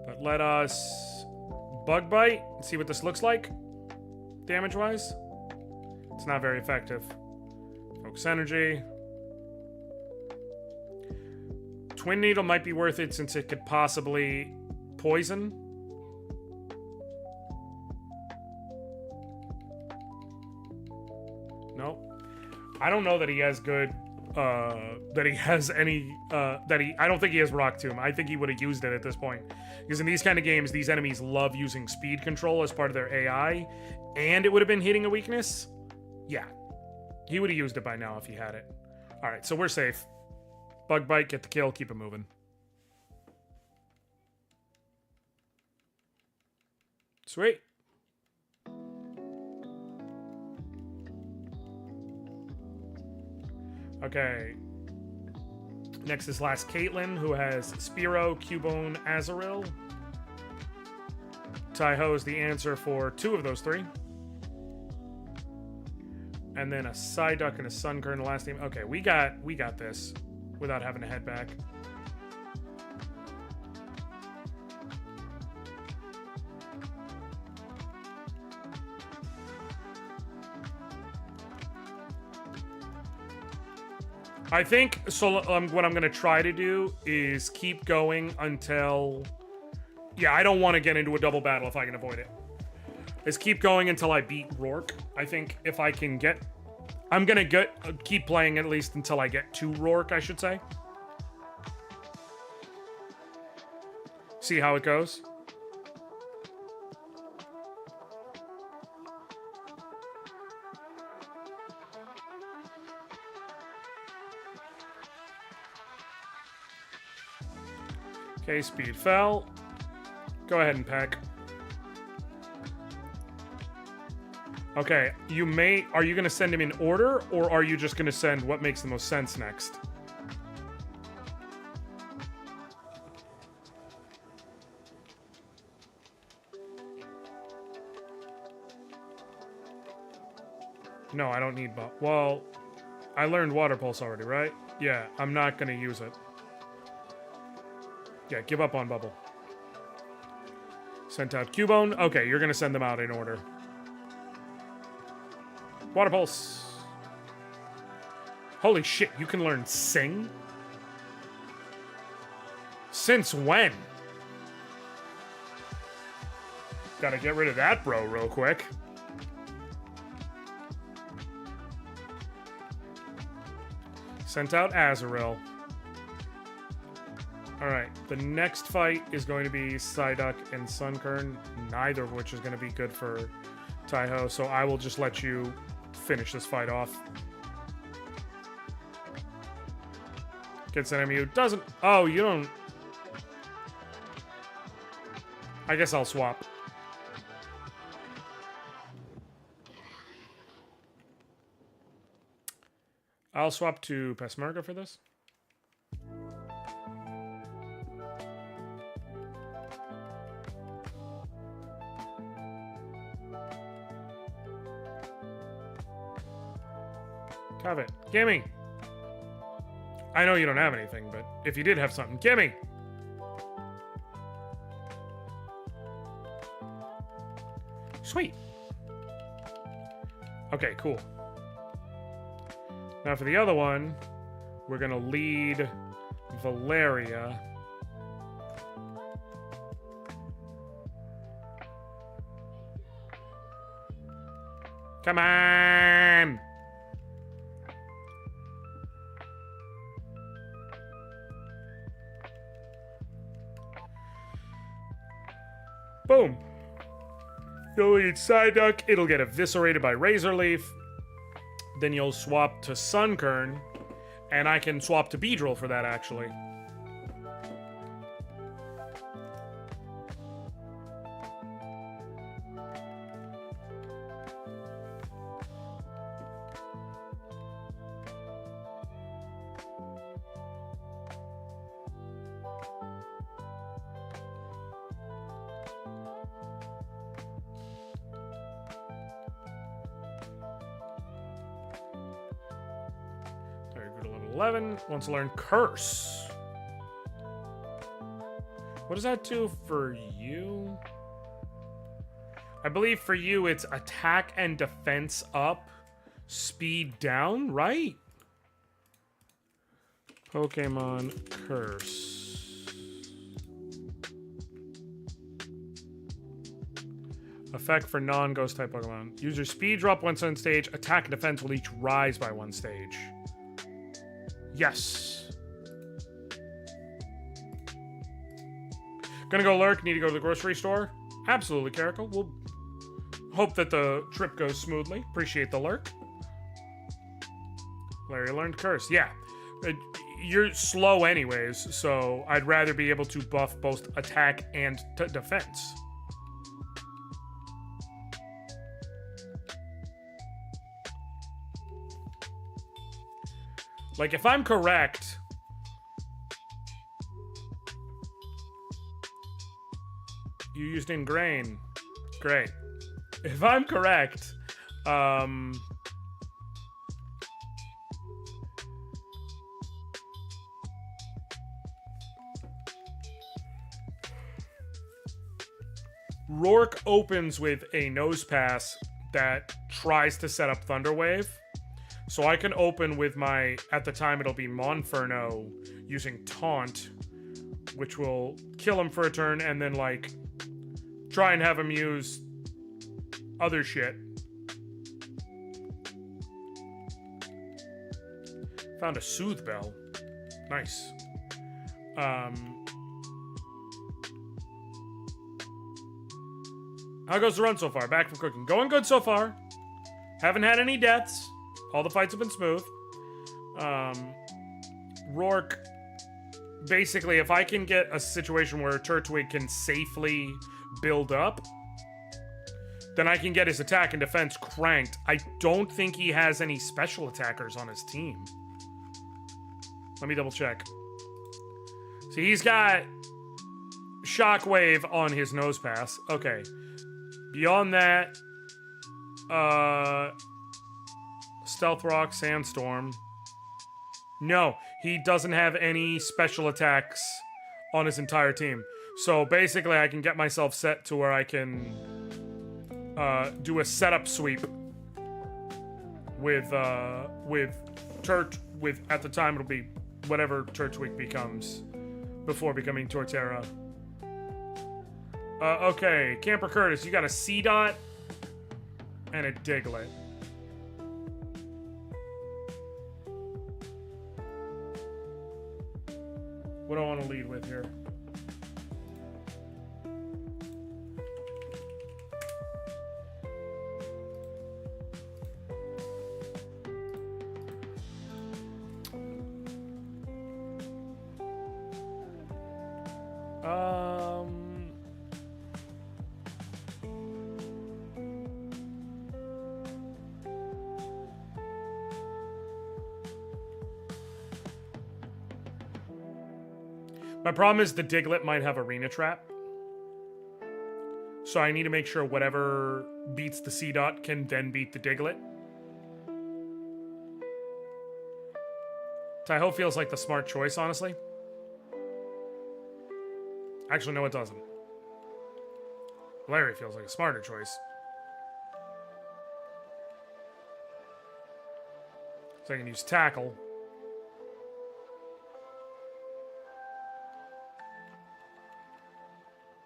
But let us Bug Bite and see what this looks like, damage-wise. It's not very effective. Focus Energy. Twin Needle might be worth it since it could possibly poison. No. I don't know that he has good, that he has any, I don't think he has Rock Tomb. I think he would have used it at this point. Because in these kind of games, these enemies love using speed control as part of their AI, and it would have been hitting a weakness. Yeah. He would have used it by now if he had it. Alright, so we're safe. Bug Bite, get the kill, keep it moving. Sweet. Okay. Next is last Caitlyn, who has Spearow, Cubone, Azurill. Taiho is the answer for 2 of those 3. And then a Psyduck and a Sunkern in the last game. Okay, we got this without having to head back. I think, so what I'm going to try to do is keep going until... Yeah, I don't want to get into a double battle if I can avoid it. Is keep going until I beat Rourke. I think if I can get... I'm going to keep playing at least until I get to Rourke, I should say. See how it goes. Okay, speed fell. Go ahead and peck. Okay, are you going to send him in order, or are you just going to send what makes the most sense next? No, I don't need well, I learned Water Pulse already, right? Yeah, I'm not going to use it. Yeah, give up on Bubble. Sent out Cubone. Okay, you're going to send them out in order. Water Pulse. Holy shit, you can learn Sing? Since when? Gotta get rid of that bro real quick. Sent out Azrael. Alright, the next fight is going to be Psyduck and Sunkern, neither of which is going to be good for Taiho, so I will just let you finish this fight off. Gets an MU. Doesn't... Oh, you don't... I guess I'll swap. I'll swap to Peshmerga for this. Have it. Gimme! I know you don't have anything, but if you did have something, gimme! Sweet. Okay, cool. Now for the other one, we're gonna lead Valeria. Come on! Boom. You'll eat Psyduck. It'll get eviscerated by Razor Leaf. Then you'll swap to Sunkern. And I can swap to Beedrill for that, actually. Wants to learn Curse. What does that do for you? I believe for you it's attack and defense up, speed down, right? Pokemon Curse. Effect for non-ghost type Pokemon. Use your speed drop once on stage. Attack and defense will each rise by one stage. Yes. Gonna go lurk. Need to go to the grocery store. Absolutely, Caracal. We'll hope that the trip goes smoothly. Appreciate the lurk. Larry learned Curse. Yeah. You're slow anyways, so I'd rather be able to buff both attack and defense. Like, if I'm correct... You used Ingrain. Great. If I'm correct, Rourke opens with a Nose Pass that tries to set up Thunder Wave. So I can open with my, at the time it'll be Monferno, using Taunt, which will kill him for a turn, and then, like, try and have him use other shit. Found a Soothe Bell. Nice. How goes the run so far? Back from cooking. Going good so far. Haven't had any deaths. All the fights have been smooth. Rourke, basically, if I can get a situation where Turtwig can safely build up, then I can get his attack and defense cranked. I don't think he has any special attackers on his team. Let me double check. See, he's got Shockwave on his Nose Pass. Okay. Beyond that, Stealth Rock, Sandstorm. No, he doesn't have any special attacks on his entire team. So basically, I can get myself set to where I can do a setup sweep with at the time it'll be whatever Turtwig becomes before becoming Torterra. Okay, Camper Curtis, you got a C dot and a Diglett. What do I want to lead with here? My problem is the Diglett might have Arena Trap. So I need to make sure whatever beats the C dot can then beat the Diglett. Taiho feels like the smart choice, honestly. Actually, no, it doesn't. Larry feels like a smarter choice. So I can use Tackle.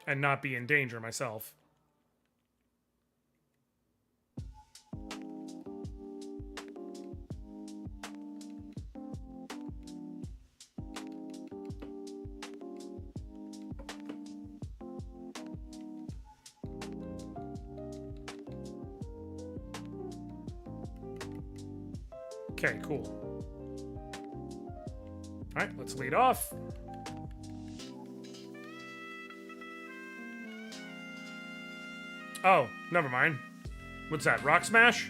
And not be in danger myself. Okay, cool. All right, let's lead off. Oh, never mind. What's that, Rock Smash?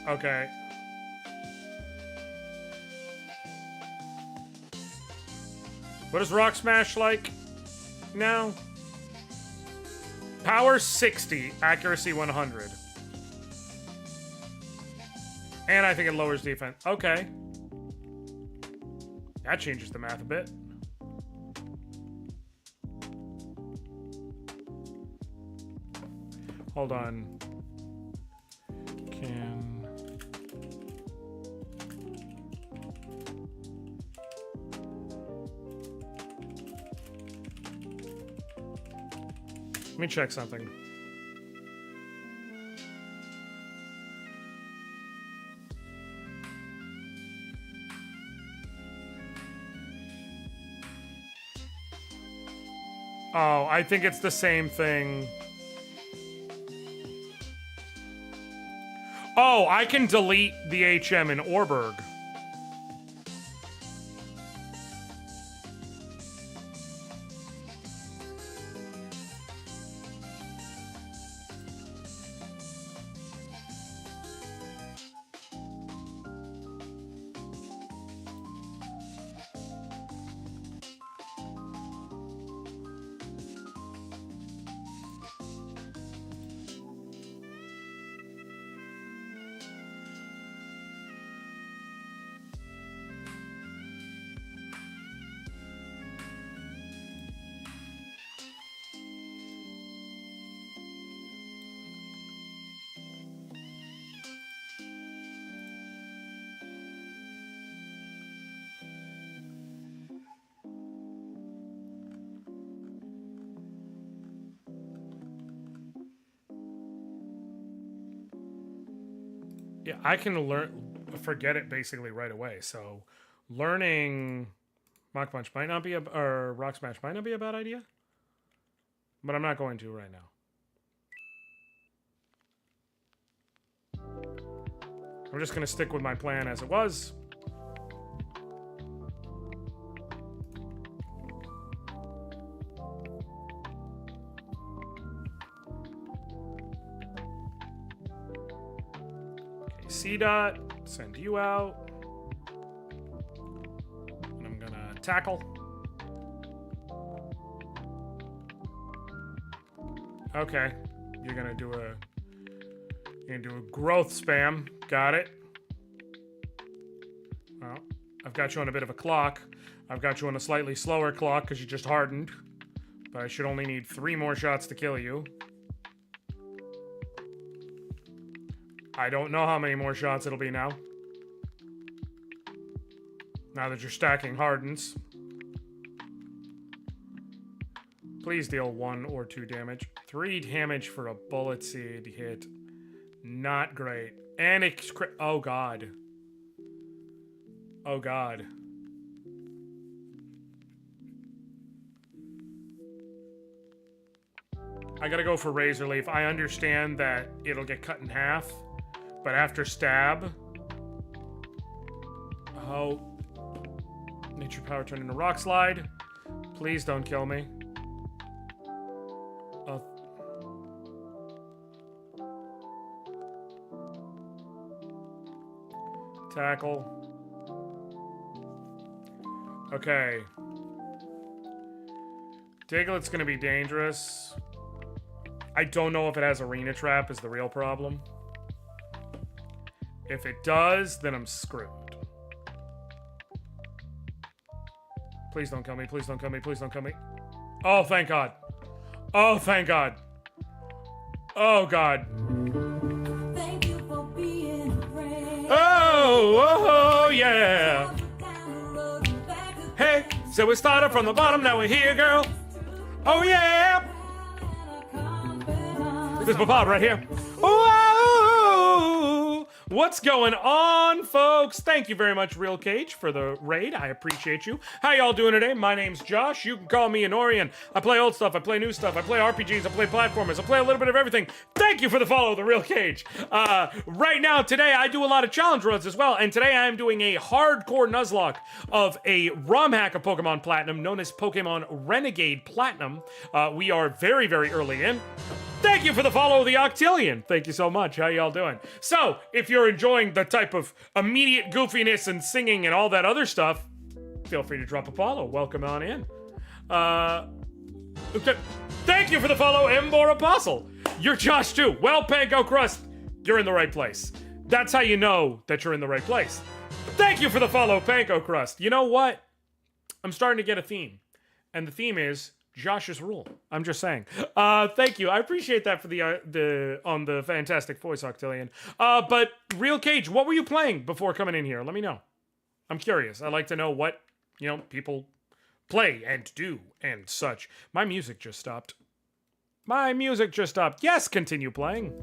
Okay. What is Rock Smash like now? Power 60, accuracy 100. And I think it lowers defense. Okay. That changes the math a bit. Hold on. Let me check something. Oh, I think it's the same thing. Oh, I can delete the HM in Orberg. Yeah, I can forget it basically right away. So, learning Mach Punch might not be or Rock Smash might not be a bad idea, but I'm not going to right now. I'm just gonna stick with my plan as it was. C dot, send you out. And I'm gonna tackle. Okay, you're gonna do a growth spam. Got it. Well, I've got you on a bit of a clock. I've got you on a slightly slower clock because you just hardened. But I should only need 3 more shots to kill you. I don't know how many more shots it'll be now. Now that you're stacking hardens. Please deal 1 or 2 damage. 3 damage for a bullet seed hit. Not great. And it's oh god. Oh god. I gotta go for Razor Leaf. I understand that it'll get cut in half, but after stab... Oh. Nature Power turned into Rock Slide. Please don't kill me. Oh. Tackle. Okay. Diglet's gonna be dangerous. I don't know if it has Arena Trap is the real problem. If it does, then I'm screwed. Please don't kill me, please don't kill me, please don't kill me. Oh, thank God. Oh, thank God. Oh, God. Thank you for being a friend. Oh, yeah. Hey, so we started from the bottom, now we're here, girl. Oh, yeah. This is my pod right here. Whoa! What's going on, folks? Thank you very much, Real Cage, for the raid. I appreciate you. How y'all doing today? My name's Josh. You can call me Anoriand. I play old stuff. I play new stuff. I play RPGs. I play platformers. I play a little bit of everything. Thank you for the follow, The Real Cage. Right now, today, I do a lot of challenge runs as well, and today I am doing a hardcore Nuzlocke of a ROM hack of Pokemon Platinum known as Pokemon Renegade Platinum. We are very, very early in. Thank you for the follow, the Octillion. Thank you so much. How y'all doing? So, if you're enjoying the type of immediate goofiness and singing and all that other stuff, feel free to drop a follow. Welcome on in. Okay. Thank you for the follow, Embor Apostle. You're Josh too. Well, Panko Crust, you're in the right place. That's how you know that you're in the right place. Thank you for the follow, Panko Crust. You know what? I'm starting to get a theme. And the theme is Josh's rule. I'm just saying. Thank you. I appreciate that for the fantastic voice, Octillion. But Real Cage, what were you playing before coming in here? Let me know. I'm curious. I like to know what, people play and do and such. My music just stopped. My music just stopped. Yes, continue playing.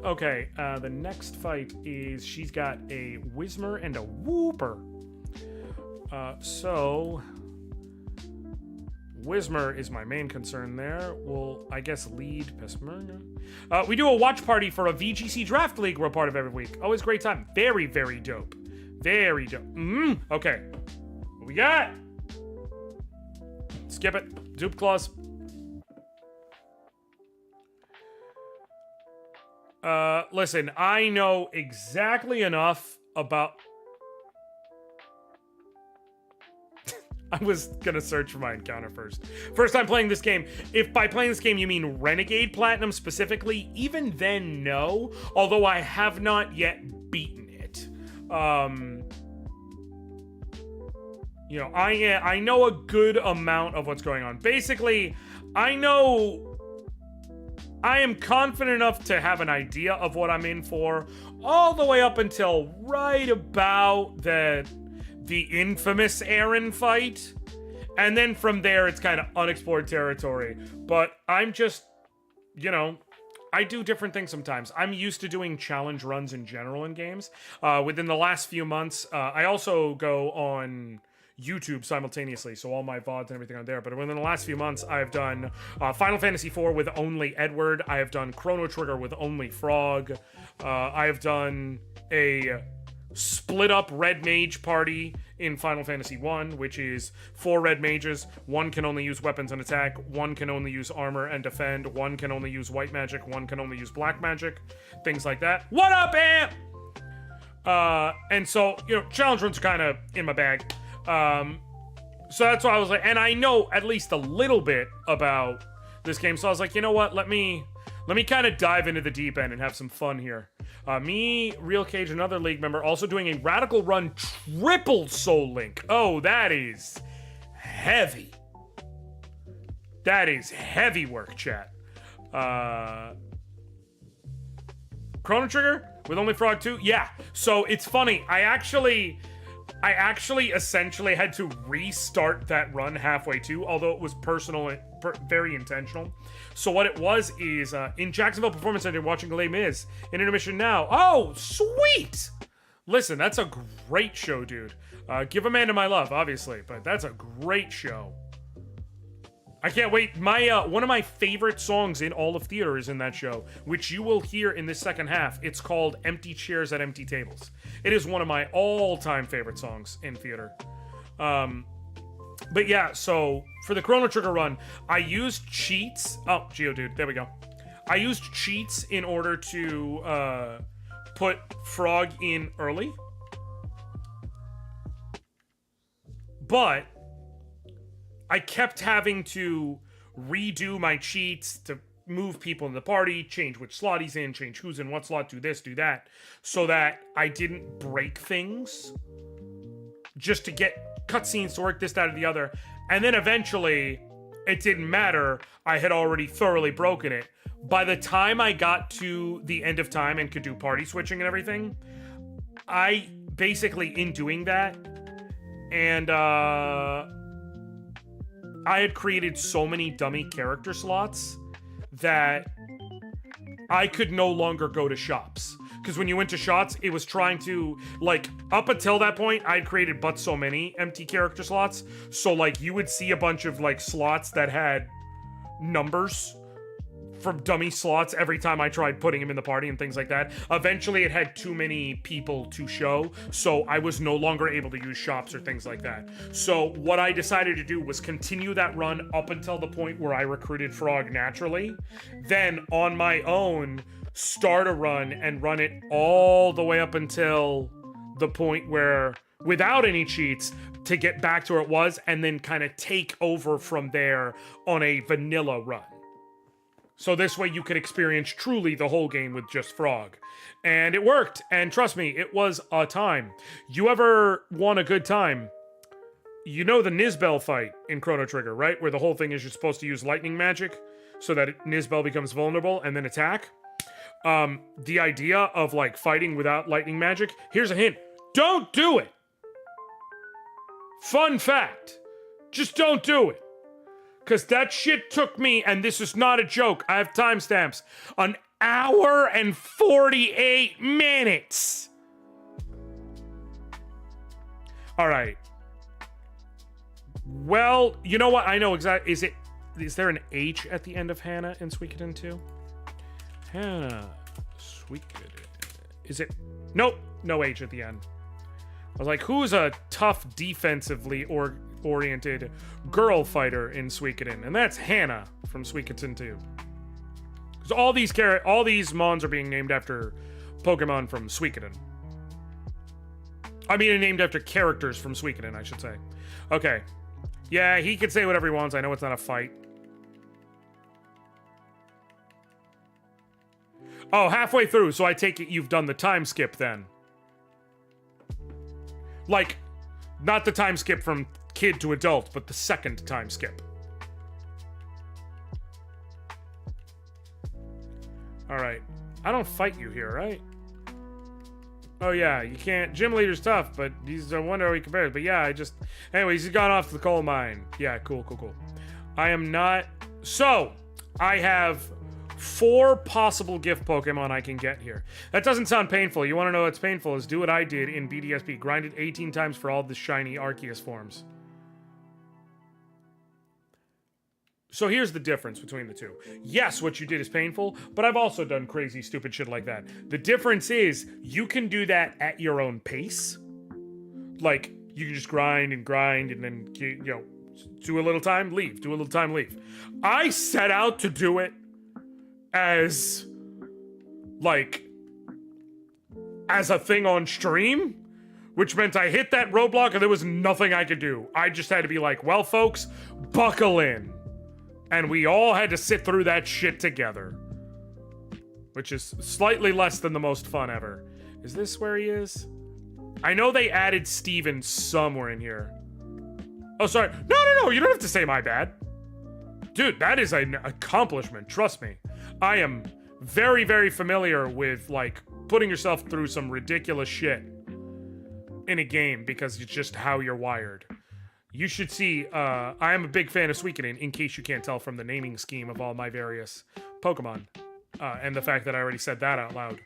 Okay, the next fight is she's got a Whismur and a Wooper. So Whismur is my main concern there. We'll, I guess, lead Pesmerga. We do a watch party for a VGC Draft League we're a part of every week. Always great time. Very, very dope. Very dope. Okay. What we got? Skip it. Zoop Claws. Listen, I know exactly enough about... I was gonna search for my encounter first. First time playing this game. If by playing this game you mean Renegade Platinum specifically, even then, no. Although I have not yet beaten it. I know a good amount of what's going on. Basically, I am confident enough to have an idea of what I'm in for, all the way up until right about the infamous Aaron fight. And then from there, it's kind of unexplored territory. But I'm just, I do different things sometimes. I'm used to doing challenge runs in general in games. Within the last few months, I also go on YouTube simultaneously, so all my VODs and everything are there. But within the last few months, I've done Final Fantasy IV with only Edward. I have done Chrono Trigger with only Frog. I have done a split-up Red Mage party in Final Fantasy I, which is 4 Red Mages. 1 can only use weapons and attack. 1 can only use armor and defend. 1 can only use white magic. 1 can only use black magic. Things like that. What up, Amp? And so, challenge runs are kind of in my bag. So that's why I was like, and I know at least a little bit about this game, so I was like, you know what, let me kind of dive into the deep end and have some fun here. Me, Real Cage, another League member, also doing a Radical Run triple Soul Link. Oh, that is heavy. That is heavy work, chat. Chrono Trigger with only Frog 2? Yeah. So it's funny. I actually essentially had to restart that run halfway too, although it was personal, very intentional. So what it was is, in Jacksonville Performance Center, watching Les Mis in intermission now. Oh, sweet! Listen, that's a great show, dude. Give Amanda my love, obviously, but that's a great show. I can't wait. My one of my favorite songs in all of theater is in that show, which you will hear in this second half. It's called Empty Chairs at Empty Tables. It is one of my all-time favorite songs in theater. But yeah, so for the Chrono Trigger run, I used cheats. Oh, Geodude, there we go. I used cheats in order to put Frog in early. But I kept having to redo my cheats to move people in the party, change which slot he's in, change who's in what slot, do this, do that, so that I didn't break things just to get cutscenes to work this, that, or the other. And then eventually, it didn't matter. I had already thoroughly broken it. By the time I got to the end of time and could do party switching and everything, I basically, in doing that, and I had created so many dummy character slots that I could no longer go to shops. Because when you went to shops, it was trying to, like, up until that point, I'd created but so many empty character slots. So, like, you would see a bunch of, like, slots that had numbers from dummy slots every time I tried putting him in the party and things like that. Eventually, it had too many people to show, so I was no longer able to use shops or things like that. So what I decided to do was continue that run up until the point where I recruited Frog naturally. Then, on my own, start a run and run it all the way up until the point where, without any cheats, to get back to where it was, and then kind of take over from there on a vanilla run. So this way you could experience truly the whole game with just Frog. And it worked. And trust me, it was a time. You ever want a good time? You know the Nizbel fight in Chrono Trigger, right? Where the whole thing is you're supposed to use lightning magic so that Nizbel becomes vulnerable and then attack. The idea of, like, fighting without lightning magic. Here's a hint. Don't do it! Fun fact. Just don't do it. Because that shit took me, and this is not a joke, I have timestamps, an hour and 48 minutes. All right. Well, you know what? I know exactly. Is there an H at the end of Hannah in Suikoden 2? Hannah Suikoden. Is it? Nope. No H at the end. I was like, who's a tough defensively oriented girl fighter in Suikoden? And that's Hannah from Suikoden 2. Because all these mons are being named after Pokemon from Suikoden. I mean, named after characters from Suikoden, I should say. Okay. Yeah, he can say whatever he wants. I know it's not a fight. Oh, halfway through, so I take it you've done the time skip then. Like, not the time skip from kid to adult, but the second time skip. Alright. I don't fight you here, right? Oh yeah, you can't. Gym leader's tough, but he's, I wonder how he compares. But yeah, anyways, he's gone off to the coal mine. Yeah, cool. I am not. So, I have 4 possible gift Pokemon I can get here. That doesn't sound painful. You want to know what's painful is do what I did in BDSP. Grind it 18 times for all the shiny Arceus forms. So here's the difference between the two. Yes, what you did is painful, but I've also done crazy, stupid shit like that. The difference is you can do that at your own pace. Like, you can just grind and then, you know, do a little time, leave. Do a little time, leave. I set out to do it as a thing on stream, which meant I hit that roadblock and there was nothing I could do. I just had to be like, well, folks, buckle in. And we all had to sit through that shit together. Which is slightly less than the most fun ever. Is this where he is? I know they added Steven somewhere in here. Oh, sorry. No, you don't have to say my bad. Dude, that is an accomplishment. Trust me. I am very, very familiar with, like, putting yourself through some ridiculous shit in a game because it's just how you're wired. You should see, I am a big fan of Suikoden, in case you can't tell from the naming scheme of all my various Pokemon. And the fact that I already said that out loud.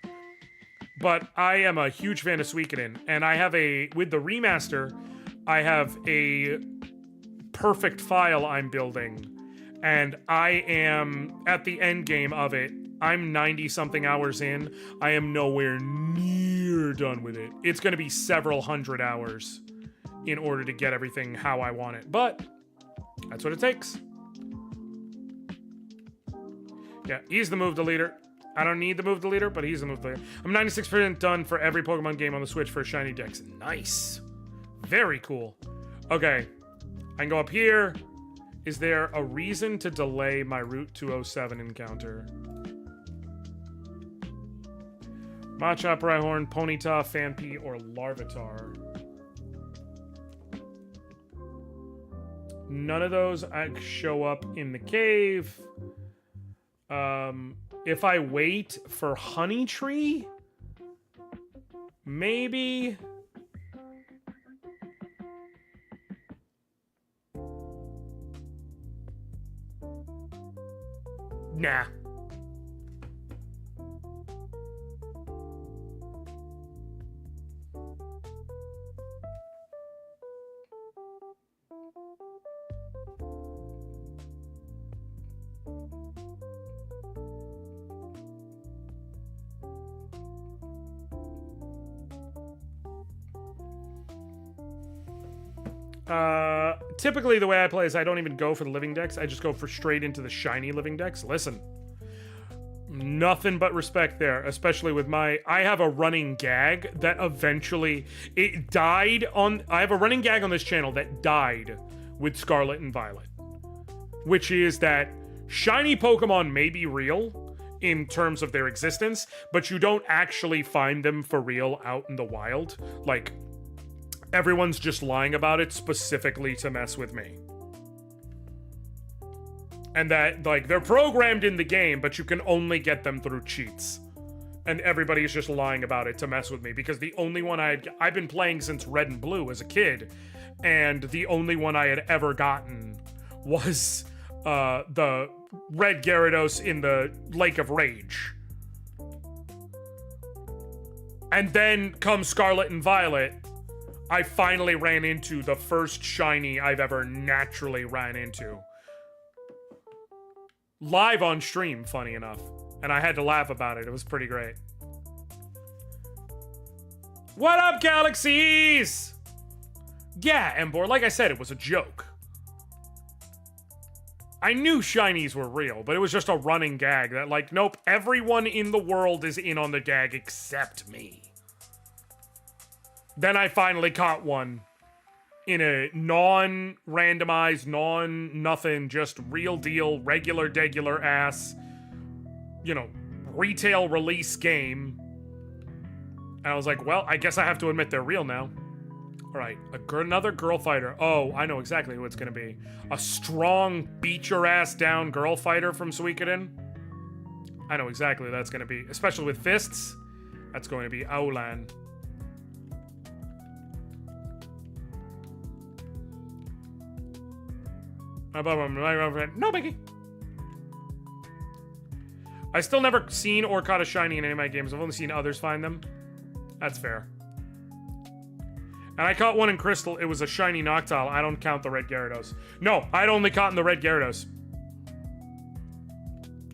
But I am a huge fan of Suikoden, and I have with the remaster, I have a perfect file I'm building, and I am at the end game of it. I'm 90-something hours in. I am nowhere near done with it. It's going to be several hundred hours in order to get everything how I want it, but that's what it takes. Yeah, he's the move deleter. I don't need the move deleter, but he's the move deleter. I'm 96% done for every Pokemon game on the Switch for shiny Dex. Nice. Very cool. Okay. I can go up here. Is there a reason to delay my Route 207 encounter? Machop, Rhyhorn, Ponyta, Phanpy, or Larvitar? None of those show up in the cave. If I wait for Honeytree, maybe. Nah. Typically the way I play is I don't even go for the living dex. I just go for straight into the shiny living dex. Listen, nothing but respect there, especially with I have a running gag that eventually, it died on, I have a running gag on this channel that died with Scarlet and Violet, which is that shiny Pokemon may be real in terms of their existence, but you don't actually find them for real out in the wild. Like, everyone's just lying about it specifically to mess with me. And that, like, they're programmed in the game, but you can only get them through cheats. And everybody is just lying about it to mess with me, because the only one I've been playing since Red and Blue as a kid, and the only one I had ever gotten was the Red Gyarados in the Lake of Rage. And then comes Scarlet and Violet, I finally ran into the first shiny I've ever naturally ran into. Live on stream, funny enough. And I had to laugh about it. It was pretty great. What up, galaxies? Yeah, Embor, like I said, it was a joke. I knew shinies were real, but it was just a running gag that, like, nope, everyone in the world is in on the gag except me. Then I finally caught one in a non-randomized, non-nothing, just real deal, regular ass, you know, retail release game. And I was like, well, I guess I have to admit they're real now. All right, another girl fighter. Oh, I know exactly who it's gonna be. A strong, beat your ass down girl fighter from Suikoden. I know exactly who that's gonna be, especially with fists. That's going to be Aulan. No biggie. I still never seen or caught a shiny in any of my games. I've only seen others find them. That's fair. And I caught one in Crystal. It was a shiny Noctowl. I don't count the Red Gyarados. No, I'd only caught in the Red Gyarados.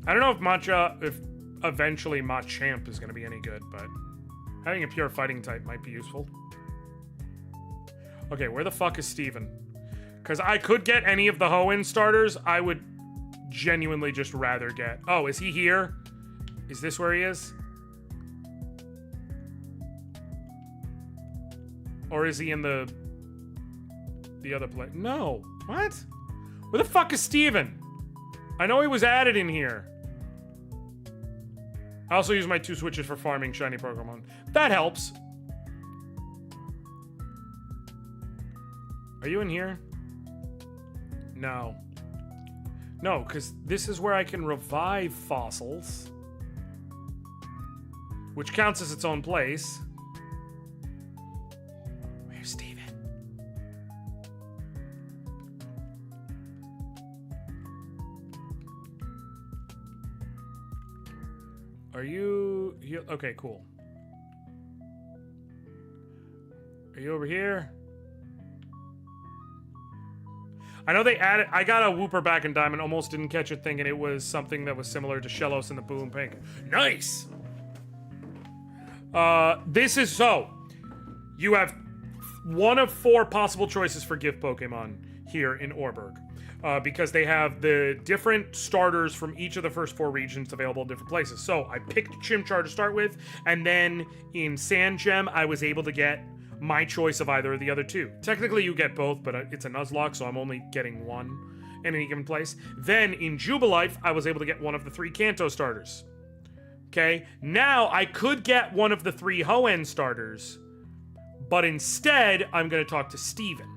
I don't know if eventually Machamp is going to be any good, but having a pure fighting type might be useful. Okay, where the fuck is Steven? Because I could get any of the Hoenn starters. I would genuinely just rather get... Oh, is he here? Is this where he is? Or is he in the other place? No. What? Where the fuck is Steven? I know he was added in here. I also use my 2 switches for farming shiny Pokemon. That helps. Are you in here? No. No, because this is where I can revive fossils. Which counts as its own place. Where's Steven? Are you... Okay, cool. Are you over here? I know they added... I got a Whooper back in Diamond, almost didn't catch it thinking it was something that was similar to Shellos in the Boom Pink. Nice! This is so. You have one of 4 possible choices for gift Pokemon here in Orberg. Because they have the different starters from each of the first 4 regions available in different places. So I picked Chimchar to start with, and then in Sand Gem, I was able to get my choice of either of the other 2. Technically, you get both, but it's a Nuzlocke, so I'm only getting one in any given place. Then in Jubilife, I was able to get one of the 3 Kanto starters. Okay, now I could get one of the 3 Hoenn starters, but instead, I'm going to talk to Steven.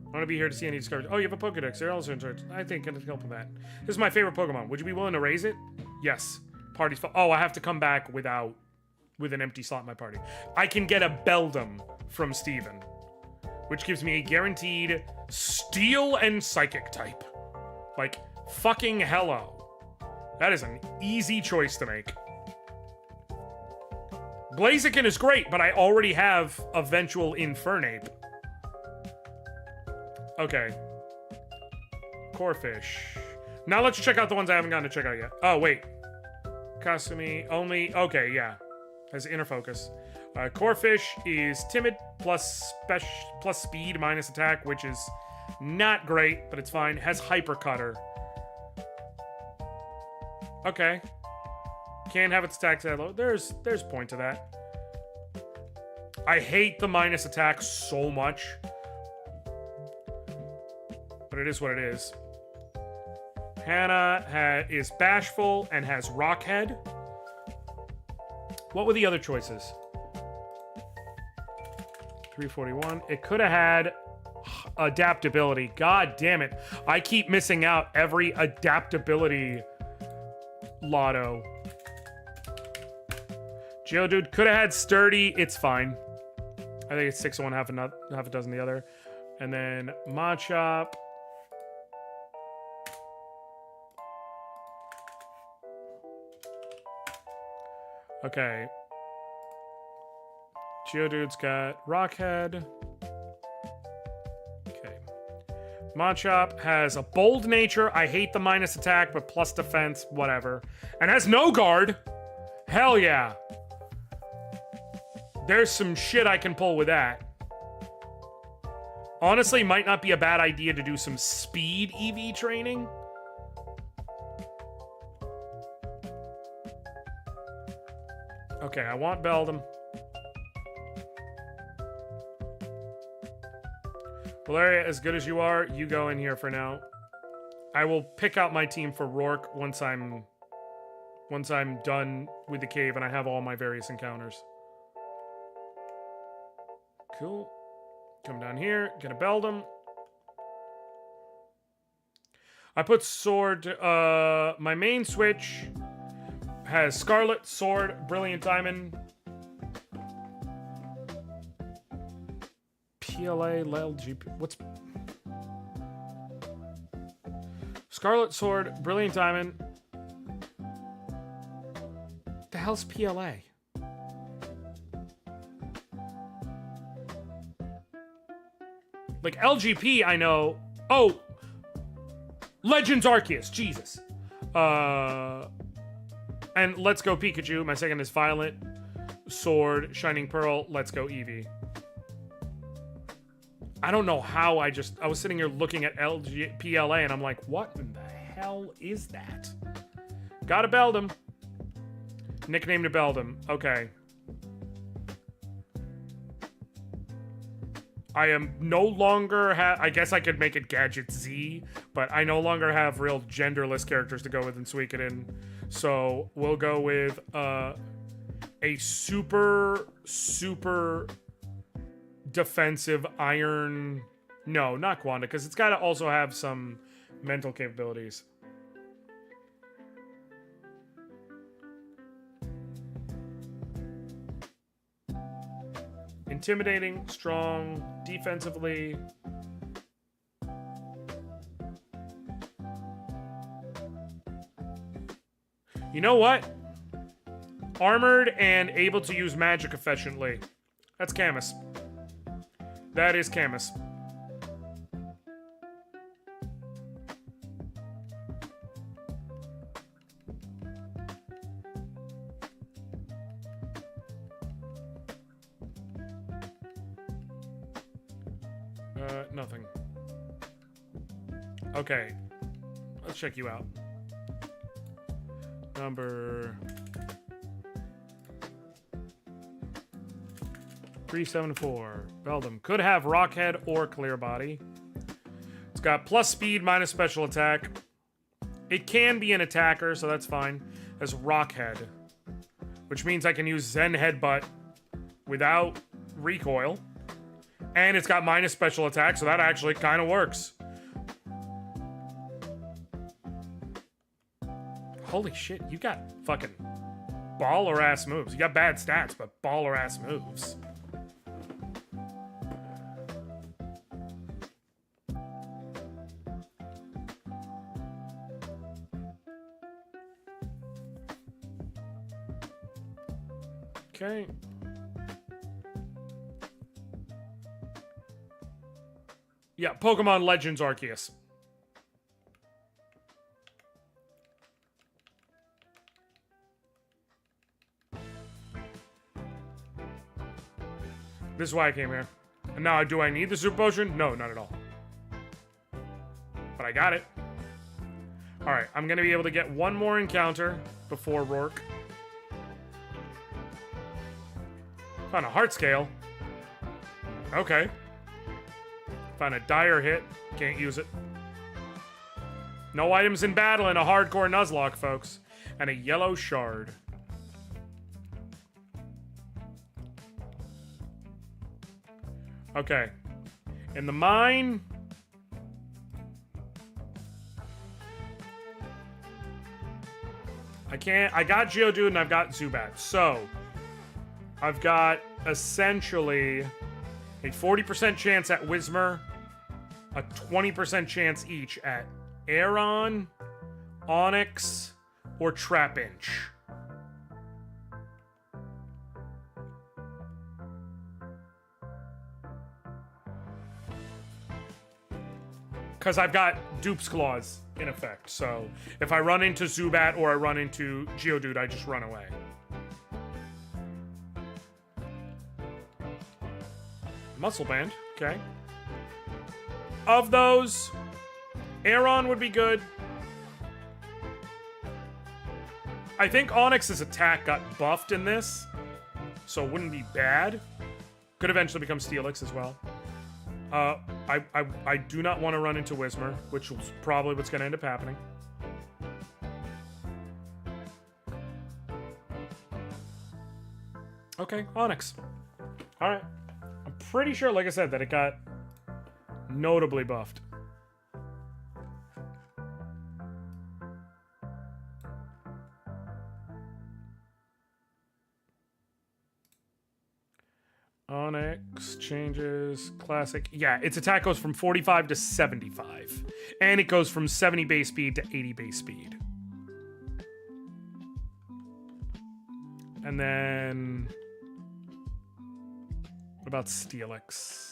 I want to be here to see any discoveries. Oh, you have a Pokedex. They're also in charge. I think I can help with that. This is my favorite Pokemon. Would you be willing to raise it? Yes. Party's full. Oh, I have to come back with an empty slot in my party. I can get a Beldum from Steven, which gives me a guaranteed Steel and Psychic type. Like, fucking hello. That is an easy choice to make. Blaziken is great, but I already have Eventual Infernape. Okay. Corphish. Now let's check out the ones I haven't gotten to check out yet. Oh, wait. Kasumi only... Okay, yeah. Has inner focus. Corphish is timid plus speed minus attack, which is not great, but it's fine. Has Hyper Cutter. Okay. Can't have its attacks that low. There's point to that. I hate the minus attack so much. But it is what it is. Hannah is bashful and has Rockhead. What were the other choices? 341. It could have had adaptability. God damn it. I keep missing out every adaptability lotto. Geodude could have had sturdy. It's fine. I think it's 6 of one, half a dozen the other. And then Machop. Okay. Geodude's got Rockhead. Okay. Machop has a bold nature. I hate the minus attack, but plus defense, whatever. And has no guard. Hell yeah. There's some shit I can pull with that. Honestly, might not be a bad idea to do some speed EV training. Okay, I want Beldum. Valeria, as good as you are, you go in here for now. I will pick out my team for Rourke once I'm done with the cave and I have all my various encounters. Cool. Come down here, get a Beldum. I put Sword, my main switch has Scarlet, Sword, Brilliant Diamond, PLA, LGP. What's Scarlet, Sword, Brilliant Diamond? The hell's PLA? Like LGP, I know. Oh, Legends Arceus. Jesus. And Let's Go Pikachu. My second is Violet. Sword, Shining Pearl. Let's Go Eevee. I don't know how I was sitting here looking at PLA and I'm like, what in the hell is that? Got a Beldum. Nicknamed a Beldum. Okay. I am no longer I guess I could make it Gadget Z, but I no longer have real genderless characters to go with in Suikoden. So we'll go with a super defensive iron No, not Quanda, because it's got to also have some mental capabilities. Intimidating, strong, defensively. You know what? Armored and able to use magic efficiently. That's Camus. That is Camus. Nothing. Okay. Let's check you out. Number 374. Beldam. Could have Rockhead or Clear Body. It's got plus speed, minus special attack. It can be an attacker, so that's fine. As Rockhead. Which means I can use Zen Headbutt without recoil. And it's got minus special attack, so that actually kind of works. Holy shit, you got fucking baller-ass moves. You got bad stats, but baller-ass moves. Okay. Yeah, Pokemon Legends Arceus. This is why I came here. And now, do I need the Super Potion? No, not at all. But I got it. Alright, I'm going to be able to get one more encounter before Rourke. Found a Heart Scale. Okay. Found a Dire Hit. Can't use it. No items in battle in a hardcore Nuzlocke, folks. And a Yellow Shard. Okay. In the mine... I got Geodude and I've got Zubat. So, I've got essentially a 40% chance at Whismur, a 20% chance each at Aeron, Onyx, or Trapinch. Because I've got Dupe's Claws in effect. So if I run into Zubat or I run into Geodude, I just run away. Muscle Band, okay. Of those, Aeron would be good. I think Onyx's attack got buffed in this, so it wouldn't be bad. Could eventually become Steelix as well. I do not want to run into Whismur, which is probably what's going to end up happening. Okay, Onyx. Alright. I'm pretty sure, like I said, that it got notably buffed. Onyx changes classic. Yeah, its attack goes from 45 to 75. And it goes from 70 base speed to 80 base speed. And then... what about Steelix?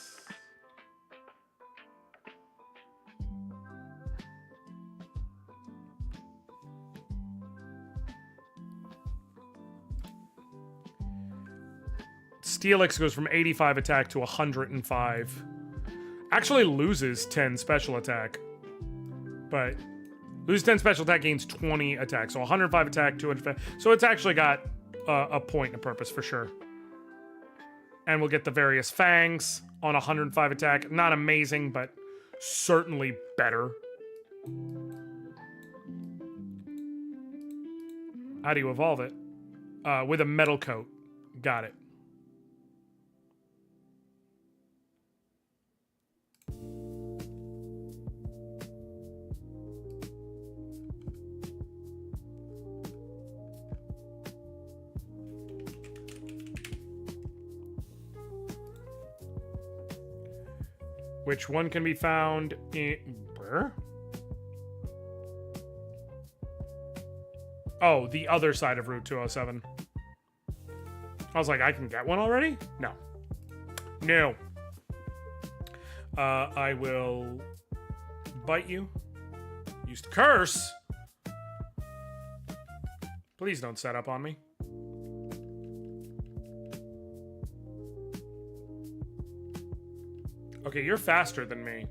Steelix goes from 85 attack to 105. Actually loses 10 special attack. But loses 10 special attack, gains 20 attack. So 105 attack, 205. So it's actually got a point and a purpose for sure. And we'll get the various fangs on 105 attack. Not amazing, but certainly better. How do you evolve it? With a metal coat. Got it. which one can be found in... Where? Oh, the other side of Route 207. I was like, I can get one already? No. No. I will bite you. Use curse. Please don't set up on me. Okay, you're faster than me.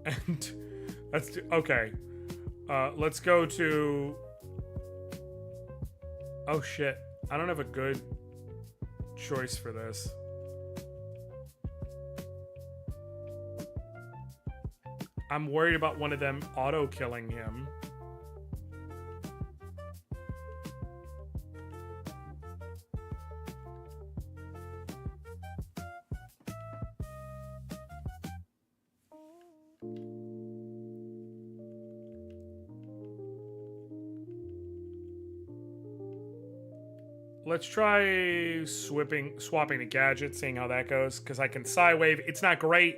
And that's okay. Let's go to... Oh shit. I don't have a good choice for this. I'm worried about one of them auto-killing him. Let's try swapping a gadget, seeing how that goes, because I can Psy Wave. It's not great,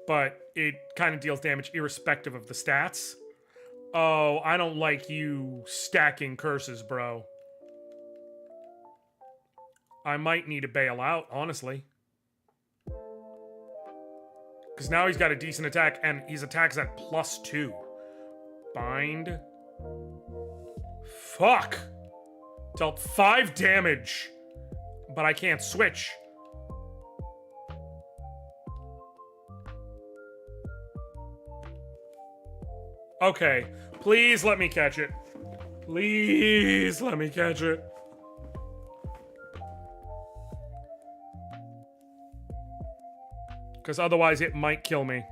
but it kind of deals damage irrespective of the stats. Oh, I don't like you stacking curses, bro. I might need to bail out, honestly. Because now he's got a decent attack, and his attack's at +2. Bind. Fuck! Dealt 5 damage, but I can't switch. Okay, please let me catch it. Please let me catch it. Because otherwise it might kill me.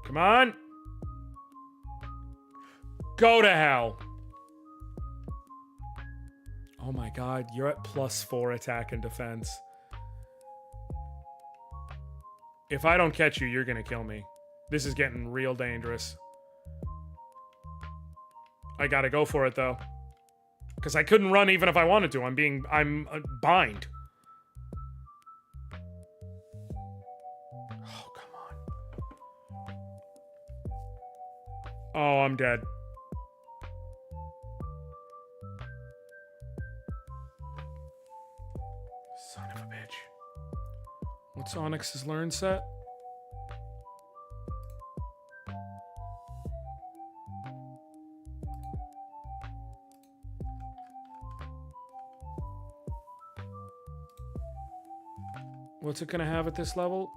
Come on. Go to hell. Oh my god, you're at +4 attack and defense. If I don't catch you, you're gonna kill me. This is getting real dangerous. I gotta go for it though. Because I couldn't run even if I wanted to. I'm bind. Oh, I'm dead. Son of a bitch. What's Onyx's learn set? What's it gonna have at this level?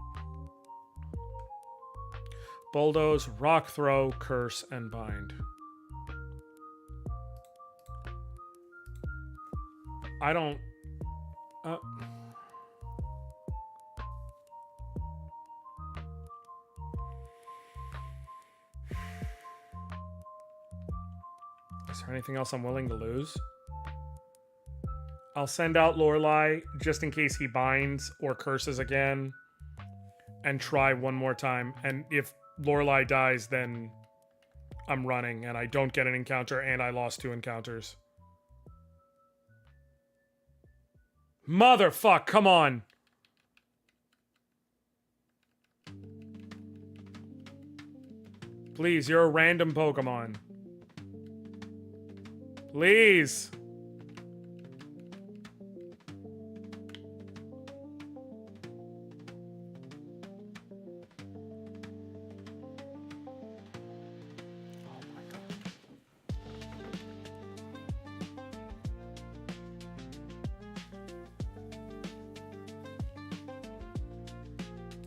Bulldoze, Rock Throw, Curse, and Bind. I don't... Is there anything else I'm willing to lose? I'll send out Lorelei just in case he binds or curses again. And try one more time. And if Lorelei dies, then I'm running and I don't get an encounter and I lost 2 encounters. Motherfuck, come on. Please, you're a random Pokemon. Please.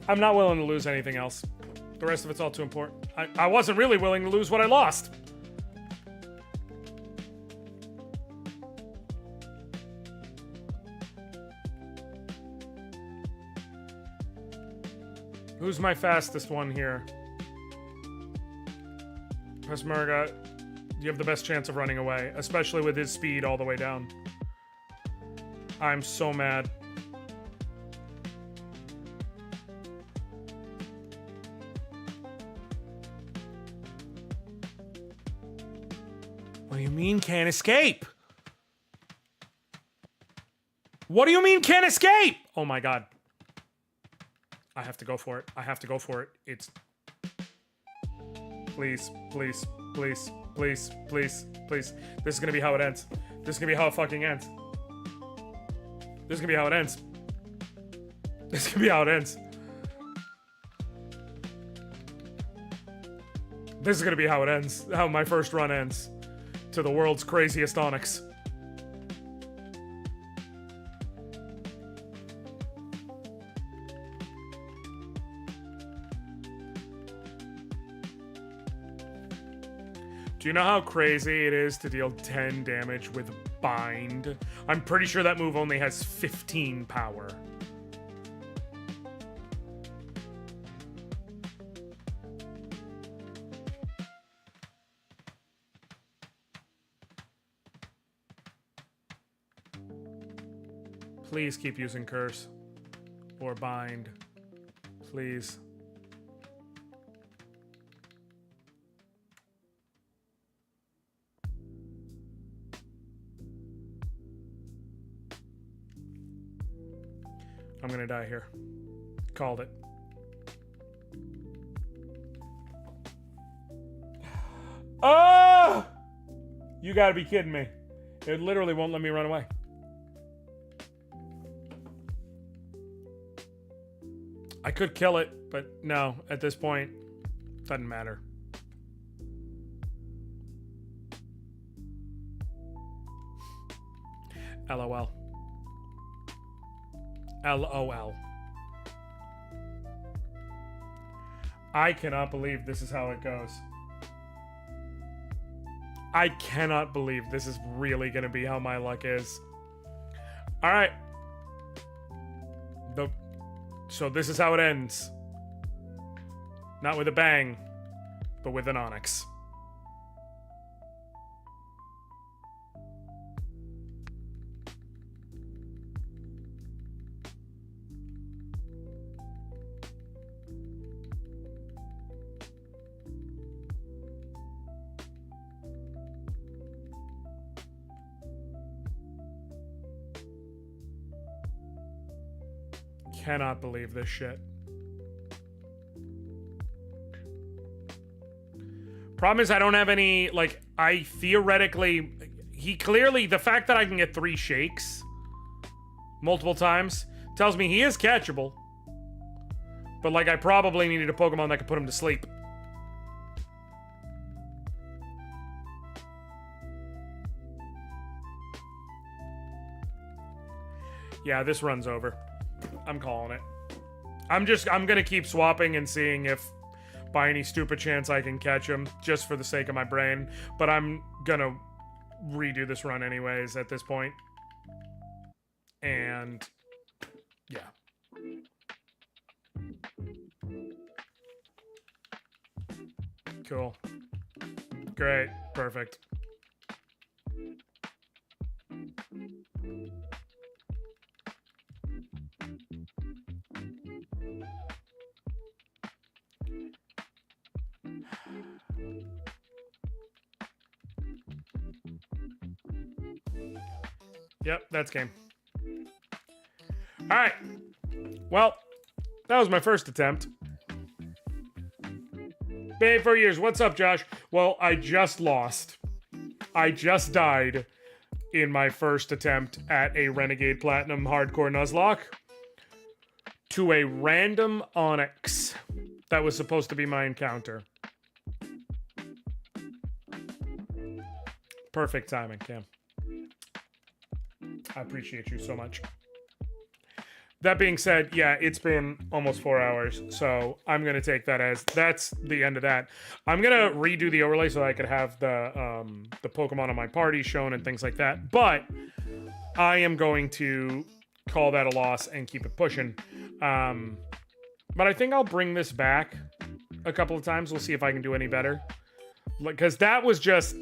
I'm not willing to lose anything else. The rest of it's all too important. I wasn't really willing to lose what I lost. Who's my fastest one here? Pesmerga, you have the best chance of running away, especially with his speed all the way down. I'm so mad. What do you mean can't escape? What do you mean can't escape? Oh my god. I have to go for it. I have to go for it. It's... Please, please, please, please, please, please. This is gonna be how it ends. This is gonna be how it fucking ends. This is gonna be how it ends. This is gonna be how it ends. This is gonna be how it ends. How my first run ends. To the world's craziest Onyx. Do you know how crazy it is to deal 10 damage with Bind? I'm pretty sure that move only has 15 power. Please keep using Curse. Or Bind. Please. I'm gonna die here. Called it. Oh! You gotta be kidding me. It literally won't let me run away. I could kill it, but no, at this point, doesn't matter. LOL. LOL. I cannot believe this is how it goes. I cannot believe this is really gonna be how my luck is. Alright. So this is how it ends. Not with a bang, but with an Onyx. Cannot believe this shit. Problem is I don't have any, like, I theoretically, he clearly, the fact that I can get 3 shakes multiple times tells me he is catchable. But, like, I probably needed a Pokemon that could put him to sleep. Yeah, this run's over. I'm calling it. I'm gonna keep swapping and seeing if by any stupid chance I can catch him, just for the sake of my brain. But I'm gonna redo this run anyways at this point. And yeah. Cool. Great. Perfect. Yep, that's game. Alright. Well, that was my first attempt. Been 4 years. What's up, Josh? Well, I just lost. I just died in my first attempt at a Renegade Platinum Hardcore Nuzlocke to a random Onyx that was supposed to be my encounter. Perfect timing, Cam. I appreciate you so much. That being said, yeah, it's been almost 4 hours, so I'm gonna take that as that's the end of that. I'm gonna redo the overlay so that I could have the Pokemon on my party shown and things like that. But I am going to call that a loss and keep it pushing. But I think I'll bring this back a couple of times. We'll see if I can do any better. Because that was just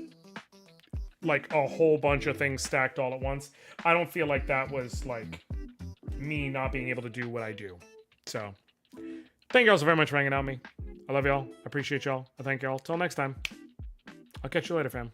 like a whole bunch of things stacked all at once. I don't feel like that was like me not being able to do what I do. So thank you all so very much for hanging out with me. I love y'all. I appreciate y'all. I thank y'all. Till next time. I'll catch you later, fam.